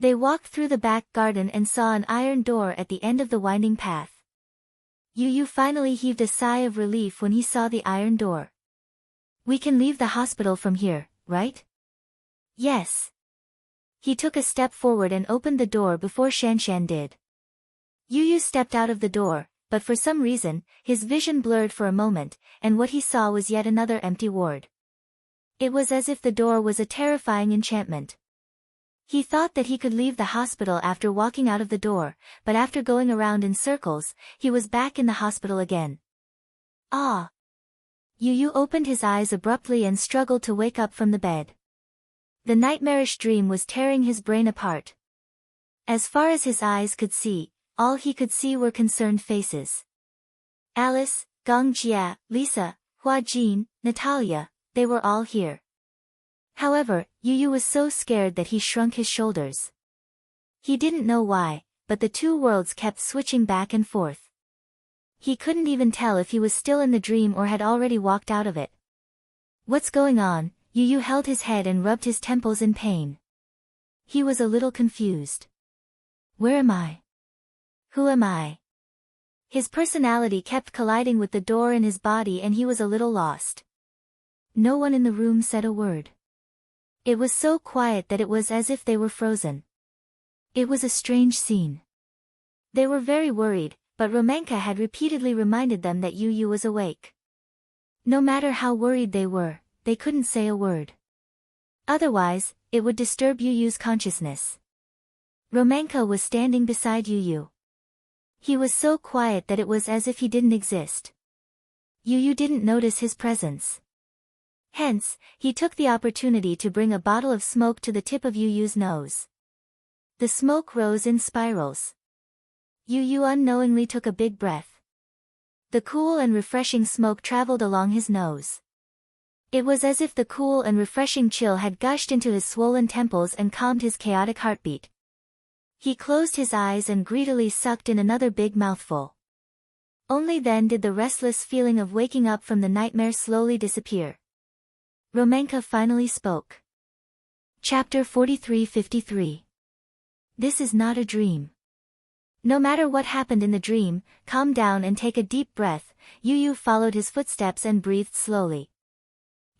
They walked through the back garden and saw an iron door at the end of the winding path. Yu Yu finally heaved a sigh of relief when he saw the iron door. We can leave the hospital from here, right? Yes. He took a step forward and opened the door before Shanshan did. Yu Yu stepped out of the door, but for some reason, his vision blurred for a moment, and what he saw was yet another empty ward. It was as if the door was a terrifying enchantment. He thought that he could leave the hospital after walking out of the door, but after going around in circles, he was back in the hospital again. Ah! Yu Yu opened his eyes abruptly and struggled to wake up from the bed. The nightmarish dream was tearing his brain apart. As far as his eyes could see, all he could see were concerned faces. Alice, Gong Jia, Lisa, Hua Jin, Natalia, they were all here. However, Yu Yu was so scared that he shrunk his shoulders. He didn't know why, but the two worlds kept switching back and forth. He couldn't even tell if he was still in the dream or had already walked out of it. What's going on? Yu Yu held his head and rubbed his temples in pain. He was a little confused. Where am I? Who am I? His personality kept colliding with the door in his body and he was a little lost. No one in the room said a word. It was so quiet that it was as if they were frozen. It was a strange scene. They were very worried, but Romanka had repeatedly reminded them that Yu Yu was awake. No matter how worried they were, they couldn't say a word. Otherwise, it would disturb Yu Yu's consciousness. Romanka was standing beside Yu Yu. He was so quiet that it was as if he didn't exist. Yu Yu didn't notice his presence. Hence, he took the opportunity to bring a bottle of smoke to the tip of Yu Yu's nose. The smoke rose in spirals. Yu Yu unknowingly took a big breath. The cool and refreshing smoke traveled along his nose. It was as if the cool and refreshing chill had gushed into his swollen temples and calmed his chaotic heartbeat. He closed his eyes and greedily sucked in another big mouthful. Only then did the restless feeling of waking up from the nightmare slowly disappear. Romanka finally spoke. Chapter 43-53. This is not a dream. No matter what happened in the dream, calm down and take a deep breath. Yu Yu followed his footsteps and breathed slowly.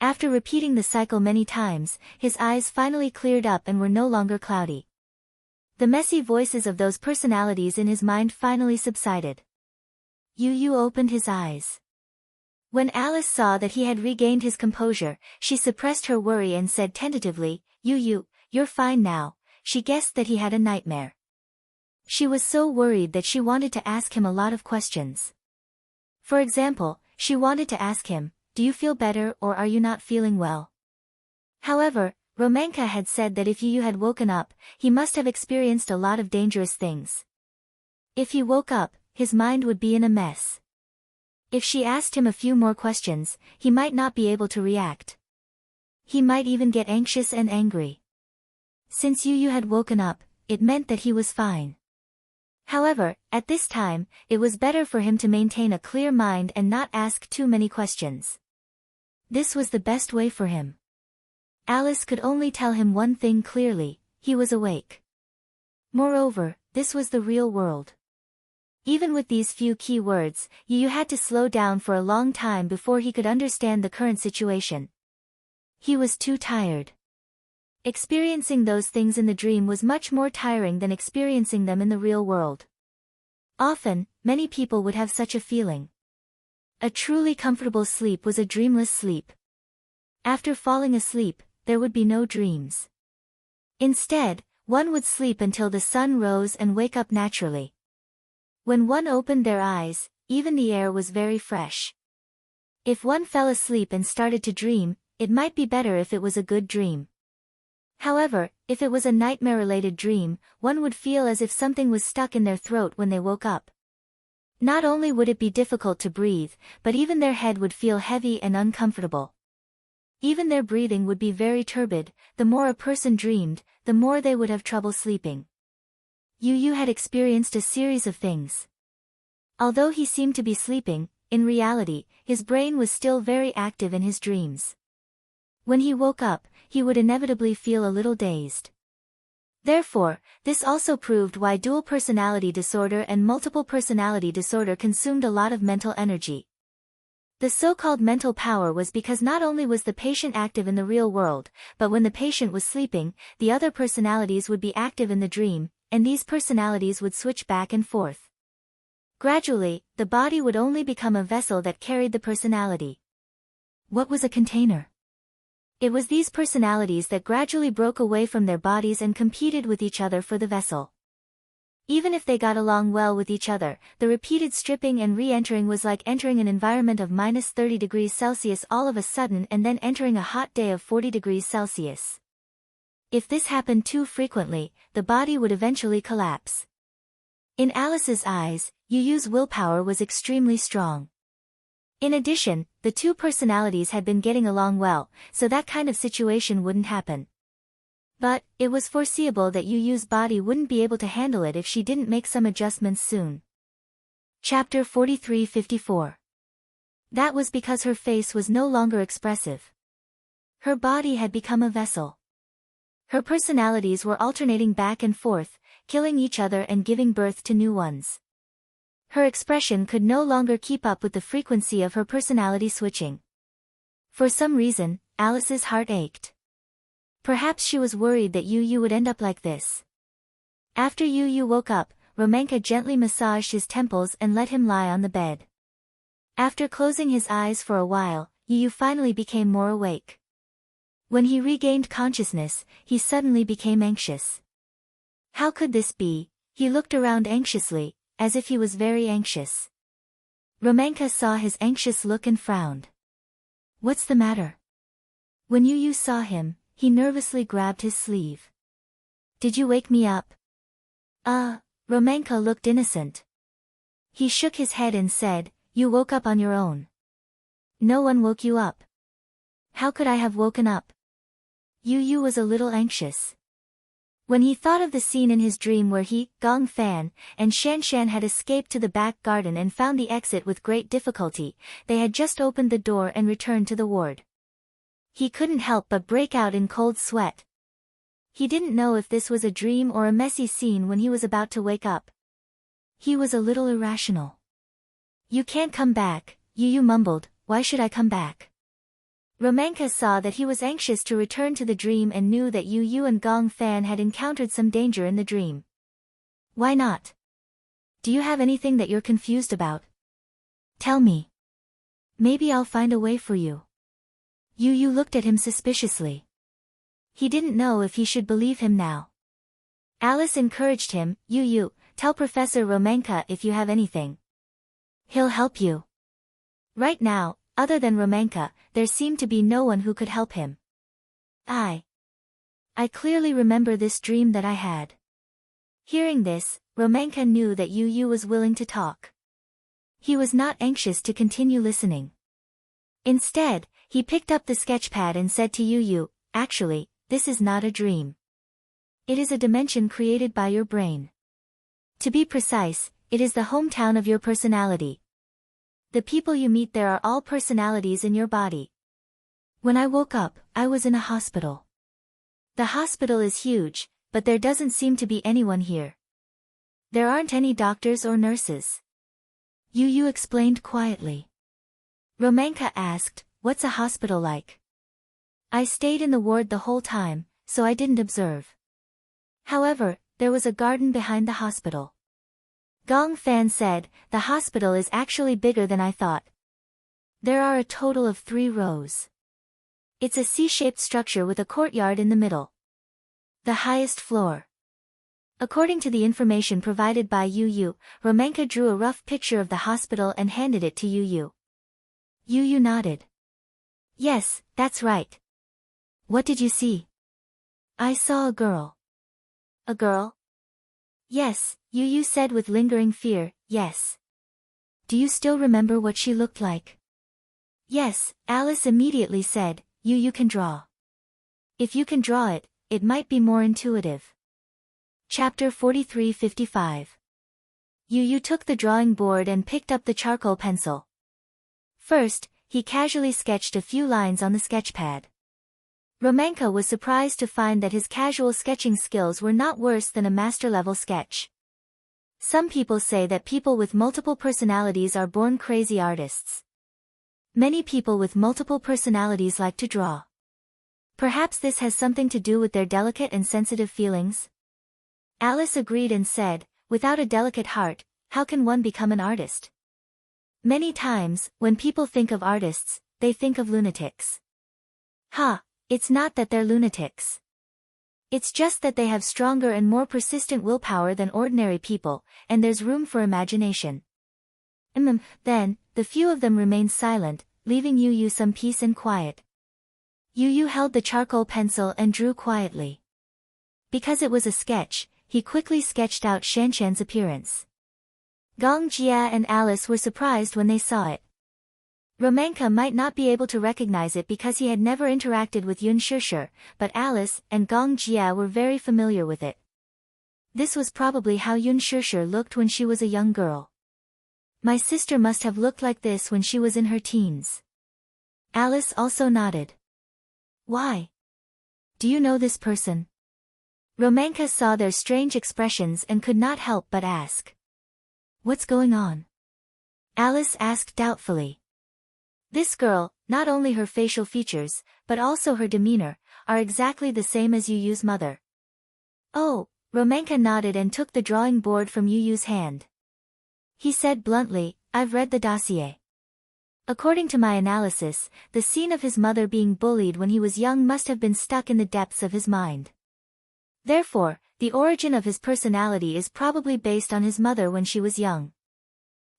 After repeating the cycle many times, his eyes finally cleared up and were no longer cloudy. The messy voices of those personalities in his mind finally subsided. Yu Yu opened his eyes. When Alice saw that he had regained his composure, she suppressed her worry and said tentatively, Yu Yu, you're fine now. She guessed that he had a nightmare. She was so worried that she wanted to ask him a lot of questions. For example, she wanted to ask him, do you feel better or are you not feeling well? However, Romanka had said that if Yu Yu had woken up, he must have experienced a lot of dangerous things. If he woke up, his mind would be in a mess. If she asked him a few more questions, he might not be able to react. He might even get anxious and angry. Since Yu Yu had woken up, it meant that he was fine. However, at this time, it was better for him to maintain a clear mind and not ask too many questions. This was the best way for him. Alice could only tell him one thing clearly, he was awake. Moreover, this was the real world. Even with these few key words, Yu Yu had to slow down for a long time before he could understand the current situation. He was too tired. Experiencing those things in the dream was much more tiring than experiencing them in the real world. Often, many people would have such a feeling. A truly comfortable sleep was a dreamless sleep. After falling asleep, there would be no dreams. Instead, one would sleep until the sun rose and wake up naturally. When one opened their eyes, even the air was very fresh. If one fell asleep and started to dream, it might be better if it was a good dream. However, if it was a nightmare-related dream, one would feel as if something was stuck in their throat when they woke up. Not only would it be difficult to breathe, but even their head would feel heavy and uncomfortable. Even their breathing would be very turbid. The more a person dreamed, the more they would have trouble sleeping. Yu Yu had experienced a series of things. Although he seemed to be sleeping, in reality, his brain was still very active in his dreams. When he woke up, he would inevitably feel a little dazed. Therefore, this also proved why dual personality disorder and multiple personality disorder consumed a lot of mental energy. The so-called mental power was because not only was the patient active in the real world, but when the patient was sleeping, the other personalities would be active in the dream, and these personalities would switch back and forth. Gradually, the body would only become a vessel that carried the personality. What was a container? It was these personalities that gradually broke away from their bodies and competed with each other for the vessel. Even if they got along well with each other, the repeated stripping and re-entering was like entering an environment of -30 degrees Celsius all of a sudden and then entering a hot day of 40 degrees Celsius. If this happened too frequently, the body would eventually collapse. In Alice's eyes, Yu's willpower was extremely strong. In addition, the two personalities had been getting along well, so that kind of situation wouldn't happen. But, it was foreseeable that Yu's body wouldn't be able to handle it if she didn't make some adjustments soon. Chapter 43-54. That was because her face was no longer expressive. Her body had become a vessel. Her personalities were alternating back and forth, killing each other and giving birth to new ones. Her expression could no longer keep up with the frequency of her personality switching. For some reason, Alice's heart ached. Perhaps she was worried that Yu would end up like this. After Yu woke up, Romanka gently massaged his temples and let him lie on the bed. After closing his eyes for a while, Yu finally became more awake. When he regained consciousness, he suddenly became anxious. How could this be? He looked around anxiously, as if he was very anxious. Romanka saw his anxious look and frowned. What's the matter? When Yu saw him, he nervously grabbed his sleeve. Did you wake me up? Romanka looked innocent. He shook his head and said, you woke up on your own. No one woke you up. How could I have woken up? Yu was a little anxious. When he thought of the scene in his dream where he, Gong Fan, and Shan Shan had escaped to the back garden and found the exit with great difficulty, they had just opened the door and returned to the ward. He couldn't help but break out in cold sweat. He didn't know if this was a dream or a messy scene when he was about to wake up. He was a little irrational. You can't come back, Yu mumbled, why should I come back? Romanka saw that he was anxious to return to the dream and knew that Yu and Gong Fan had encountered some danger in the dream. Why not? Do you have anything that you're confused about? Tell me. Maybe I'll find a way for you. Yu looked at him suspiciously. He didn't know if he should believe him now. Alice encouraged him, Yu, tell Professor Romanka if you have anything. He'll help you. Right now, other than Romanka, there seemed to be no one who could help him. I clearly remember this dream that I had. Hearing this, Romanka knew that Yu was willing to talk. He was not anxious to continue listening. Instead, he picked up the sketchpad and said to Yu, actually, this is not a dream. It is a dimension created by your brain. To be precise, it is the hometown of your personality. The people you meet there are all personalities in your body. When I woke up, I was in a hospital. The hospital is huge, but there doesn't seem to be anyone here. There aren't any doctors or nurses. Yu explained quietly. Romanka asked, what's a hospital like? I stayed in the ward the whole time, so I didn't observe. However, there was a garden behind the hospital. Gong Fan said, the hospital is actually bigger than I thought. There are a total of 3 rows. It's a C-shaped structure with a courtyard in the middle. The highest floor. According to the information provided by Yu, Romanka drew a rough picture of the hospital and handed it to Yu. Yu nodded. Yes, that's right. What did you see? I saw a girl. A girl? Yes, Yu said with lingering fear, yes. Do you still remember what she looked like? Yes, Alice immediately said, Yu can draw. If you can draw it, it might be more intuitive. Chapter 43-55. Yu took the drawing board and picked up the charcoal pencil. First, he casually sketched a few lines on the sketchpad. Romanka was surprised to find that his casual sketching skills were not worse than a master-level sketch. Some people say that people with multiple personalities are born crazy artists. Many people with multiple personalities like to draw. Perhaps this has something to do with their delicate and sensitive feelings? Alice agreed and said, without a delicate heart, how can one become an artist? Many times, when people think of artists, they think of lunatics. It's not that they're lunatics. It's just that they have stronger and more persistent willpower than ordinary people, and there's room for imagination. Then, the few of them remained silent, leaving Yu Yu some peace and quiet. Yu Yu held the charcoal pencil and drew quietly. Because it was a sketch, he quickly sketched out Shanshan's appearance. Gong Jia and Alice were surprised when they saw it. Romanka might not be able to recognize it because he had never interacted with Yun Shishir, but Alice and Gong Jia were very familiar with it. This was probably how Yun Shishir looked when she was a young girl. My sister must have looked like this when she was in her teens. Alice also nodded. Why? Do you know this person? Romanka saw their strange expressions and could not help but ask. What's going on? Alice asked doubtfully. This girl, not only her facial features, but also her demeanor, are exactly the same as Yu Yu's mother. Oh, Romanka nodded and took the drawing board from Yu Yu's hand. He said bluntly, I've read the dossier. According to my analysis, the scene of his mother being bullied when he was young must have been stuck in the depths of his mind. Therefore, the origin of his personality is probably based on his mother when she was young.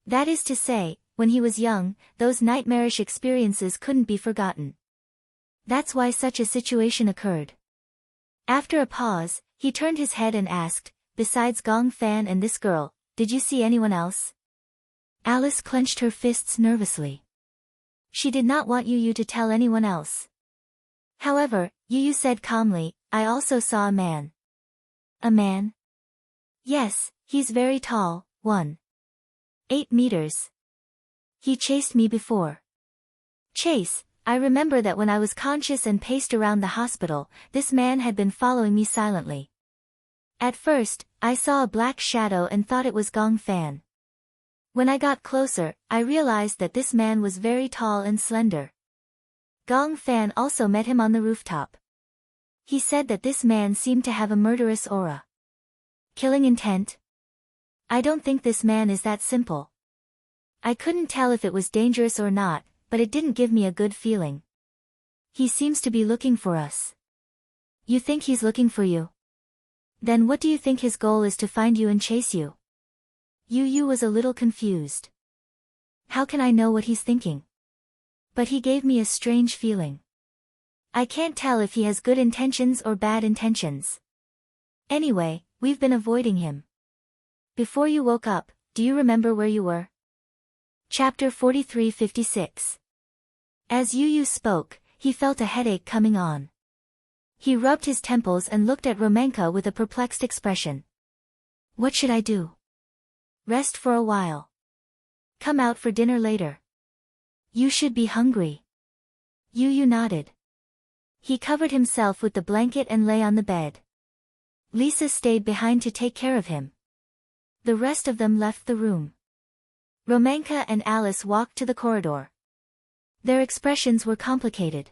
That is to say, when he was young, those nightmarish experiences couldn't be forgotten. That's why such a situation occurred. After a pause, he turned his head and asked, besides Gong Fan and this girl, did you see anyone else? Alice clenched her fists nervously. She did not want Yu Yu to tell anyone else. However, Yu Yu said calmly, I also saw a man. A man? Yes, he's very tall, 1.8 meters. He chased me before. Chase, I remember that when I was conscious and paced around the hospital, this man had been following me silently. At first, I saw a black shadow and thought it was Gong Fan. When I got closer, I realized that this man was very tall and slender. Gong Fan also met him on the rooftop. He said that this man seemed to have a murderous aura. Killing intent? I don't think this man is that simple. I couldn't tell if it was dangerous or not, but it didn't give me a good feeling. He seems to be looking for us. You think he's looking for you? Then what do you think his goal is, to find you and chase you? Yu Yu was a little confused. How can I know what he's thinking? But he gave me a strange feeling. I can't tell if he has good intentions or bad intentions. Anyway, we've been avoiding him. Before you woke up, do you remember where you were? Chapter 43-56. As Yu Yu spoke, he felt a headache coming on. He rubbed his temples and looked at Romanka with a perplexed expression. What should I do? Rest for a while. Come out for dinner later. You should be hungry. Yu Yu nodded. He covered himself with the blanket and lay on the bed. Lisa stayed behind to take care of him. The rest of them left the room. Romanka and Alice walked to the corridor. Their expressions were complicated.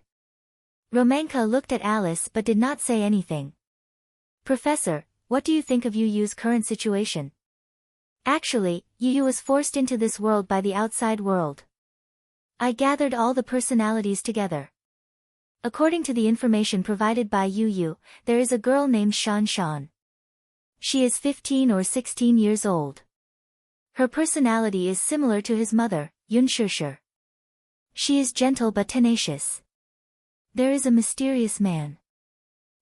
Romanka looked at Alice but did not say anything. Professor, what do you think of Yu Yu's current situation? Actually, Yu Yu was forced into this world by the outside world. I gathered all the personalities together. According to the information provided by Yu Yu, there is a girl named Shan Shan. She is 15 or 16 years old. Her personality is similar to his mother, Yun Shishir. She is gentle but tenacious. There is a mysterious man.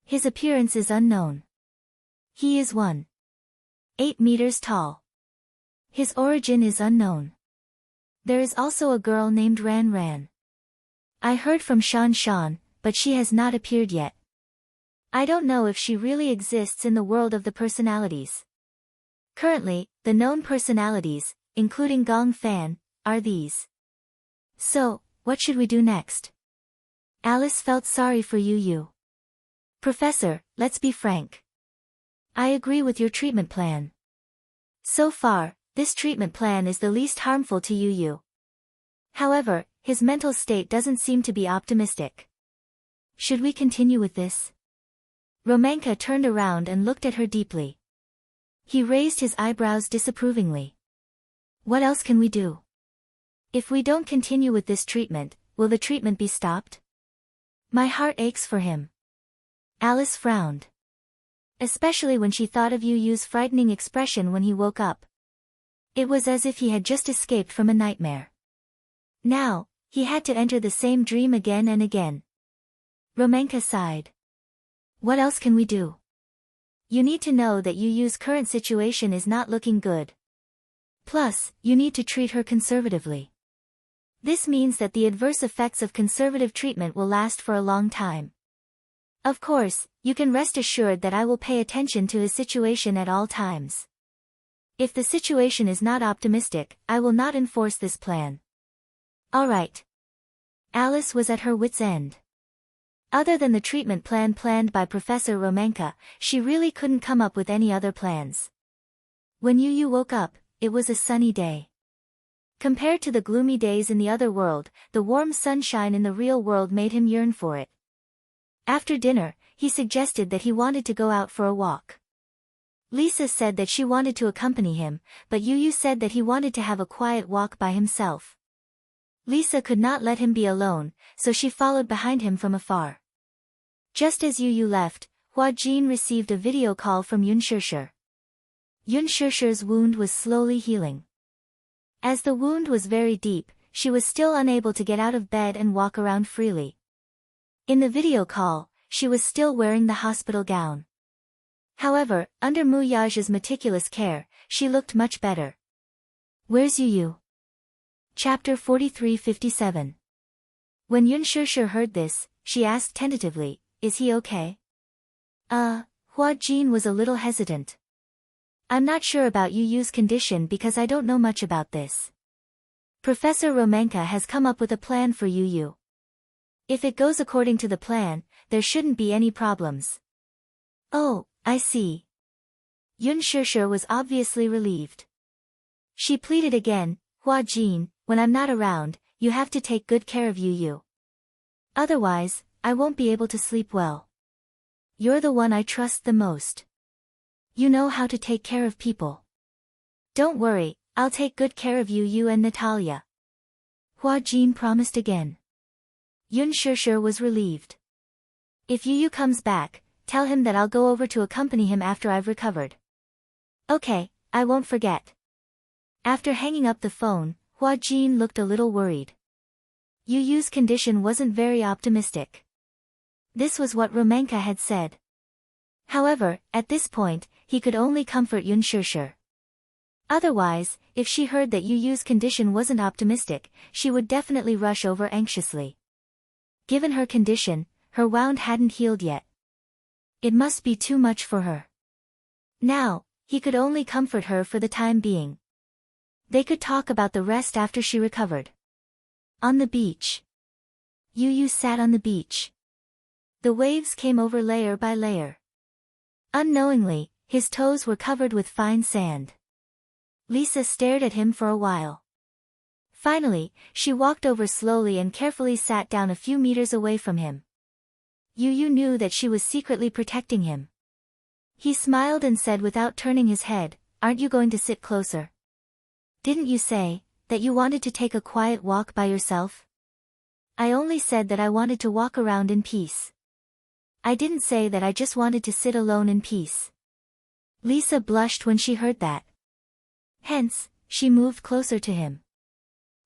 His appearance is unknown. He is 1.8 meters tall. His origin is unknown. There is also a girl named Ran Ran. I heard from Shan Shan, but she has not appeared yet. I don't know if she really exists in the world of the personalities. Currently, the known personalities, including Gong Fan, are these. So, what should we do next? Alice felt sorry for Yu Yu. Professor, let's be frank. I agree with your treatment plan. So far, this treatment plan is the least harmful to Yu. However, his mental state doesn't seem to be optimistic. Should we continue with this? Romanka turned around and looked at her deeply. He raised his eyebrows disapprovingly. What else can we do? If we don't continue with this treatment, will the treatment be stopped? My heart aches for him. Alice frowned. Especially when she thought of Yu's frightening expression when he woke up. It was as if he had just escaped from a nightmare. Now, he had to enter the same dream again and again. Romanka sighed. What else can we do? You need to know that Yu's current situation is not looking good. Plus, you need to treat her conservatively. This means that the adverse effects of conservative treatment will last for a long time. Of course, you can rest assured that I will pay attention to his situation at all times. If the situation is not optimistic, I will not enforce this plan. All right. Alice was at her wit's end. Other than the treatment plan planned by Professor Romanka, she really couldn't come up with any other plans. When Yu woke up, it was a sunny day. Compared to the gloomy days in the other world, the warm sunshine in the real world made him yearn for it. After dinner, he suggested that he wanted to go out for a walk. Lisa said that she wanted to accompany him, but Yu said that he wanted to have a quiet walk by himself. Lisa could not let him be alone, so she followed behind him from afar. Just as Yu left, Hua Jin received a video call from Yun Shishir. Yun Shishir's wound was slowly healing. As the wound was very deep, she was still unable to get out of bed and walk around freely. In the video call, she was still wearing the hospital gown. However, under Mu Yaja's meticulous care, she looked much better. Where's Yu? Chapter 43-57. When Yun Shishir heard this, she asked tentatively, is he okay? Hua Jin was a little hesitant. I'm not sure about Yu's condition because I don't know much about this. Professor Romanka has come up with a plan for Yu. If it goes according to the plan, there shouldn't be any problems. Oh, I see. Yun Shishir was obviously relieved. She pleaded again, Hua Jin, when I'm not around, you have to take good care of Yu. Otherwise, I won't be able to sleep well. You're the one I trust the most. You know how to take care of people. Don't worry, I'll take good care of Yu and Natalia. Hua Jin promised again. Yun Shishir was relieved. If Yu comes back, tell him that I'll go over to accompany him after I've recovered. Okay, I won't forget. After hanging up the phone, Hua Jin looked a little worried. Yu's condition wasn't very optimistic. This was what Romanka had said. However, at this point, he could only comfort Yun Shishir. Otherwise, if she heard that Yu's condition wasn't optimistic, she would definitely rush over anxiously. Given her condition, her wound hadn't healed yet. It must be too much for her. Now, he could only comfort her for the time being. They could talk about the rest after she recovered. On the beach. Yu sat on the beach. The waves came over layer by layer. Unknowingly, his toes were covered with fine sand. Lisa stared at him for a while. Finally, she walked over slowly and carefully sat down a few meters away from him. Yu knew that she was secretly protecting him. He smiled and said without turning his head, aren't you going to sit closer? Didn't you say that you wanted to take a quiet walk by yourself? I only said that I wanted to walk around in peace. I didn't say that I just wanted to sit alone in peace. Lisa blushed when she heard that. Hence, she moved closer to him.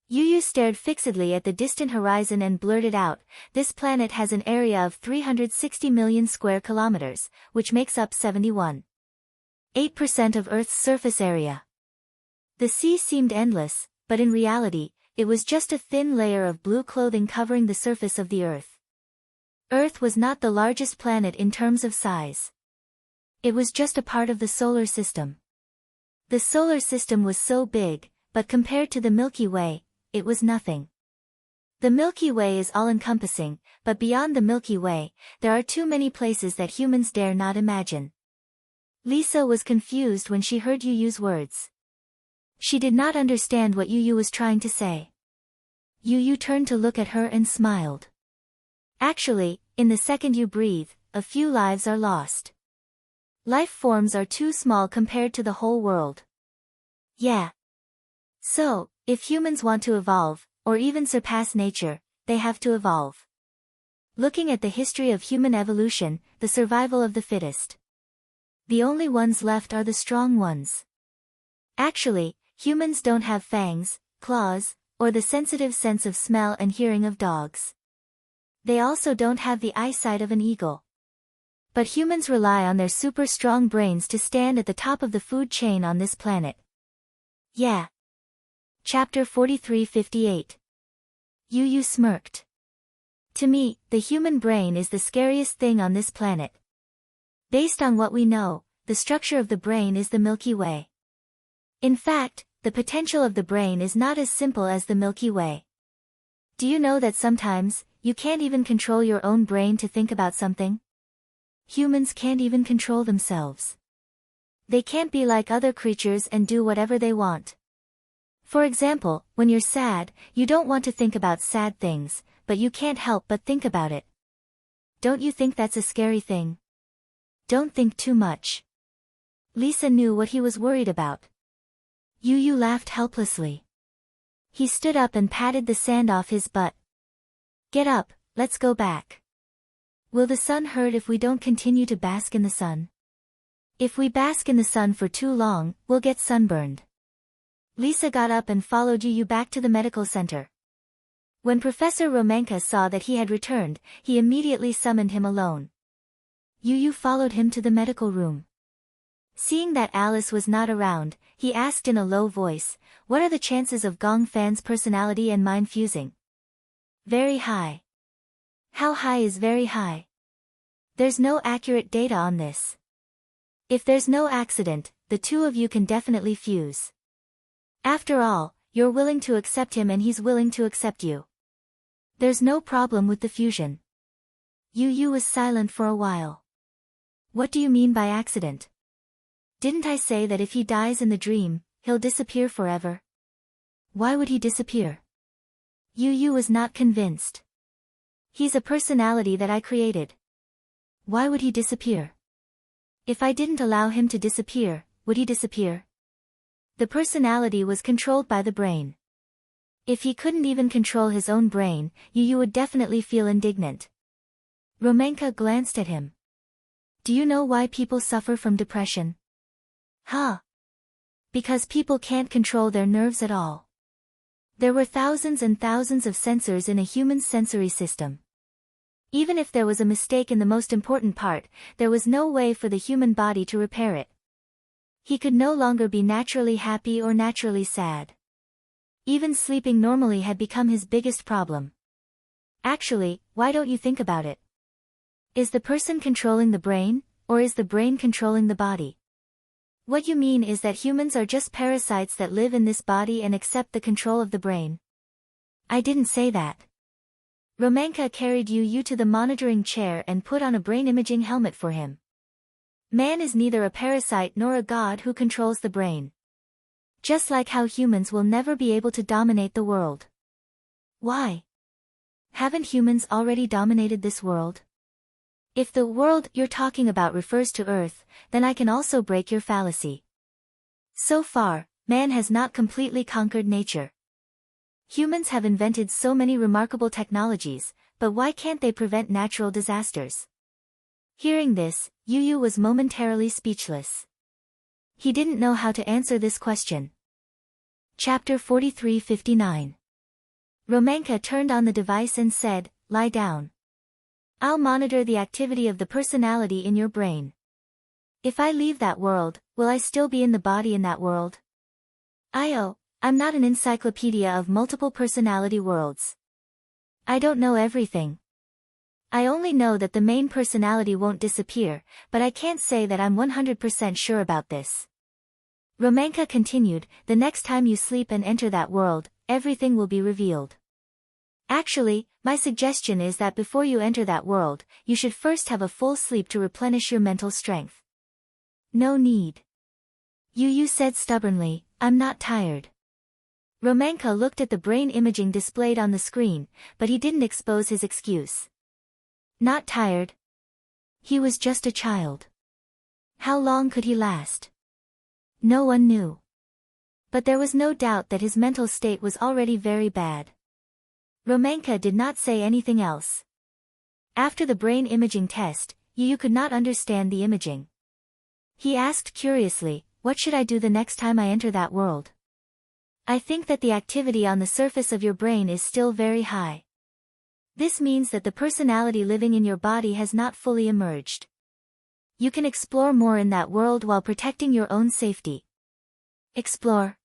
Yu stared fixedly at the distant horizon and blurted out, this planet has an area of 360 million square kilometers, which makes up 71.8% of Earth's surface area. The sea seemed endless, but in reality, it was just a thin layer of blue clothing covering the surface of the Earth. Earth was not the largest planet in terms of size. It was just a part of the solar system. The solar system was so big, but compared to the Milky Way, it was nothing. The Milky Way is all-encompassing, but beyond the Milky Way, there are too many places that humans dare not imagine. Lisa was confused when she heard Yu Yu's words. She did not understand what Yu Yu was trying to say. Yu Yu turned to look at her and smiled. Actually, in the second you breathe, a few lives are lost. Life forms are too small compared to the whole world. Yeah. So, if humans want to evolve, or even surpass nature, they have to evolve. Looking at the history of human evolution, the survival of the fittest. The only ones left are the strong ones. Actually, humans don't have fangs, claws, or the sensitive sense of smell and hearing of dogs. They also don't have the eyesight of an eagle. But humans rely on their super strong brains to stand at the top of the food chain on this planet. Yeah. Chapter 43-58. Yu Yu smirked. To me, the human brain is the scariest thing on this planet. Based on what we know, the structure of the brain is the Milky Way. In fact, the potential of the brain is not as simple as the Milky Way. Do you know that sometimes, you can't even control your own brain to think about something? Humans can't even control themselves. They can't be like other creatures and do whatever they want. For example, when you're sad, you don't want to think about sad things, but you can't help but think about it. Don't you think that's a scary thing? Don't think too much. Lisa knew what he was worried about. Yu Yu laughed helplessly. He stood up and patted the sand off his butt. Get up, let's go back. Will the sun hurt if we don't continue to bask in the sun? If we bask in the sun for too long, we'll get sunburned. Lisa got up and followed Yu Yu back to the medical center. When Professor Romanka saw that he had returned, he immediately summoned him alone. Yu Yu followed him to the medical room. Seeing that Alice was not around, he asked in a low voice, "What are the chances of Gong Fan's personality and mine fusing?" Very high. How high is very high? There's no accurate data on this. If there's no accident, the two of you can definitely fuse. After all, you're willing to accept him and he's willing to accept you. There's no problem with the fusion. Yu Yu was silent for a while. What do you mean by accident? Didn't I say that if he dies in the dream, he'll disappear forever? Why would he disappear? Yu Yu was not convinced. He's a personality that I created. Why would he disappear? If I didn't allow him to disappear, would he disappear? The personality was controlled by the brain. If he couldn't even control his own brain, Yu Yu would definitely feel indignant. Romanka glanced at him. Do you know why people suffer from depression? Huh? Because people can't control their nerves at all. There were thousands and thousands of sensors in a human's sensory system. Even if there was a mistake in the most important part, there was no way for the human body to repair it. He could no longer be naturally happy or naturally sad. Even sleeping normally had become his biggest problem. Actually, why don't you think about it? Is the person controlling the brain, or is the brain controlling the body? What you mean is that humans are just parasites that live in this body and accept the control of the brain. I didn't say that. Romanka carried Yu Yu to the monitoring chair and put on a brain imaging helmet for him. Man is neither a parasite nor a god who controls the brain. Just like how humans will never be able to dominate the world. Why? Haven't humans already dominated this world? If the world you're talking about refers to Earth, then I can also break your fallacy. So far, man has not completely conquered nature. Humans have invented so many remarkable technologies, but why can't they prevent natural disasters? Hearing this, Yu Yu was momentarily speechless. He didn't know how to answer this question. Chapter 43-59. Romanka turned on the device and said, "Lie down. I'll monitor the activity of the personality in your brain. If I leave that world, will I still be in the body in that world? I'm not an encyclopedia of multiple personality worlds. I don't know everything. I only know that the main personality won't disappear, but I can't say that I'm 100% sure about this." Romanka continued, "The next time you sleep and enter that world, everything will be revealed. Actually, my suggestion is that before you enter that world, you should first have a full sleep to replenish your mental strength. No need. Yu said stubbornly, I'm not tired. Romanka looked at the brain imaging displayed on the screen, but he didn't expose his excuse. Not tired. He was just a child. How long could he last? No one knew. But there was no doubt that his mental state was already very bad. Romanka did not say anything else. After the brain imaging test, Yu could not understand the imaging. He asked curiously, what should I do the next time I enter that world? I think that the activity on the surface of your brain is still very high. This means that the personality living in your body has not fully emerged. You can explore more in that world while protecting your own safety. Explore?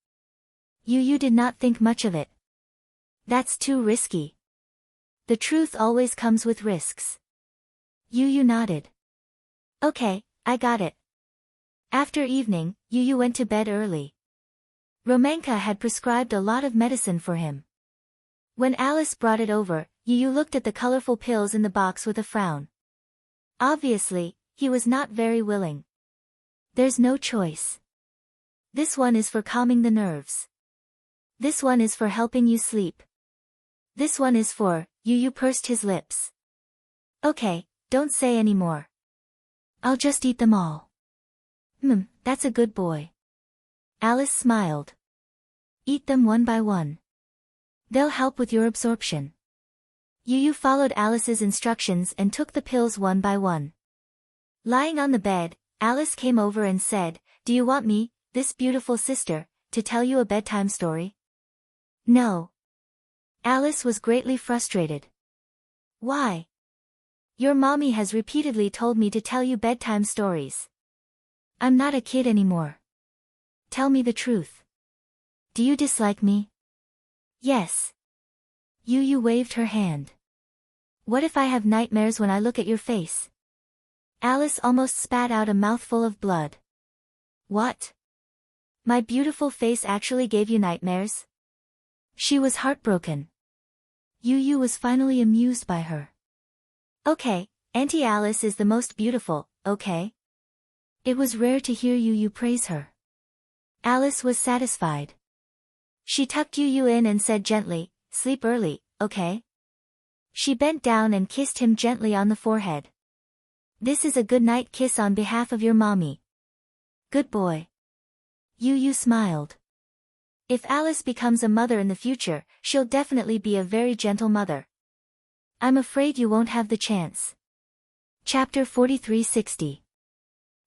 Yu did not think much of it. That's too risky. The truth always comes with risks. Yu nodded. Okay, I got it. After evening, Yu went to bed early. Romanka had prescribed a lot of medicine for him. When Alice brought it over, Yu looked at the colorful pills in the box with a frown. Obviously, he was not very willing. There's no choice. This one is for calming the nerves. This one is for helping you sleep. This one is for, Yu pursed his lips. Okay, don't say any more. I'll just eat them all. That's a good boy. Alice smiled. Eat them one by one. They'll help with your absorption. Yu followed Alice's instructions and took the pills one by one. Lying on the bed, Alice came over and said, Do you want me, this beautiful sister, to tell you a bedtime story? No. Alice was greatly frustrated. Why? Your mommy has repeatedly told me to tell you bedtime stories. I'm not a kid anymore. Tell me the truth. Do you dislike me? Yes. Yu waved her hand. What if I have nightmares when I look at your face? Alice almost spat out a mouthful of blood. What? My beautiful face actually gave you nightmares? She was heartbroken. Yu was finally amused by her. Okay, Auntie Alice is the most beautiful, okay? It was rare to hear Yu praise her. Alice was satisfied. She tucked Yu in and said gently, Sleep early, okay? She bent down and kissed him gently on the forehead. This is a good night kiss on behalf of your mommy. Good boy. Yu smiled. If Alice becomes a mother in the future, she'll definitely be a very gentle mother. I'm afraid you won't have the chance. Chapter 4360.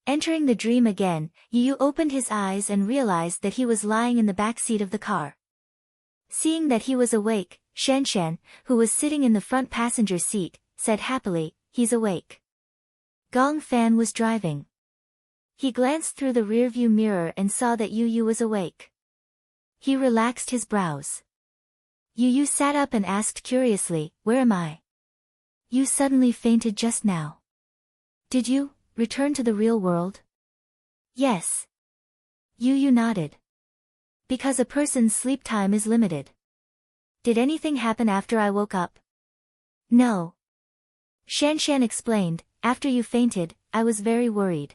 Entering the dream again, Yu opened his eyes and realized that he was lying in the back seat of the car. Seeing that he was awake, Shanshan, who was sitting in the front passenger seat, said happily, He's awake. Gong Fan was driving. He glanced through the rearview mirror and saw that Yu was awake. He relaxed his brows. Yu sat up and asked curiously, Where am I? You suddenly fainted just now. Did you return to the real world? Yes. Yu nodded. Because a person's sleep time is limited. Did anything happen after I woke up? No. Shanshan explained, After you fainted, I was very worried.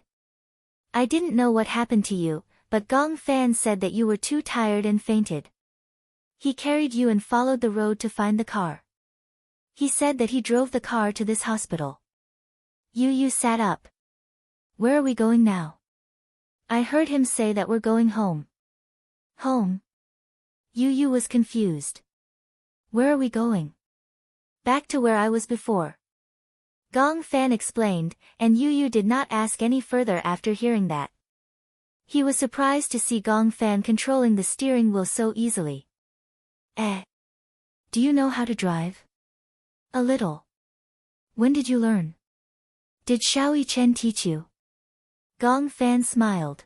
I didn't know what happened to you, but Gong Fan said that you were too tired and fainted. He carried you and followed the road to find the car. He said that he drove the car to this hospital. Yu sat up. Where are we going now? I heard him say that we're going home. Home? Yu was confused. Where are we going? Back to where I was before. Gong Fan explained, and Yu did not ask any further after hearing that. He was surprised to see Gong Fan controlling the steering wheel so easily. Do you know how to drive? A little. When did you learn? Did Xiaoyi Chen teach you? Gong Fan smiled.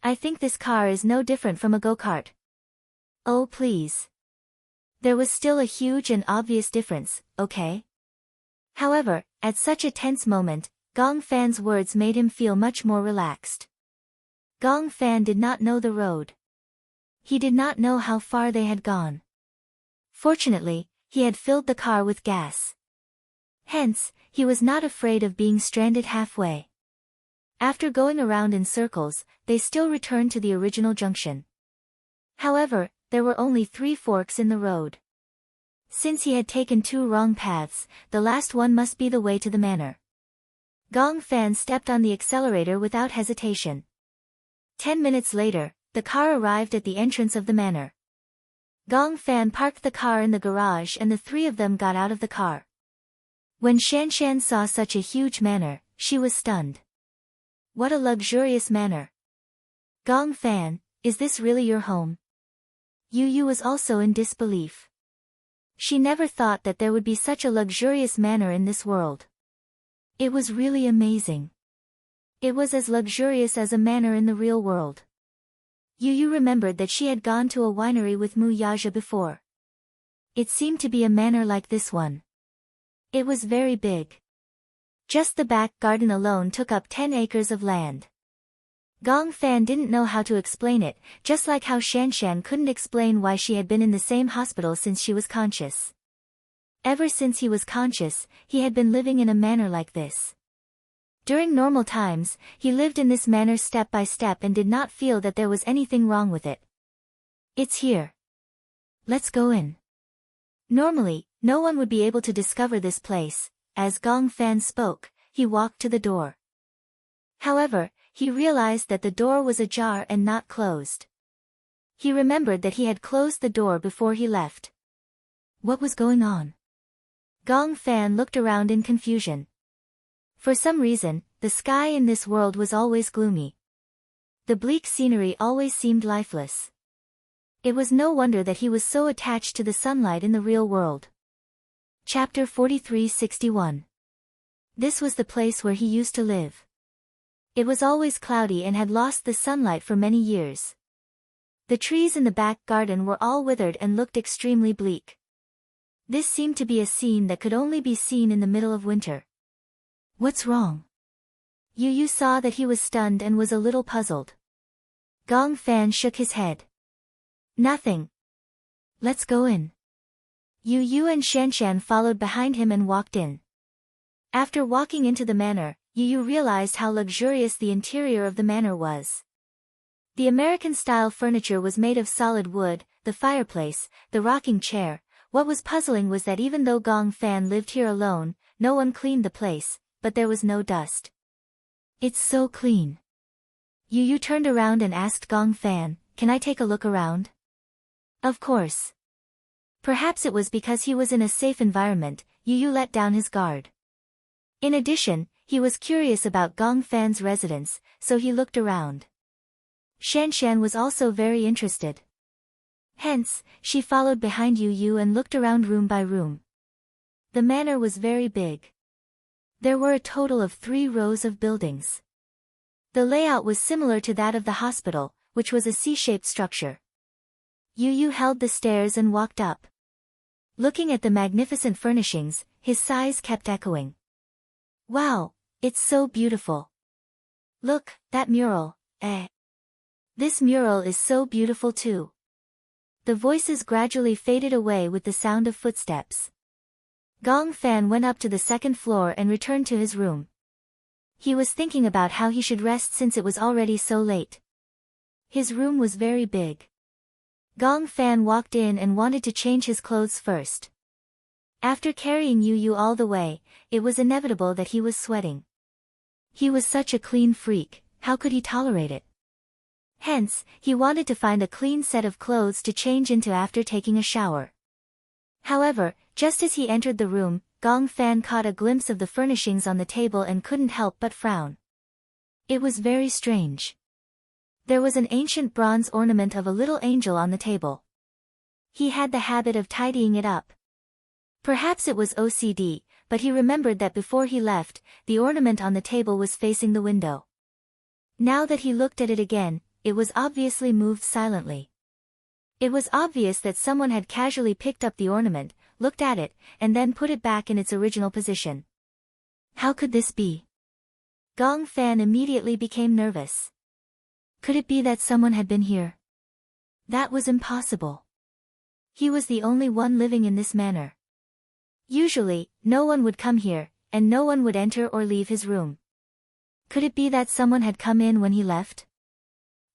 I think this car is no different from a go-kart. Oh please. There was still a huge and obvious difference, okay? However, at such a tense moment, Gong Fan's words made him feel much more relaxed. Gong Fan did not know the road. He did not know how far they had gone. Fortunately, He had filled the car with gas. Hence, he was not afraid of being stranded halfway. After going around in circles, they still returned to the original junction. However, there were only 3 forks in the road. Since he had taken 2 wrong paths, the last one must be the way to the manor. Gong Fan stepped on the accelerator without hesitation. 10 minutes later, the car arrived at the entrance of the manor. Gong Fan parked the car in the garage and the 3 of them got out of the car. When Shanshan saw such a huge manor, she was stunned. What a luxurious manor. Gong Fan, is this really your home? Yu Yu was also in disbelief. She never thought that there would be such a luxurious manor in this world. It was really amazing. It was as luxurious as a manor in the real world. Yu Yu remembered that she had gone to a winery with Mu Yaja before. It seemed to be a manor like this one. It was very big. Just the back garden alone took up 10 acres of land. Gong Fan didn't know how to explain it, just like how Shanshan couldn't explain why she had been in the same hospital since she was conscious. Ever since he was conscious, he had been living in a manner like this. During normal times, he lived in this manner step by step and did not feel that there was anything wrong with it. It's here. Let's go in. Normally, no one would be able to discover this place. As Gong Fan spoke, he walked to the door. However, he realized that the door was ajar and not closed. He remembered that he had closed the door before he left. What was going on? Gong Fan looked around in confusion. For some reason, the sky in this world was always gloomy. The bleak scenery always seemed lifeless. It was no wonder that he was so attached to the sunlight in the real world. Chapter 43-61. This was the place where he used to live. It was always cloudy and had lost the sunlight for many years. The trees in the back garden were all withered and looked extremely bleak. This seemed to be a scene that could only be seen in the middle of winter. What's wrong? Yu Yu saw that he was stunned and was a little puzzled. Gong Fan shook his head. Nothing. Let's go in. Yu Yu and Shanshan followed behind him and walked in. After walking into the manor, Yu Yu realized how luxurious the interior of the manor was. The American-style furniture was made of solid wood, the fireplace, the rocking chair. What was puzzling was that even though Gong Fan lived here alone, no one cleaned the place, but there was no dust. It's so clean. Yu Yu turned around and asked Gong Fan, "Can I take a look around?" Of course. Perhaps it was because he was in a safe environment, Yu Yu let down his guard. In addition, he was curious about Gong Fan's residence, so he looked around. Shanshan was also very interested. Hence, she followed behind Yu Yu and looked around room by room. The manor was very big. There were a total of 3 rows of buildings. The layout was similar to that of the hospital, which was a C-shaped structure. Yu Yu held the stairs and walked up. Looking at the magnificent furnishings, his sighs kept echoing. Wow, it's so beautiful. Look, that mural, This mural is so beautiful too. The voices gradually faded away with the sound of footsteps. Gong Fan went up to the 2nd floor and returned to his room. He was thinking about how he should rest since it was already so late. His room was very big. Gong Fan walked in and wanted to change his clothes first. After carrying Yu Yu all the way, it was inevitable that he was sweating. He was such a clean freak, how could he tolerate it? Hence, he wanted to find a clean set of clothes to change into after taking a shower. However, just as he entered the room, Gong Fan caught a glimpse of the furnishings on the table and couldn't help but frown. It was very strange. There was an ancient bronze ornament of a little angel on the table. He had the habit of tidying it up. Perhaps it was OCD, but he remembered that before he left, the ornament on the table was facing the window. Now that he looked at it again, it was obviously moved silently. It was obvious that someone had casually picked up the ornament, looked at it, and then put it back in its original position. How could this be? Gong Fan immediately became nervous. Could it be that someone had been here? That was impossible. He was the only one living in this manor. Usually, no one would come here, and no one would enter or leave his room. Could it be that someone had come in when he left?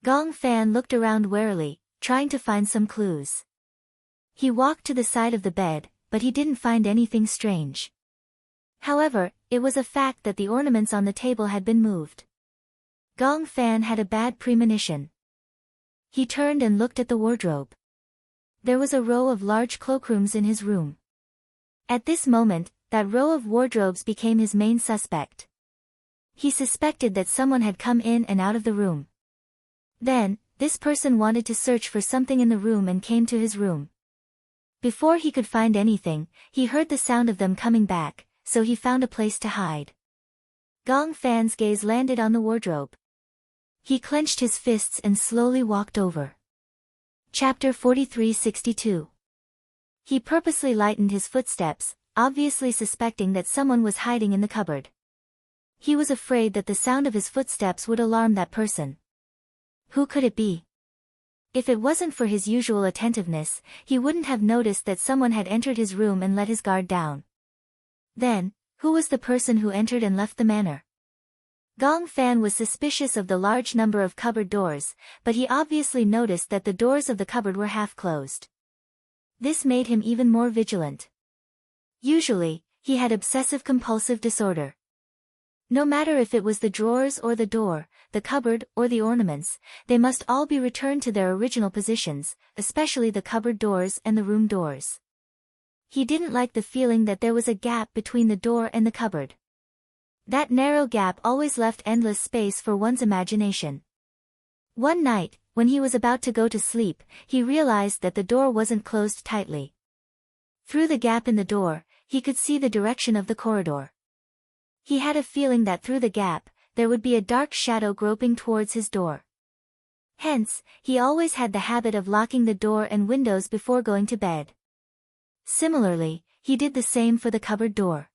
Gong Fan looked around warily, trying to find some clues. He walked to the side of the bed, but he didn't find anything strange. However, it was a fact that the ornaments on the table had been moved. Gong Fan had a bad premonition. He turned and looked at the wardrobe. There was a row of large cloakrooms in his room. At this moment, that row of wardrobes became his main suspect. He suspected that someone had come in and out of the room. Then, this person wanted to search for something in the room and came to his room. Before he could find anything, he heard the sound of them coming back, so he found a place to hide. Gong Fan's gaze landed on the wardrobe. He clenched his fists and slowly walked over. Chapter 4362. He purposely lightened his footsteps, obviously suspecting that someone was hiding in the cupboard. He was afraid that the sound of his footsteps would alarm that person. Who could it be? If it wasn't for his usual attentiveness, he wouldn't have noticed that someone had entered his room and let his guard down. Then, who was the person who entered and left the manor? Gong Fan was suspicious of the large number of cupboard doors, but he obviously noticed that the doors of the cupboard were half closed. This made him even more vigilant. Usually, he had obsessive-compulsive disorder. No matter if it was the drawers or the door, the cupboard or the ornaments, they must all be returned to their original positions, especially the cupboard doors and the room doors. He didn't like the feeling that there was a gap between the door and the cupboard. That narrow gap always left endless space for one's imagination. One night, when he was about to go to sleep, he realized that the door wasn't closed tightly. Through the gap in the door, he could see the direction of the corridor. He had a feeling that through the gap, there would be a dark shadow groping towards his door. Hence, he always had the habit of locking the door and windows before going to bed. Similarly, he did the same for the cupboard door.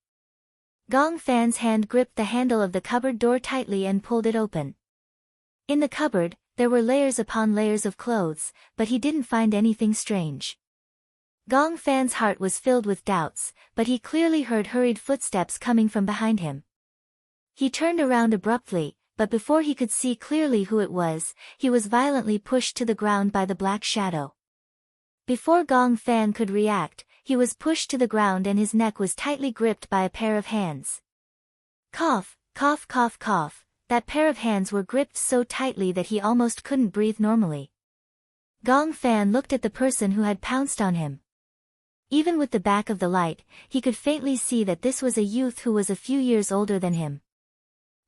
Gong Fan's hand gripped the handle of the cupboard door tightly and pulled it open. In the cupboard, there were layers upon layers of clothes, but he didn't find anything strange. Gong Fan's heart was filled with doubts, but he clearly heard hurried footsteps coming from behind him. He turned around abruptly, but before he could see clearly who it was, he was violently pushed to the ground by the black shadow. Before Gong Fan could react, he was pushed to the ground and his neck was tightly gripped by a pair of hands. Cough, cough, cough, cough. That pair of hands were gripped so tightly that he almost couldn't breathe normally. Gong Fan looked at the person who had pounced on him. Even with the back of the light, he could faintly see that this was a youth who was a few years older than him.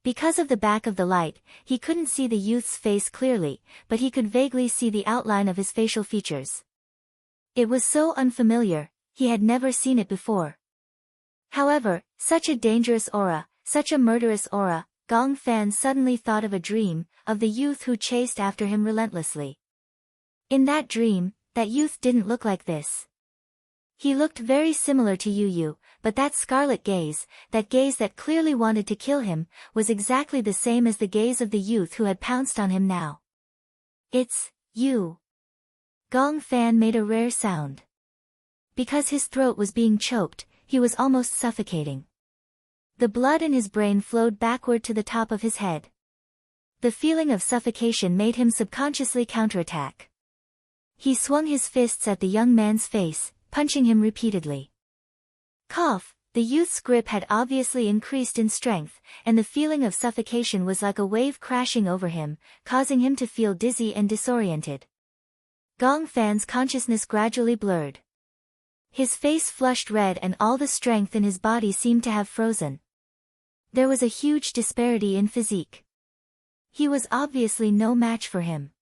Because of the back of the light, he couldn't see the youth's face clearly, but he could vaguely see the outline of his facial features. It was so unfamiliar, he had never seen it before. However, such a dangerous aura, such a murderous aura, Gong Fan suddenly thought of a dream, of the youth who chased after him relentlessly. In that dream, that youth didn't look like this. He looked very similar to Yu, but that scarlet gaze, that gaze that clearly wanted to kill him, was exactly the same as the gaze of the youth who had pounced on him now. It's you. Gong Fan made a rare sound. Because his throat was being choked, he was almost suffocating. The blood in his brain flowed backward to the top of his head. The feeling of suffocation made him subconsciously counterattack. He swung his fists at the young man's face, punching him repeatedly. Cough, the youth's grip had obviously increased in strength, and the feeling of suffocation was like a wave crashing over him, causing him to feel dizzy and disoriented. Gong Fan's consciousness gradually blurred. His face flushed red and all the strength in his body seemed to have frozen. There was a huge disparity in physique. He was obviously no match for him.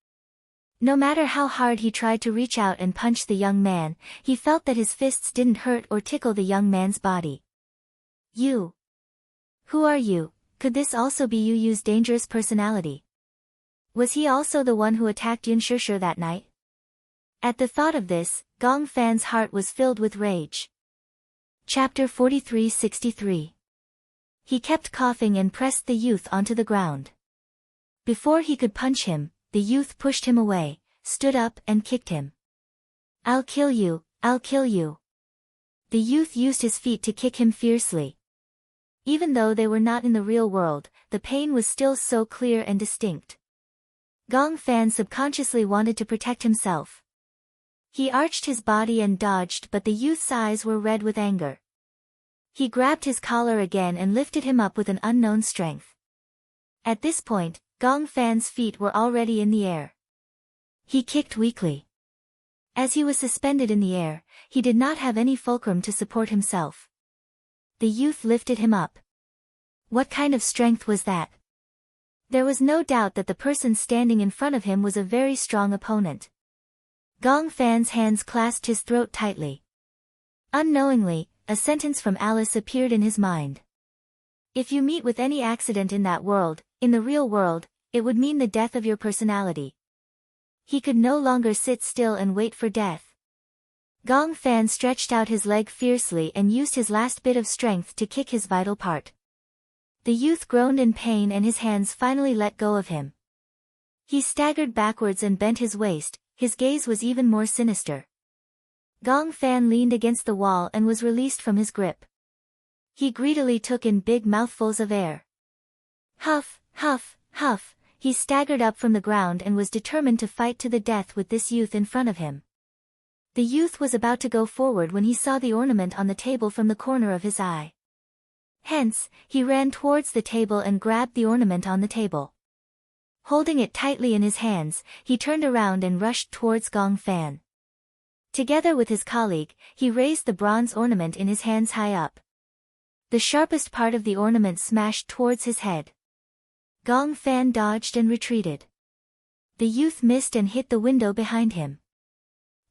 No matter how hard he tried to reach out and punch the young man, he felt that his fists didn't hurt or tickle the young man's body. You. Who are you? Could this also be Yu's dangerous personality? Was he also the one who attacked Yun Shishir that night? At the thought of this, Gong Fan's heart was filled with rage. Chapter 4363. He kept coughing and pressed the youth onto the ground. Before he could punch him, the youth pushed him away, stood up and kicked him. I'll kill you, I'll kill you. The youth used his feet to kick him fiercely. Even though they were not in the real world, the pain was still so clear and distinct. Gong Fan subconsciously wanted to protect himself. He arched his body and dodged, but the youth's eyes were red with anger. He grabbed his collar again and lifted him up with an unknown strength. At this point, Gong Fan's feet were already in the air. He kicked weakly. As he was suspended in the air, he did not have any fulcrum to support himself. The youth lifted him up. What kind of strength was that? There was no doubt that the person standing in front of him was a very strong opponent. Gong Fan's hands clasped his throat tightly. Unknowingly, a sentence from Alice appeared in his mind. If you meet with any accident in that world, in the real world, it would mean the death of your personality. He could no longer sit still and wait for death. Gong Fan stretched out his leg fiercely and used his last bit of strength to kick his vital part. The youth groaned in pain and his hands finally let go of him. He staggered backwards and bent his waist, his gaze was even more sinister. Gong Fan leaned against the wall and was released from his grip. He greedily took in big mouthfuls of air. Huff, huff, huff, he staggered up from the ground and was determined to fight to the death with this youth in front of him. The youth was about to go forward when he saw the ornament on the table from the corner of his eye. Hence, he ran towards the table and grabbed the ornament on the table. Holding it tightly in his hands, he turned around and rushed towards Gong Fan. Together with his colleague, he raised the bronze ornament in his hands high up. The sharpest part of the ornament smashed towards his head. Gong Fan dodged and retreated. The youth missed and hit the window behind him.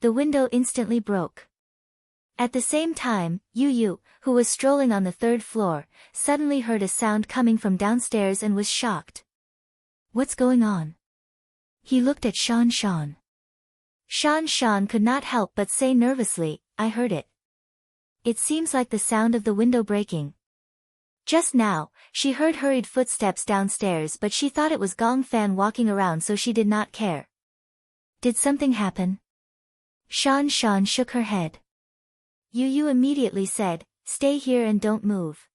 The window instantly broke. At the same time, Yu, who was strolling on the third floor, suddenly heard a sound coming from downstairs and was shocked. What's going on? He looked at Shan. Shan could not help but say nervously, I heard it. It seems like the sound of the window breaking. Just now, she heard hurried footsteps downstairs but she thought it was Gong Fan walking around so she did not care. Did something happen? Shan shook her head. Yu immediately said, stay here and don't move.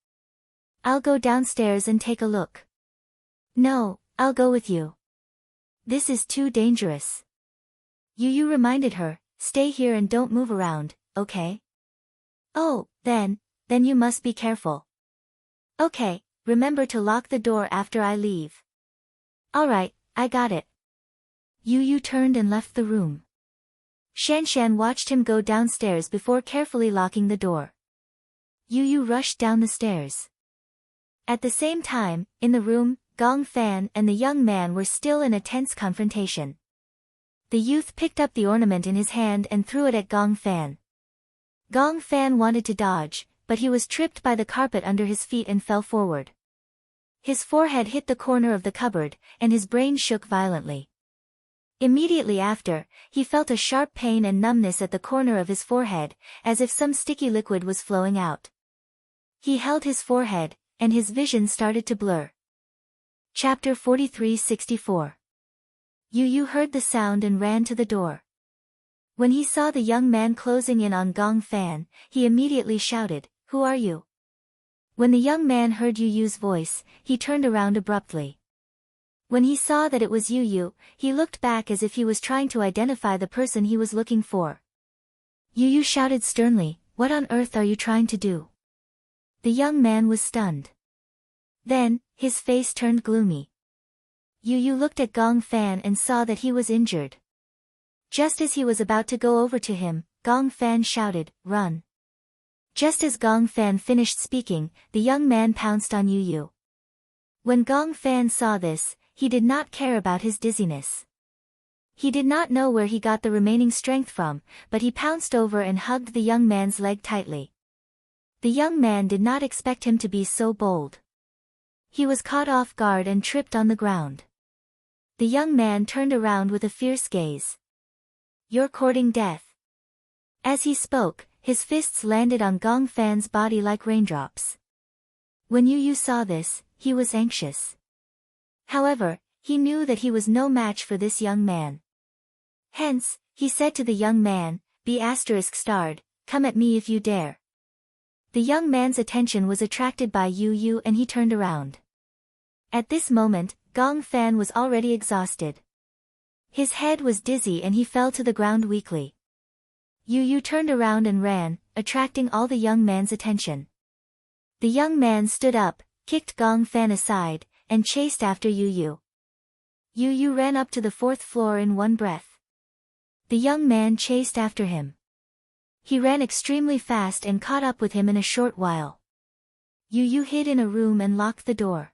I'll go downstairs and take a look. No, I'll go with you. This is too dangerous. Yu reminded her, stay here and don't move around, okay? Oh, then you must be careful. Okay, remember to lock the door after I leave. Alright, I got it. Yu turned and left the room. Shan watched him go downstairs before carefully locking the door. Yu rushed down the stairs. At the same time, in the room, Gong Fan and the young man were still in a tense confrontation. The youth picked up the ornament in his hand and threw it at Gong Fan. Gong Fan wanted to dodge, but he was tripped by the carpet under his feet and fell forward. His forehead hit the corner of the cupboard, and his brain shook violently. Immediately after, he felt a sharp pain and numbness at the corner of his forehead, as if some sticky liquid was flowing out. He held his forehead, and his vision started to blur. Chapter 43-64. Yu heard the sound and ran to the door. When he saw the young man closing in on Gong Fan, he immediately shouted, Who are you? When the young man heard Yu's voice, he turned around abruptly. When he saw that it was Yu, he looked back as if he was trying to identify the person he was looking for. Yu shouted sternly, What on earth are you trying to do? The young man was stunned. Then, his face turned gloomy. Yu looked at Gong Fan and saw that he was injured. Just as he was about to go over to him, Gong Fan shouted, Run. Just as Gong Fan finished speaking, the young man pounced on Yu. When Gong Fan saw this, he did not care about his dizziness. He did not know where he got the remaining strength from, but he pounced over and hugged the young man's leg tightly. The young man did not expect him to be so bold. He was caught off guard and tripped on the ground. The young man turned around with a fierce gaze. You're courting death. As he spoke, his fists landed on Gong Fan's body like raindrops. When Yu saw this, he was anxious. However, he knew that he was no match for this young man. Hence, he said to the young man, Be ****, come at me if you dare. The young man's attention was attracted by Yu Yu and he turned around. At this moment, Gong Fan was already exhausted. His head was dizzy and he fell to the ground weakly. Yu Yu turned around and ran, attracting all the young man's attention. The young man stood up, kicked Gong Fan aside, and chased after Yu Yu. Yu Yu ran up to the 4th floor in one breath. The young man chased after him. He ran extremely fast and caught up with him in a short while. Yu Yu hid in a room and locked the door.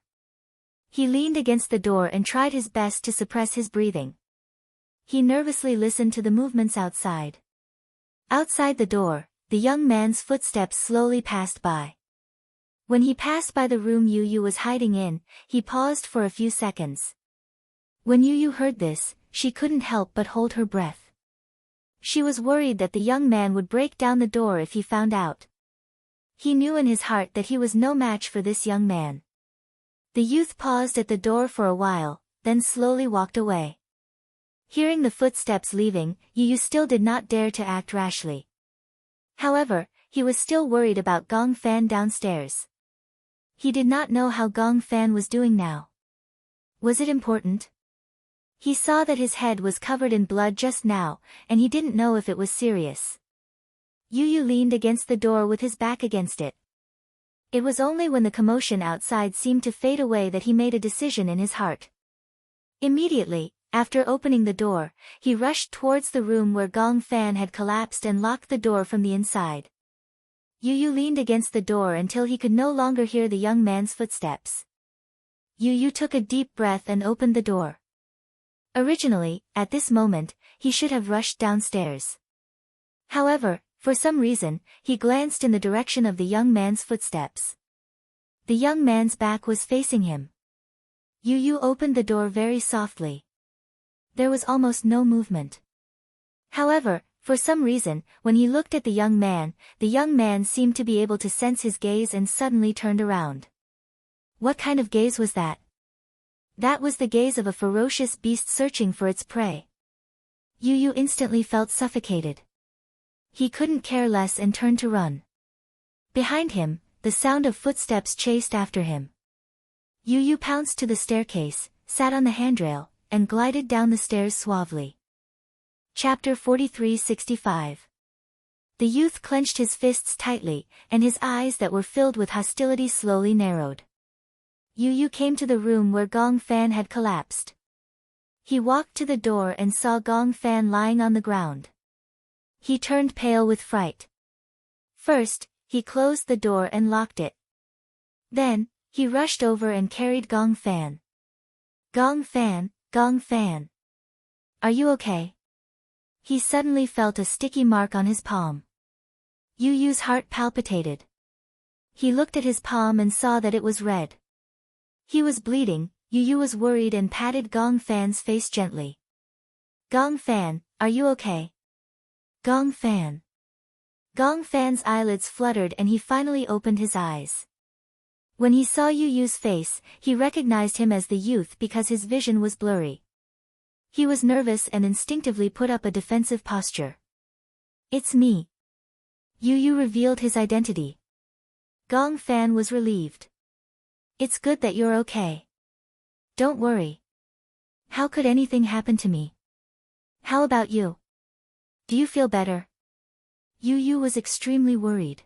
He leaned against the door and tried his best to suppress his breathing. He nervously listened to the movements outside. Outside the door, the young man's footsteps slowly passed by. When he passed by the room Yu Yu was hiding in, he paused for a few seconds. When Yu Yu heard this, she couldn't help but hold her breath. She was worried that the young man would break down the door if he found out. He knew in his heart that he was no match for this young man. The youth paused at the door for a while, then slowly walked away. Hearing the footsteps leaving, Yu Yu still did not dare to act rashly. However, he was still worried about Gong Fan downstairs. He did not know how Gong Fan was doing now. Was it important? He saw that his head was covered in blood just now, and he didn't know if it was serious. Yu Yu leaned against the door with his back against it. It was only when the commotion outside seemed to fade away that he made a decision in his heart. Immediately, after opening the door, he rushed towards the room where Gong Fan had collapsed and locked the door from the inside. Yu Yu leaned against the door until he could no longer hear the young man's footsteps. Yu Yu took a deep breath and opened the door. Originally, at this moment, he should have rushed downstairs. However, for some reason, he glanced in the direction of the young man's footsteps. The young man's back was facing him. Yu Yu opened the door very softly. There was almost no movement. However, for some reason, when he looked at the young man seemed to be able to sense his gaze and suddenly turned around. What kind of gaze was that? That was the gaze of a ferocious beast searching for its prey. Yu Yu instantly felt suffocated. He couldn't care less and turned to run. Behind him, the sound of footsteps chased after him. Yu Yu pounced to the staircase, sat on the handrail, and glided down the stairs suavely. Chapter 43-65. The youth clenched his fists tightly, and his eyes that were filled with hostility slowly narrowed. Yu Yu came to the room where Gong Fan had collapsed. He walked to the door and saw Gong Fan lying on the ground. He turned pale with fright. First, he closed the door and locked it. Then, he rushed over and carried Gong Fan. Gong Fan, Gong Fan. Are you okay? He suddenly felt a sticky mark on his palm. Yu Yu's heart palpitated. He looked at his palm and saw that it was red. He was bleeding. Yu Yu was worried and patted Gong Fan's face gently. Gong Fan, are you okay? Gong Fan. Gong Fan's eyelids fluttered and he finally opened his eyes. When he saw Yu Yu's face, he recognized him as the youth because his vision was blurry. He was nervous and instinctively put up a defensive posture. It's me. Yu Yu revealed his identity. Gong Fan was relieved. It's good that you're okay. Don't worry. How could anything happen to me? How about you? Do you feel better? Yu Yu was extremely worried.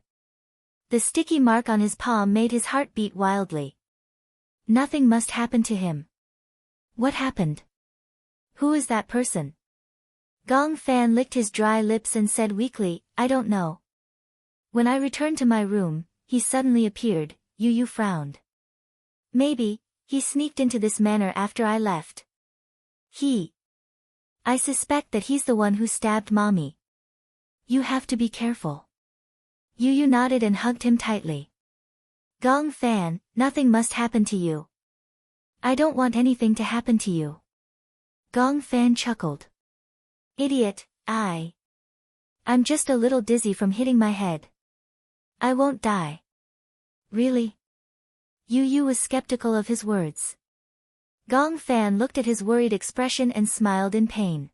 The sticky mark on his palm made his heart beat wildly. Nothing must happen to him. What happened? Who is that person? Gong Fan licked his dry lips and said weakly, I don't know. When I returned to my room, he suddenly appeared. Yu Yu frowned. Maybe, he sneaked into this manor after I left. I suspect that he's the one who stabbed Mommy. You have to be careful. Yu Yu nodded and hugged him tightly. Gong Fan, nothing must happen to you. I don't want anything to happen to you. Gong Fan chuckled. Idiot, I'm just a little dizzy from hitting my head. I won't die. Really? Yu Yu was skeptical of his words. Gong Fan looked at his worried expression and smiled in pain.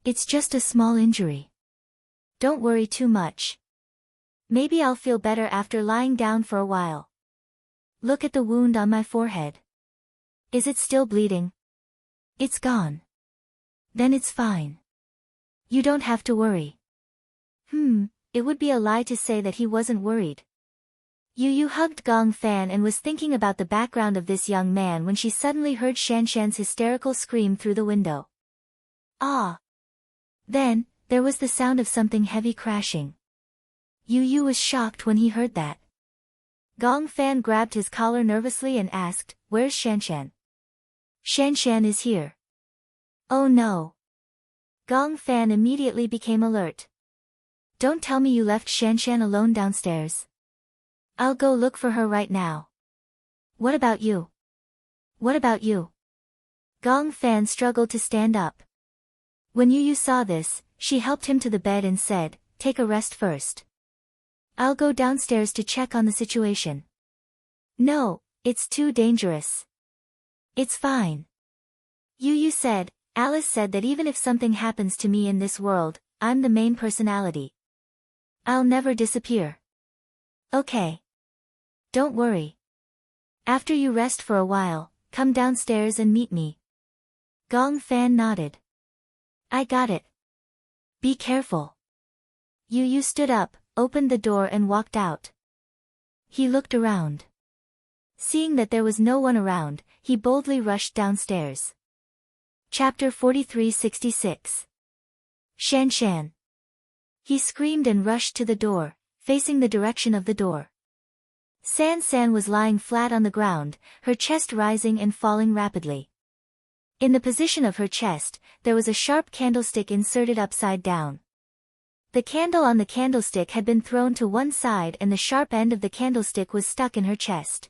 It's just a small injury. Don't worry too much. Maybe I'll feel better after lying down for a while. Look at the wound on my forehead. Is it still bleeding? It's gone. Then it's fine. You don't have to worry. It would be a lie to say that he wasn't worried. Yu Yu hugged Gong Fan and was thinking about the background of this young man when she suddenly heard Shanshan's hysterical scream through the window. Ah! Then, there was the sound of something heavy crashing. Yu Yu was shocked when he heard that. Gong Fan grabbed his collar nervously and asked, "Where's Shanshan?" "Shanshan is here." "Oh no." Gong Fan immediately became alert. "Don't tell me you left Shanshan alone downstairs." "I'll go look for her right now." "What about you?" "What about you?" Gong Fan struggled to stand up. When Yu Yu saw this, she helped him to the bed and said, "Take a rest first. I'll go downstairs to check on the situation." "No, it's too dangerous." "It's fine." Yu Yu said, "Alice said that even if something happens to me in this world, I'm the main personality. I'll never disappear." "Okay. Don't worry. After you rest for a while, come downstairs and meet me." Gong Fan nodded. "I got it. Be careful." Yu Yu stood up, opened the door and walked out. He looked around. Seeing that there was no one around, he boldly rushed downstairs. Chapter 43-66. Shanshan. He screamed and rushed to the door, facing the direction of the door. San was lying flat on the ground, her chest rising and falling rapidly. In the position of her chest, there was a sharp candlestick inserted upside down. The candle on the candlestick had been thrown to one side and the sharp end of the candlestick was stuck in her chest.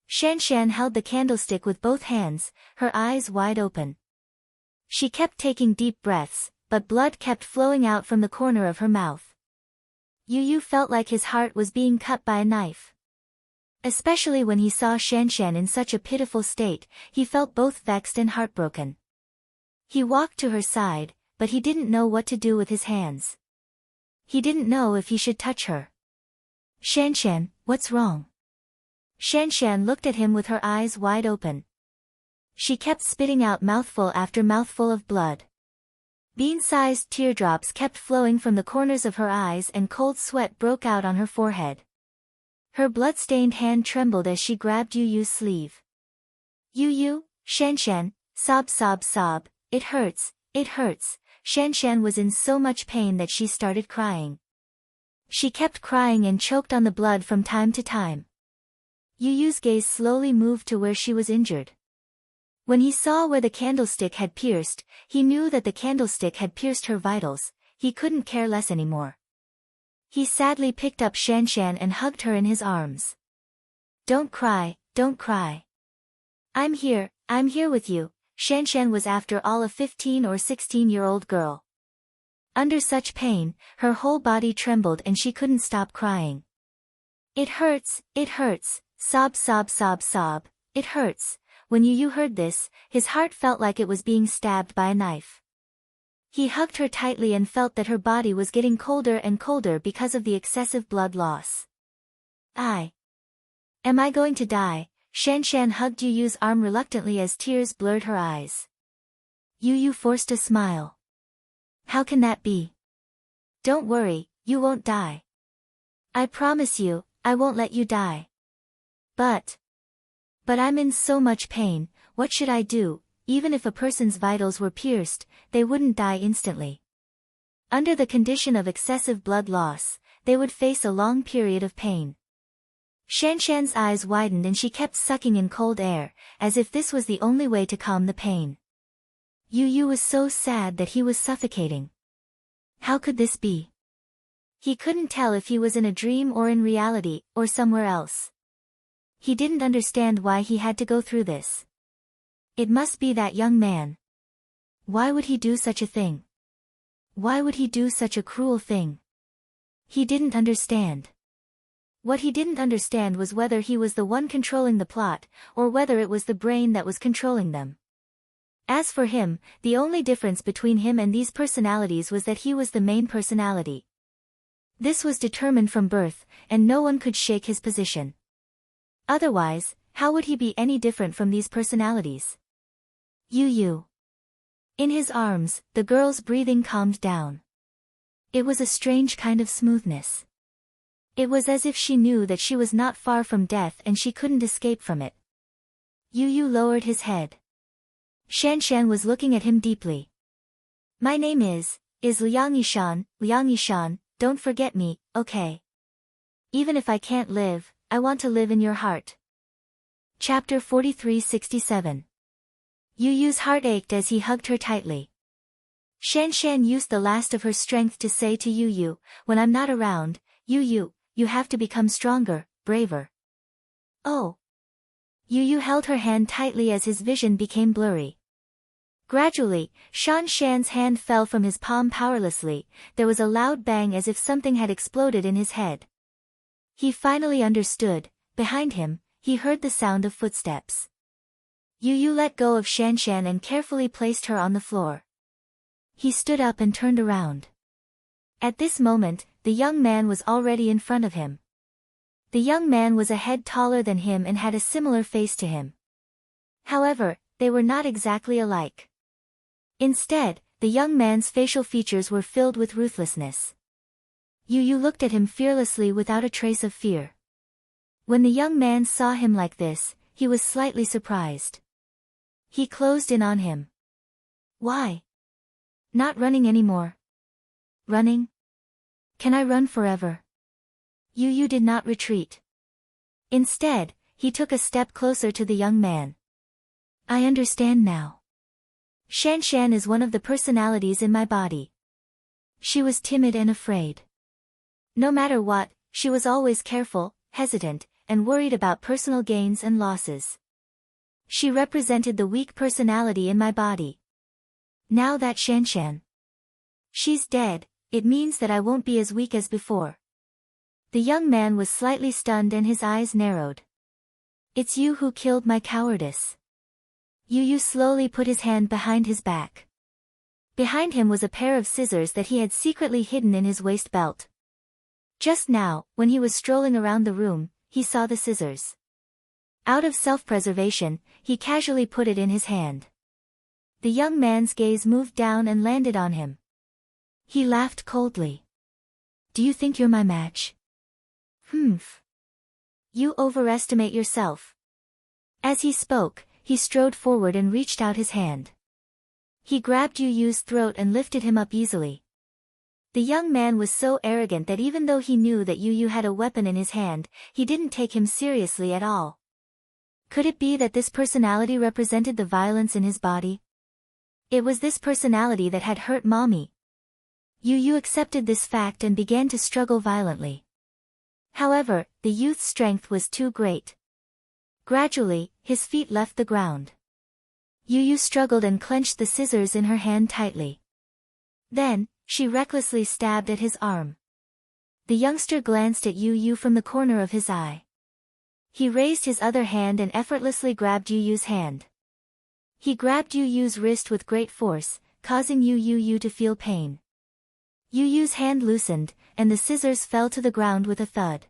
Shanshan held the candlestick with both hands, her eyes wide open. She kept taking deep breaths, but blood kept flowing out from the corner of her mouth. Yu Yu felt like his heart was being cut by a knife. Especially when he saw Shanshan in such a pitiful state, he felt both vexed and heartbroken. He walked to her side, but he didn't know what to do with his hands. He didn't know if he should touch her. "Shanshan, what's wrong?" Shanshan looked at him with her eyes wide open. She kept spitting out mouthful after mouthful of blood. Bean-sized teardrops kept flowing from the corners of her eyes and cold sweat broke out on her forehead. Her blood-stained hand trembled as she grabbed Yu Yu's sleeve. "Yu Yu, Shanshan, sob sob sob, it hurts, it hurts." Shanshan was in so much pain that she started crying. She kept crying and choked on the blood from time to time. Yu Yu's gaze slowly moved to where she was injured. When he saw where the candlestick had pierced, he knew that the candlestick had pierced her vitals. He couldn't care less anymore. He sadly picked up Shanshan and hugged her in his arms. "Don't cry, don't cry. I'm here with you." Shanshan was after all a 15 or 16-year-old girl. Under such pain, her whole body trembled and she couldn't stop crying. It hurts, sob sob sob sob, it hurts." When Yu Yu heard this, his heart felt like it was being stabbed by a knife. He hugged her tightly and felt that her body was getting colder and colder because of the excessive blood loss. Am I going to die?" Shanshan hugged Yu Yu's arm reluctantly as tears blurred her eyes. Yu Yu forced a smile. "How can that be?" "Don't worry, you won't die. I promise you, I won't let you die." But I'm in so much pain, what should I do?" Even if a person's vitals were pierced, they wouldn't die instantly. Under the condition of excessive blood loss, they would face a long period of pain. Shanshan's eyes widened and she kept sucking in cold air, as if this was the only way to calm the pain. Yu Yu was so sad that he was suffocating. How could this be? He couldn't tell if he was in a dream or in reality, or somewhere else. He didn't understand why he had to go through this. It must be that young man. Why would he do such a thing? Why would he do such a cruel thing? He didn't understand. What he didn't understand was whether he was the one controlling the plot, or whether it was the brain that was controlling them. As for him, the only difference between him and these personalities was that he was the main personality. This was determined from birth, and no one could shake his position. Otherwise, how would he be any different from these personalities? Yu. In his arms, the girl's breathing calmed down. It was a strange kind of smoothness. It was as if she knew that she was not far from death and she couldn't escape from it. Yu lowered his head. Shanshan was looking at him deeply. My name is Liang Yishan, don't forget me, okay? Even if I can't live, I want to live in your heart. Chapter 43-67. Yu's heart ached as he hugged her tightly. Shanshan used the last of her strength to say to Yu, when I'm not around, you have to become stronger, braver. Oh. Yu held her hand tightly as his vision became blurry. Gradually, Shanshan's hand fell from his palm powerlessly. There was a loud bang as if something had exploded in his head. He finally understood. Behind him, he heard the sound of footsteps. Yu let go of Shanshan and carefully placed her on the floor. He stood up and turned around. At this moment, the young man was already in front of him. The young man was a head taller than him and had a similar face to him. However, they were not exactly alike. Instead, the young man's facial features were filled with ruthlessness. Yu looked at him fearlessly without a trace of fear. When the young man saw him like this, he was slightly surprised. He closed in on him. Why? Not running anymore. Running? Can I run forever? Yu did not retreat. Instead, he took a step closer to the young man. I understand now. Shanshan is one of the personalities in my body. She was timid and afraid. No matter what, she was always careful, hesitant, and worried about personal gains and losses. She represented the weak personality in my body. Now that Shanshan. She's dead, it means that I won't be as weak as before. The young man was slightly stunned and his eyes narrowed. It's you who killed my cowardice. Yu slowly put his hand behind his back. Behind him was a pair of scissors that he had secretly hidden in his waist belt. Just now, when he was strolling around the room, he saw the scissors. Out of self-preservation, he casually put it in his hand. The young man's gaze moved down and landed on him. He laughed coldly. Do you think you're my match? Humph. You overestimate yourself. As he spoke, he strode forward and reached out his hand. He grabbed Yu's throat and lifted him up easily. The young man was so arrogant that even though he knew that Yu had a weapon in his hand, he didn't take him seriously at all. Could it be that this personality represented the violence in his body? It was this personality that had hurt Mommy. Yu accepted this fact and began to struggle violently. However, the youth's strength was too great. Gradually, his feet left the ground. Yu struggled and clenched the scissors in her hand tightly. Then, she recklessly stabbed at his arm. The youngster glanced at Yu from the corner of his eye. He raised his other hand and effortlessly grabbed Yu's hand. He grabbed Yu's wrist with great force, causing Yu to feel pain. Yu's hand loosened, and the scissors fell to the ground with a thud.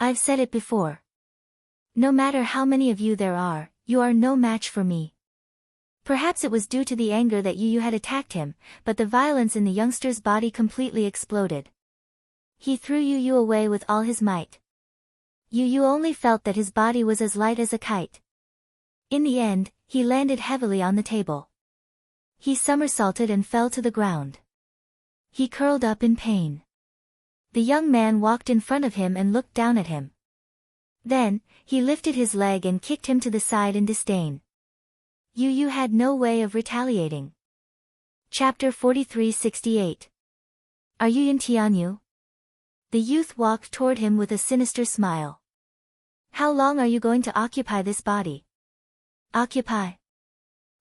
I've said it before. No matter how many of you there are, you are no match for me. Perhaps it was due to the anger that Yu had attacked him, but the violence in the youngster's body completely exploded. He threw Yu away with all his might. Yu only felt that his body was as light as a kite. In the end, he landed heavily on the table. He somersaulted and fell to the ground. He curled up in pain. The young man walked in front of him and looked down at him. Then, he lifted his leg and kicked him to the side in disdain. Yu had no way of retaliating. Chapter 43-68. Are you in Tianyu? The youth walked toward him with a sinister smile. How long are you going to occupy this body? Occupy?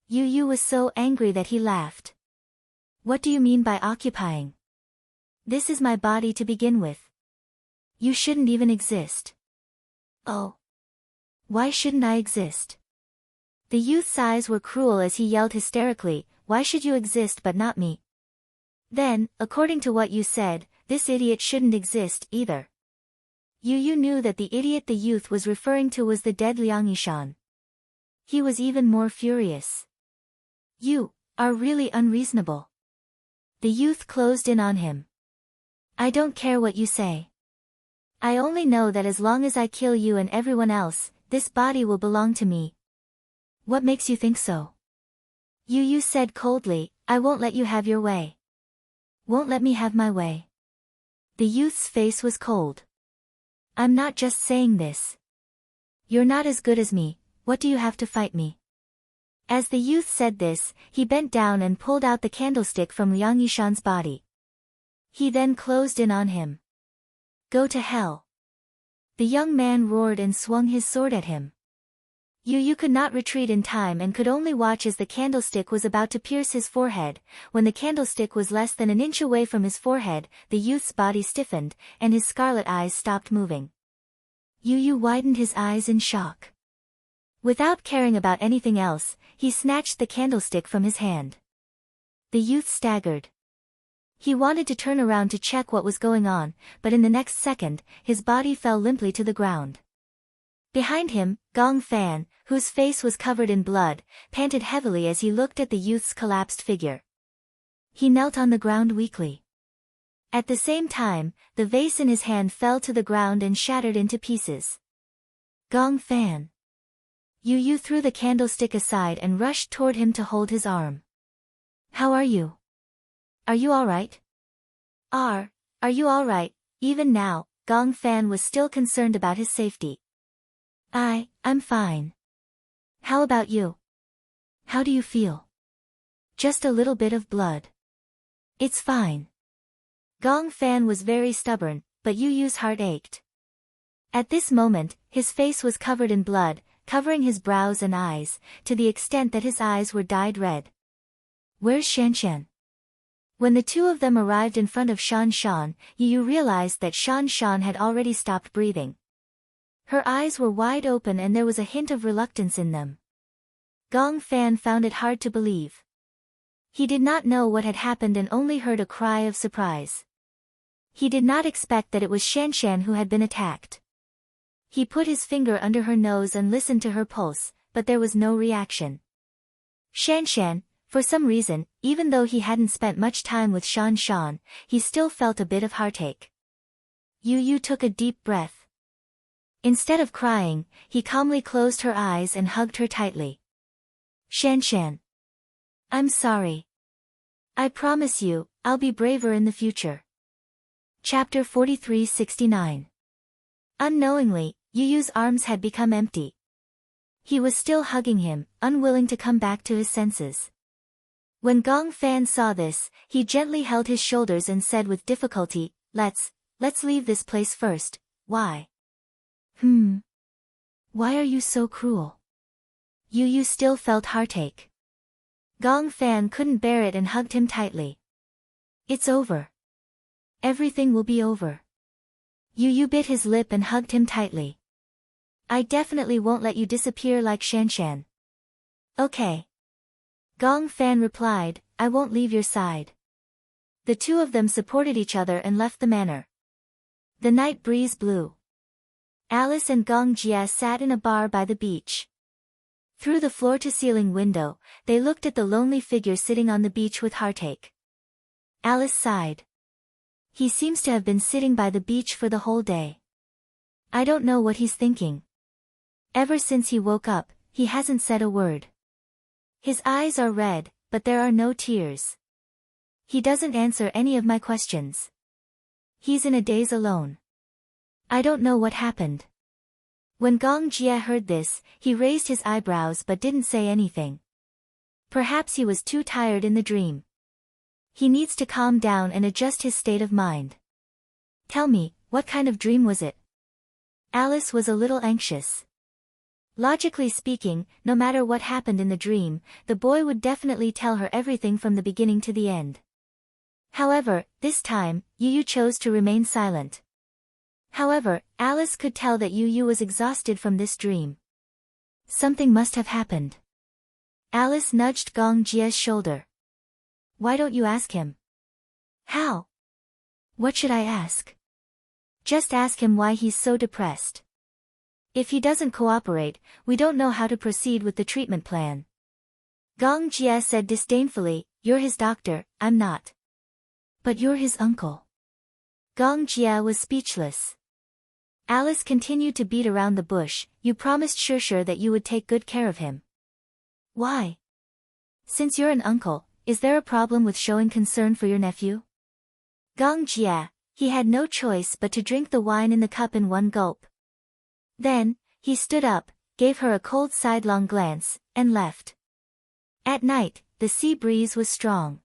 Yu was so angry that he laughed. What do you mean by occupying? This is my body to begin with. You shouldn't even exist. Oh. Why shouldn't I exist? The youth's eyes were cruel as he yelled hysterically, why should you exist but not me? Then, according to what you said, this idiot shouldn't exist, either. Yu Yu knew that the idiot the youth was referring to was the dead Liang Yishan. He was even more furious. You are really unreasonable. The youth closed in on him. I don't care what you say. I only know that as long as I kill you and everyone else, this body will belong to me. What makes you think so? Yu Yu said coldly, I won't let you have your way. Won't let me have my way. The youth's face was cold. I'm not just saying this. You're not as good as me, what do you have to fight me? As the youth said this, he bent down and pulled out the candlestick from Liang Yishan's body. He then closed in on him. Go to hell. The young man roared and swung his sword at him. Yu Yu could not retreat in time and could only watch as the candlestick was about to pierce his forehead. When the candlestick was less than an inch away from his forehead, the youth's body stiffened, and his scarlet eyes stopped moving. Yu Yu widened his eyes in shock. Without caring about anything else, he snatched the candlestick from his hand. The youth staggered. He wanted to turn around to check what was going on, but in the next second, his body fell limply to the ground. Behind him, Gong Fan, whose face was covered in blood, panted heavily as he looked at the youth's collapsed figure. He knelt on the ground weakly. At the same time, the vase in his hand fell to the ground and shattered into pieces. Gong Fan. Yu Yu threw the candlestick aside and rushed toward him to hold his arm. How are you? Are you all right? Are you all right? Even now, Gong Fan was still concerned about his safety. I'm fine. How about you? How do you feel? Just a little bit of blood. It's fine. Gong Fan was very stubborn, but Yu Yu's heart ached. At this moment, his face was covered in blood, covering his brows and eyes, to the extent that his eyes were dyed red. Where's Shanshan? When the two of them arrived in front of Shan Shan, Yu Yu realized that Shan Shan had already stopped breathing. Her eyes were wide open and there was a hint of reluctance in them. Gong Fan found it hard to believe. He did not know what had happened and only heard a cry of surprise. He did not expect that it was Shanshan who had been attacked. He put his finger under her nose and listened to her pulse, but there was no reaction. Shanshan, for some reason, even though he hadn't spent much time with Shan Shan, he still felt a bit of heartache. Yu Yu took a deep breath. Instead of crying, he calmly closed her eyes and hugged her tightly. Shanshan. I'm sorry. I promise you, I'll be braver in the future. Chapter 43-69. Unknowingly, Yu Yu's arms had become empty. He was still hugging him, unwilling to come back to his senses. When Gong Fan saw this, he gently held his shoulders and said with difficulty, Let's leave this place first. Why? Why are you so cruel? Yu Yu still felt heartache. Gong Fan couldn't bear it and hugged him tightly. It's over. Everything will be over. Yu Yu bit his lip and hugged him tightly. I definitely won't let you disappear like Shanshan. Okay. Gong Fan replied, I won't leave your side. The two of them supported each other and left the manor. The night breeze blew. Alice and Gong Jia sat in a bar by the beach. Through the floor-to-ceiling window, they looked at the lonely figure sitting on the beach with heartache. Alice sighed. He seems to have been sitting by the beach for the whole day. I don't know what he's thinking. Ever since he woke up, he hasn't said a word. His eyes are red, but there are no tears. He doesn't answer any of my questions. He's in a daze alone. I don't know what happened. When Gong Jia heard this, he raised his eyebrows but didn't say anything. Perhaps he was too tired in the dream. He needs to calm down and adjust his state of mind. Tell me, what kind of dream was it? Alice was a little anxious. Logically speaking, no matter what happened in the dream, the boy would definitely tell her everything from the beginning to the end. However, this time, Yu Yu chose to remain silent. However, Alice could tell that Yu Yu was exhausted from this dream. Something must have happened. Alice nudged Gong Jia's shoulder. Why don't you ask him? How? What should I ask? Just ask him why he's so depressed. If he doesn't cooperate, we don't know how to proceed with the treatment plan. Gong Jie said disdainfully, you're his doctor, I'm not. But you're his uncle. Gong Jie was speechless. Alice continued to beat around the bush, you promised Sure that you would take good care of him. Why? Since you're an uncle, is there a problem with showing concern for your nephew? Gong Jie, he had no choice but to drink the wine in the cup in one gulp. Then, he stood up, gave her a cold sidelong glance, and left. At night, the sea breeze was strong.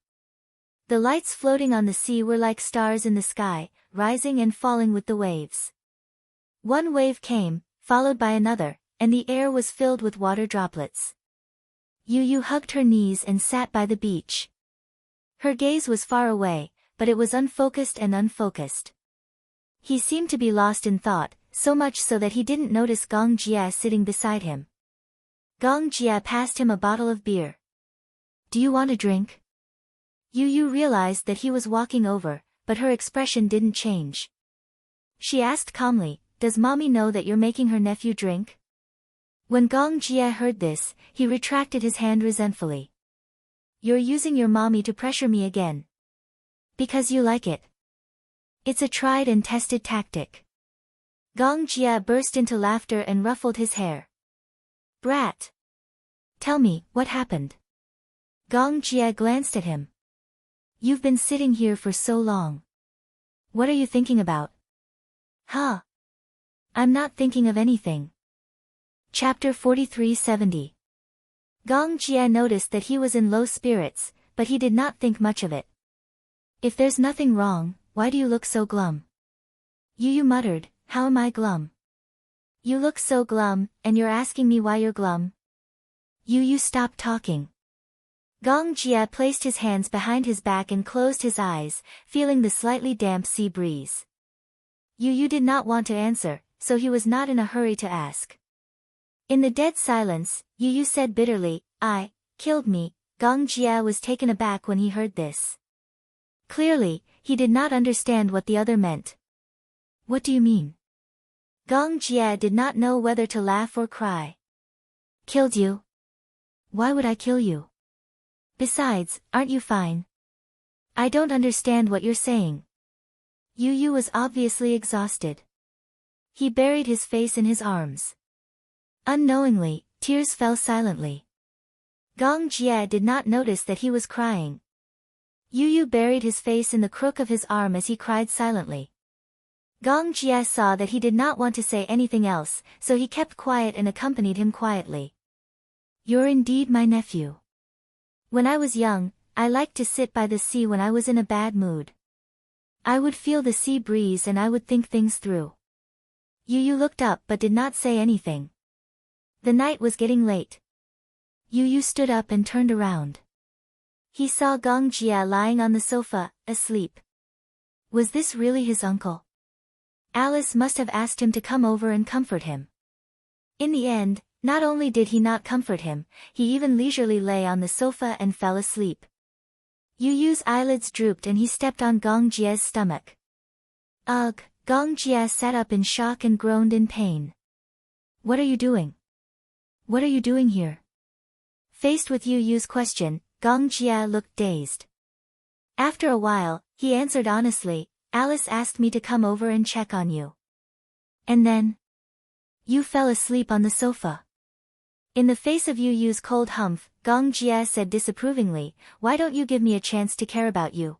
The lights floating on the sea were like stars in the sky, rising and falling with the waves. One wave came, followed by another, and the air was filled with water droplets. Yu hugged her knees and sat by the beach. Her gaze was far away, but it was unfocused and unfocused. He seemed to be lost in thought, so much so that he didn't notice Gong Jie sitting beside him. Gong Jie passed him a bottle of beer. Do you want a drink? Yu realized that he was walking over, but her expression didn't change. She asked calmly, does mommy know that you're making her nephew drink? When Gong Jie heard this, he retracted his hand resentfully. You're using your mommy to pressure me again. Because you like it. It's a tried and tested tactic. Gong Jie burst into laughter and ruffled his hair. Brat! Tell me, what happened? Gong Jie glanced at him. You've been sitting here for so long. What are you thinking about? Huh? I'm not thinking of anything. Chapter 4370. Gong Jie noticed that he was in low spirits, but he did not think much of it. If there's nothing wrong, why do you look so glum? Yu muttered, how am I glum? You look so glum, and you're asking me why you're glum? Yu stopped talking. Gong Jie placed his hands behind his back and closed his eyes, feeling the slightly damp sea breeze. Yu did not want to answer, so he was not in a hurry to ask. In the dead silence, Yu said bitterly, killed me. Gong Jie was taken aback when he heard this. Clearly, he did not understand what the other meant. What do you mean? Gong Jie did not know whether to laugh or cry. Killed you? Why would I kill you? Besides, aren't you fine? I don't understand what you're saying. Yu was obviously exhausted. He buried his face in his arms. Unknowingly, tears fell silently. Gong Jie did not notice that he was crying. Yu buried his face in the crook of his arm as he cried silently. Gong Jie saw that he did not want to say anything else, so he kept quiet and accompanied him quietly. You're indeed my nephew. When I was young, I liked to sit by the sea when I was in a bad mood. I would feel the sea breeze and I would think things through. Yu looked up but did not say anything. The night was getting late. Yu stood up and turned around. He saw Gong Jie lying on the sofa, asleep. Was this really his uncle? Alice must have asked him to come over and comfort him. In the end, not only did he not comfort him, he even leisurely lay on the sofa and fell asleep. Yu's eyelids drooped and he stepped on Gong Jie's stomach. Ugh! Gong Jie sat up in shock and groaned in pain. What are you doing? What are you doing here? Faced with Yu's question, Gong Jie looked dazed. After a while, he answered honestly, Alice asked me to come over and check on you. And then? You fell asleep on the sofa. In the face of Yu's cold humph, Gong Jie said disapprovingly, why don't you give me a chance to care about you?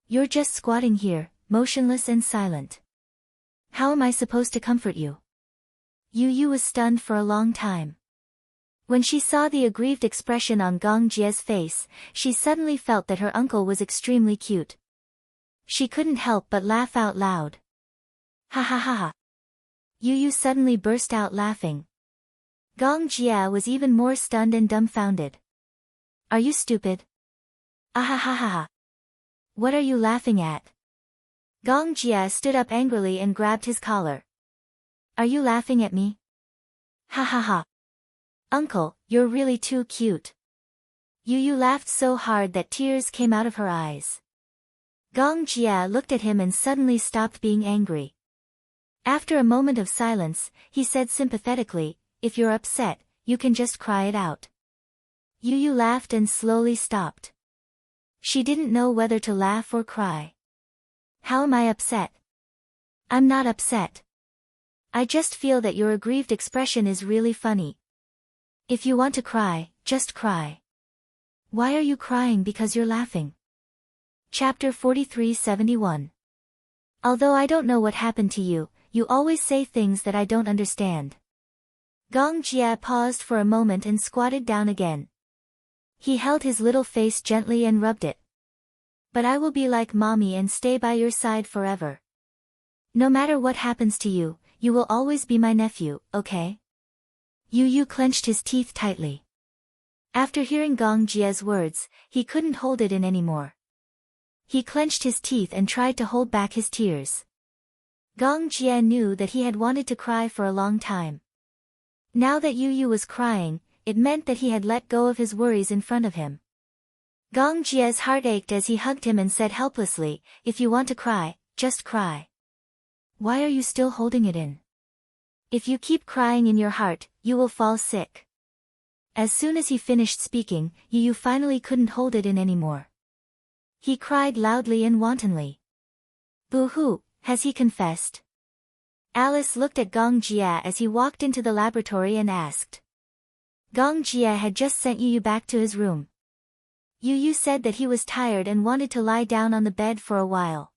You're just squatting here, motionless and silent. How am I supposed to comfort you? Yu was stunned for a long time. When she saw the aggrieved expression on Gong Jie's face, she suddenly felt that her uncle was extremely cute. She couldn't help but laugh out loud. Ha ha ha ha. Yu suddenly burst out laughing. Gong Jie was even more stunned and dumbfounded. Are you stupid? Ah ha ha ha ha. What are you laughing at? Gong Jie stood up angrily and grabbed his collar. Are you laughing at me? Ha ha ha. Uncle, you're really too cute. Yu laughed so hard that tears came out of her eyes. Gong Jia looked at him and suddenly stopped being angry. After a moment of silence, he said sympathetically, "If you're upset, you can just cry it out." Yu Yu laughed and slowly stopped. She didn't know whether to laugh or cry. "How am I upset?" "I'm not upset. I just feel that your aggrieved expression is really funny. If you want to cry, just cry." "Why are you crying? Because you're laughing." Chapter 43-71. Although I don't know what happened to you, you always say things that I don't understand. Gong Jia paused for a moment and squatted down again. He held his little face gently and rubbed it. "But I will be like mommy and stay by your side forever. No matter what happens to you, you will always be my nephew, okay?" Yu Yu clenched his teeth tightly. After hearing Gong Jia's words, he couldn't hold it in anymore. He clenched his teeth and tried to hold back his tears. Gong Jia knew that he had wanted to cry for a long time. Now that Yu Yu was crying, it meant that he had let go of his worries in front of him. Gong Jia's heart ached as he hugged him and said helplessly, "If you want to cry, just cry. Why are you still holding it in? If you keep crying in your heart, you will fall sick." As soon as he finished speaking, Yu Yu finally couldn't hold it in anymore. He cried loudly and wantonly. "Boo-hoo, has he confessed?" Alice looked at Gong Jia as he walked into the laboratory and asked. Gong Jia had just sent Yu Yu back to his room. Yu Yu said that he was tired and wanted to lie down on the bed for a while.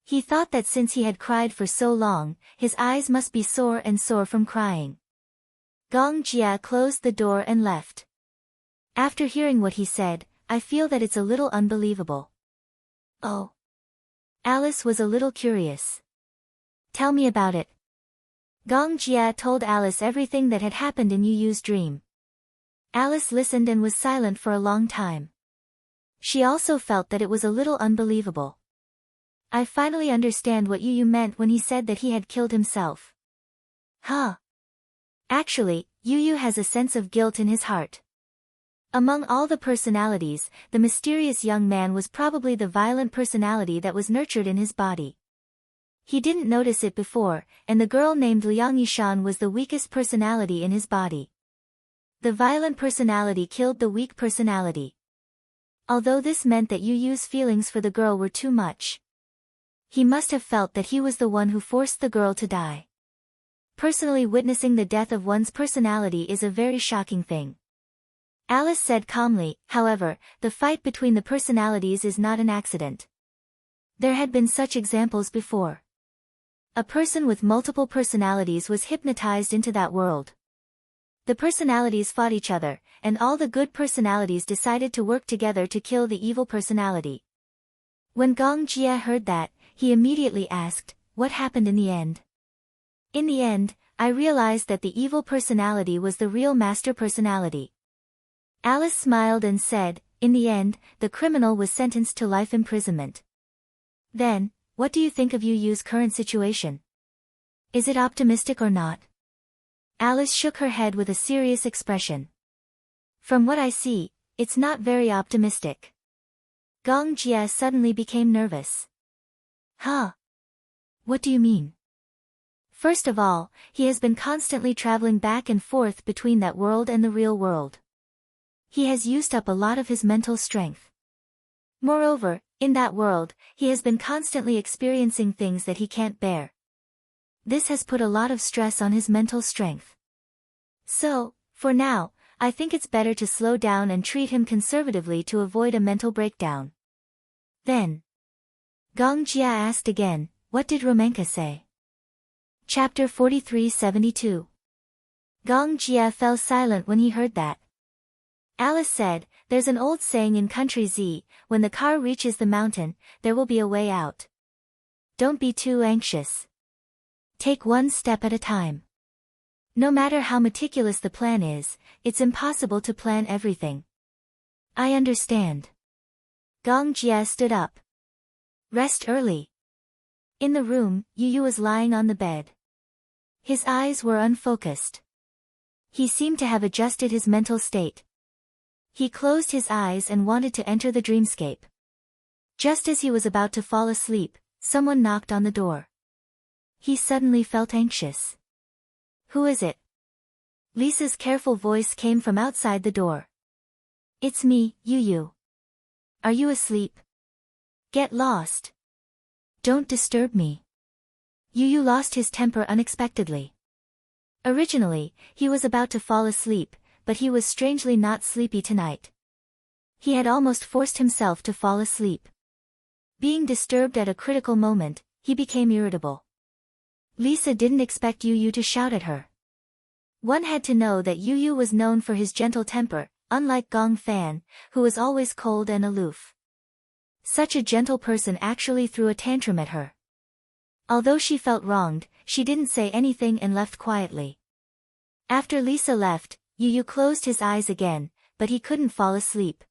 He thought that since he had cried for so long, his eyes must be sore from crying. Gong Jia closed the door and left. After hearing what he said, "I feel that it's a little unbelievable." "Oh." Alice was a little curious. "Tell me about it." Gong Jia told Alice everything that had happened in Yu Yu's dream. Alice listened and was silent for a long time. She also felt that it was a little unbelievable. "I finally understand what Yu Yu meant when he said that he had killed himself." "Huh." Actually, Yu Yu has a sense of guilt in his heart. Among all the personalities, the mysterious young man was probably the violent personality that was nurtured in his body. He didn't notice it before, and the girl named Liang Yishan was the weakest personality in his body. The violent personality killed the weak personality. Although this meant that Yu Yu's feelings for the girl were too much. He must have felt that he was the one who forced the girl to die. Personally witnessing the death of one's personality is a very shocking thing. Alice said calmly, "However, the fight between the personalities is not an accident. There had been such examples before. A person with multiple personalities was hypnotized into that world. The personalities fought each other, and all the good personalities decided to work together to kill the evil personality." When Gong Jia heard that, he immediately asked, "What happened in the end?" "In the end, I realized that the evil personality was the real master personality." Alice smiled and said, "In the end, the criminal was sentenced to life imprisonment." "Then, what do you think of Yu Yu's current situation? Is it optimistic or not?" Alice shook her head with a serious expression. "From what I see, it's not very optimistic." Gong Jia suddenly became nervous. "Huh? What do you mean?" "First of all, he has been constantly traveling back and forth between that world and the real world. He has used up a lot of his mental strength. Moreover, in that world, he has been constantly experiencing things that he can't bear. This has put a lot of stress on his mental strength. So, for now, I think it's better to slow down and treat him conservatively to avoid a mental breakdown." Then, Gong Jia asked again, "What did Romanka say?" Chapter 43-72. Gong Jia fell silent when he heard that. Alice said, "There's an old saying in country Z, when the car reaches the mountain, there will be a way out. Don't be too anxious. Take one step at a time. No matter how meticulous the plan is, it's impossible to plan everything." "I understand." Gong Jia stood up. "Rest early." In the room, Yu Yu was lying on the bed. His eyes were unfocused. He seemed to have adjusted his mental state. He closed his eyes and wanted to enter the dreamscape. Just as he was about to fall asleep, someone knocked on the door. He suddenly felt anxious. Who is it? Lisa's careful voice came from outside the door. It's me, Yu. Are you asleep? Get lost. Don't disturb me. Yu lost his temper unexpectedly. Originally, he was about to fall asleep, but he was strangely not sleepy tonight. He had almost forced himself to fall asleep. Being disturbed at a critical moment, he became irritable. Lisa didn't expect Yu to shout at her. One had to know that Yu was known for his gentle temper, unlike Gong Fan, who was always cold and aloof. Such a gentle person actually threw a tantrum at her. Although she felt wronged, she didn't say anything and left quietly. After Lisa left, Yu closed his eyes again, but he couldn't fall asleep.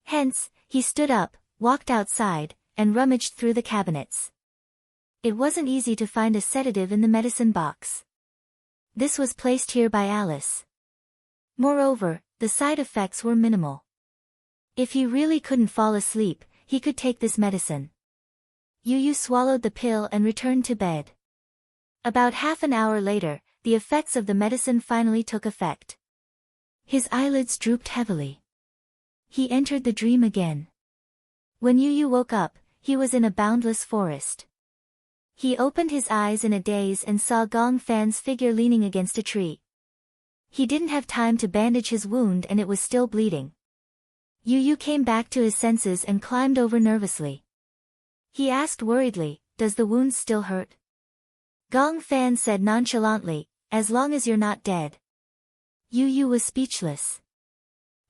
Hence, he stood up, walked outside, and rummaged through the cabinets. It wasn't easy to find a sedative in the medicine box. This was placed here by Alice. Moreover, the side effects were minimal. If he really couldn't fall asleep, he could take this medicine. Yu swallowed the pill and returned to bed. About half an hour later, the effects of the medicine finally took effect. His eyelids drooped heavily. He entered the dream again. When Yu woke up, he was in a boundless forest. He opened his eyes in a daze and saw Gong Fan's figure leaning against a tree. He didn't have time to bandage his wound and it was still bleeding. Yu came back to his senses and climbed over nervously. He asked worriedly, "Does the wound still hurt?" Gong Fan said nonchalantly, "As long as you're not dead." Yu was speechless.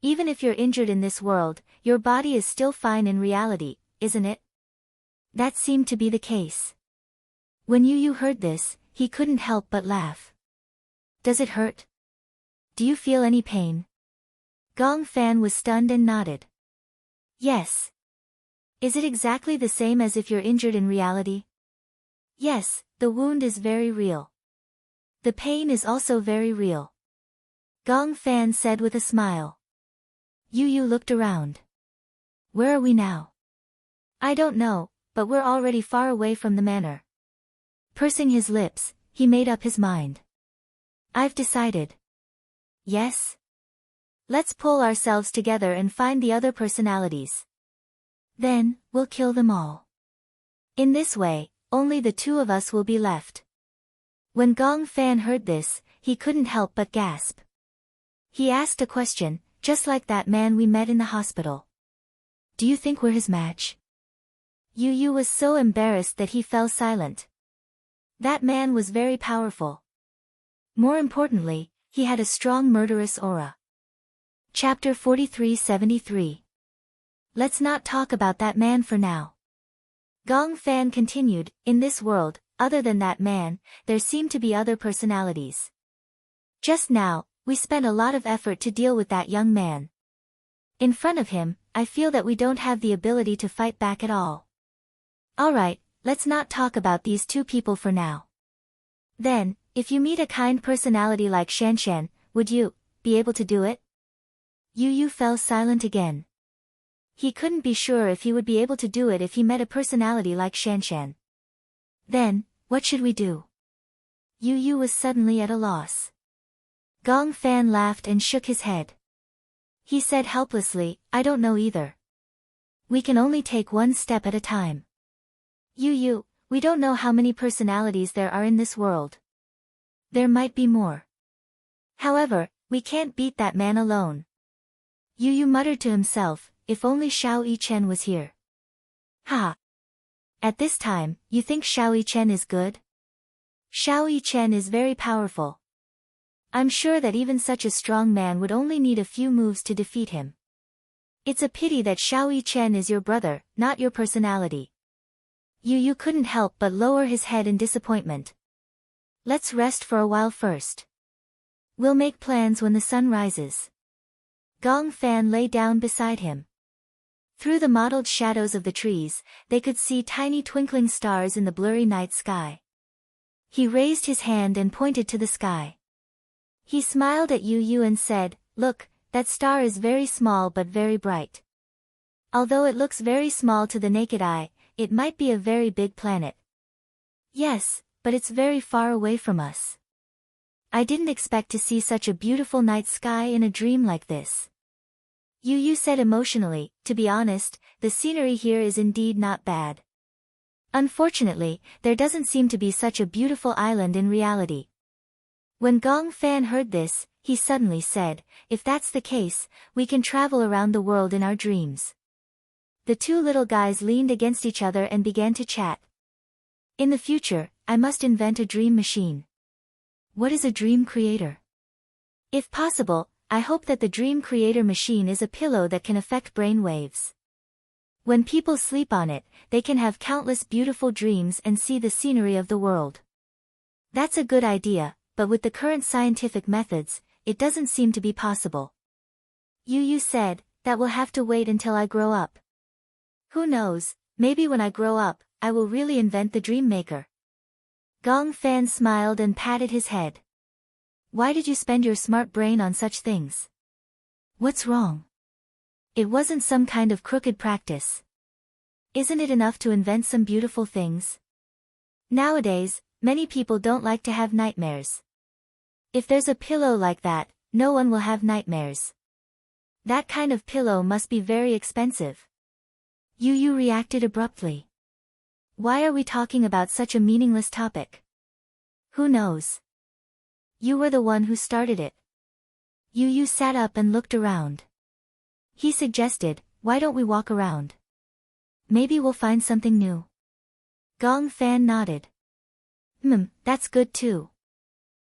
Even if you're injured in this world, your body is still fine in reality, isn't it? That seemed to be the case. When Yu heard this, he couldn't help but laugh. Does it hurt? Do you feel any pain? Gong Fan was stunned and nodded. Yes. Is it exactly the same as if you're injured in reality? Yes, the wound is very real. The pain is also very real. Gong Fan said with a smile. Yu looked around. Where are we now? I don't know, but we're already far away from the manor. Pursing his lips, he made up his mind. I've decided. Yes? Let's pull ourselves together and find the other personalities. Then, we'll kill them all. In this way, only the two of us will be left. When Gong Fan heard this, he couldn't help but gasp. He asked a question, just like that man we met in the hospital. Do you think we're his match? Yu was so embarrassed that he fell silent. That man was very powerful. More importantly, he had a strong murderous aura. Chapter 4373. Let's not talk about that man for now. Gong Fan continued, in this world, other than that man, there seem to be other personalities. Just now, we spent a lot of effort to deal with that young man. In front of him, I feel that we don't have the ability to fight back at all. Alright, let's not talk about these two people for now. Then, if you meet a kind personality like Shanshan, would you be able to do it? Yu fell silent again. He couldn't be sure if he would be able to do it if he met a personality like Shanshan. Then, what should we do? Yu was suddenly at a loss. Gong Fan laughed and shook his head. He said helplessly, I don't know either. We can only take one step at a time. Yu, we don't know how many personalities there are in this world. There might be more. However, we can't beat that man alone. Yu muttered to himself, if only Xiao Yichen was here. Ha! At this time, you think Xiao Yichen is good? Xiao Yichen is very powerful. I'm sure that even such a strong man would only need a few moves to defeat him. It's a pity that Xiao Yichen is your brother, not your personality. Yu couldn't help but lower his head in disappointment. Let's rest for a while first. We'll make plans when the sun rises. Gong Fan lay down beside him. Through the mottled shadows of the trees, they could see tiny twinkling stars in the blurry night sky. He raised his hand and pointed to the sky. He smiled at Yu and said, Look, that star is very small but very bright. Although it looks very small to the naked eye, it might be a very big planet. Yes, but it's very far away from us. I didn't expect to see such a beautiful night sky in a dream like this. Yu said emotionally. To be honest, the scenery here is indeed not bad. Unfortunately, there doesn't seem to be such a beautiful island in reality. When Gong Fan heard this, he suddenly said, if that's the case, we can travel around the world in our dreams. The two little guys leaned against each other and began to chat. In the future, I must invent a dream machine. What is a dream creator? If possible, I hope that the dream creator machine is a pillow that can affect brain waves. When people sleep on it, they can have countless beautiful dreams and see the scenery of the world. That's a good idea, but with the current scientific methods, it doesn't seem to be possible. Yu said, that will have to wait until I grow up. Who knows, maybe when I grow up, I will really invent the dream maker. Gong Fan smiled and patted his head. Why did you spend your smart brain on such things? What's wrong? It wasn't some kind of crooked practice. Isn't it enough to invent some beautiful things? Nowadays, many people don't like to have nightmares. If there's a pillow like that, no one will have nightmares. That kind of pillow must be very expensive. Yu reacted abruptly. Why are we talking about such a meaningless topic? Who knows? You were the one who started it. Yu sat up and looked around. He suggested, why don't we walk around? Maybe we'll find something new. Gong Fan nodded. That's good too.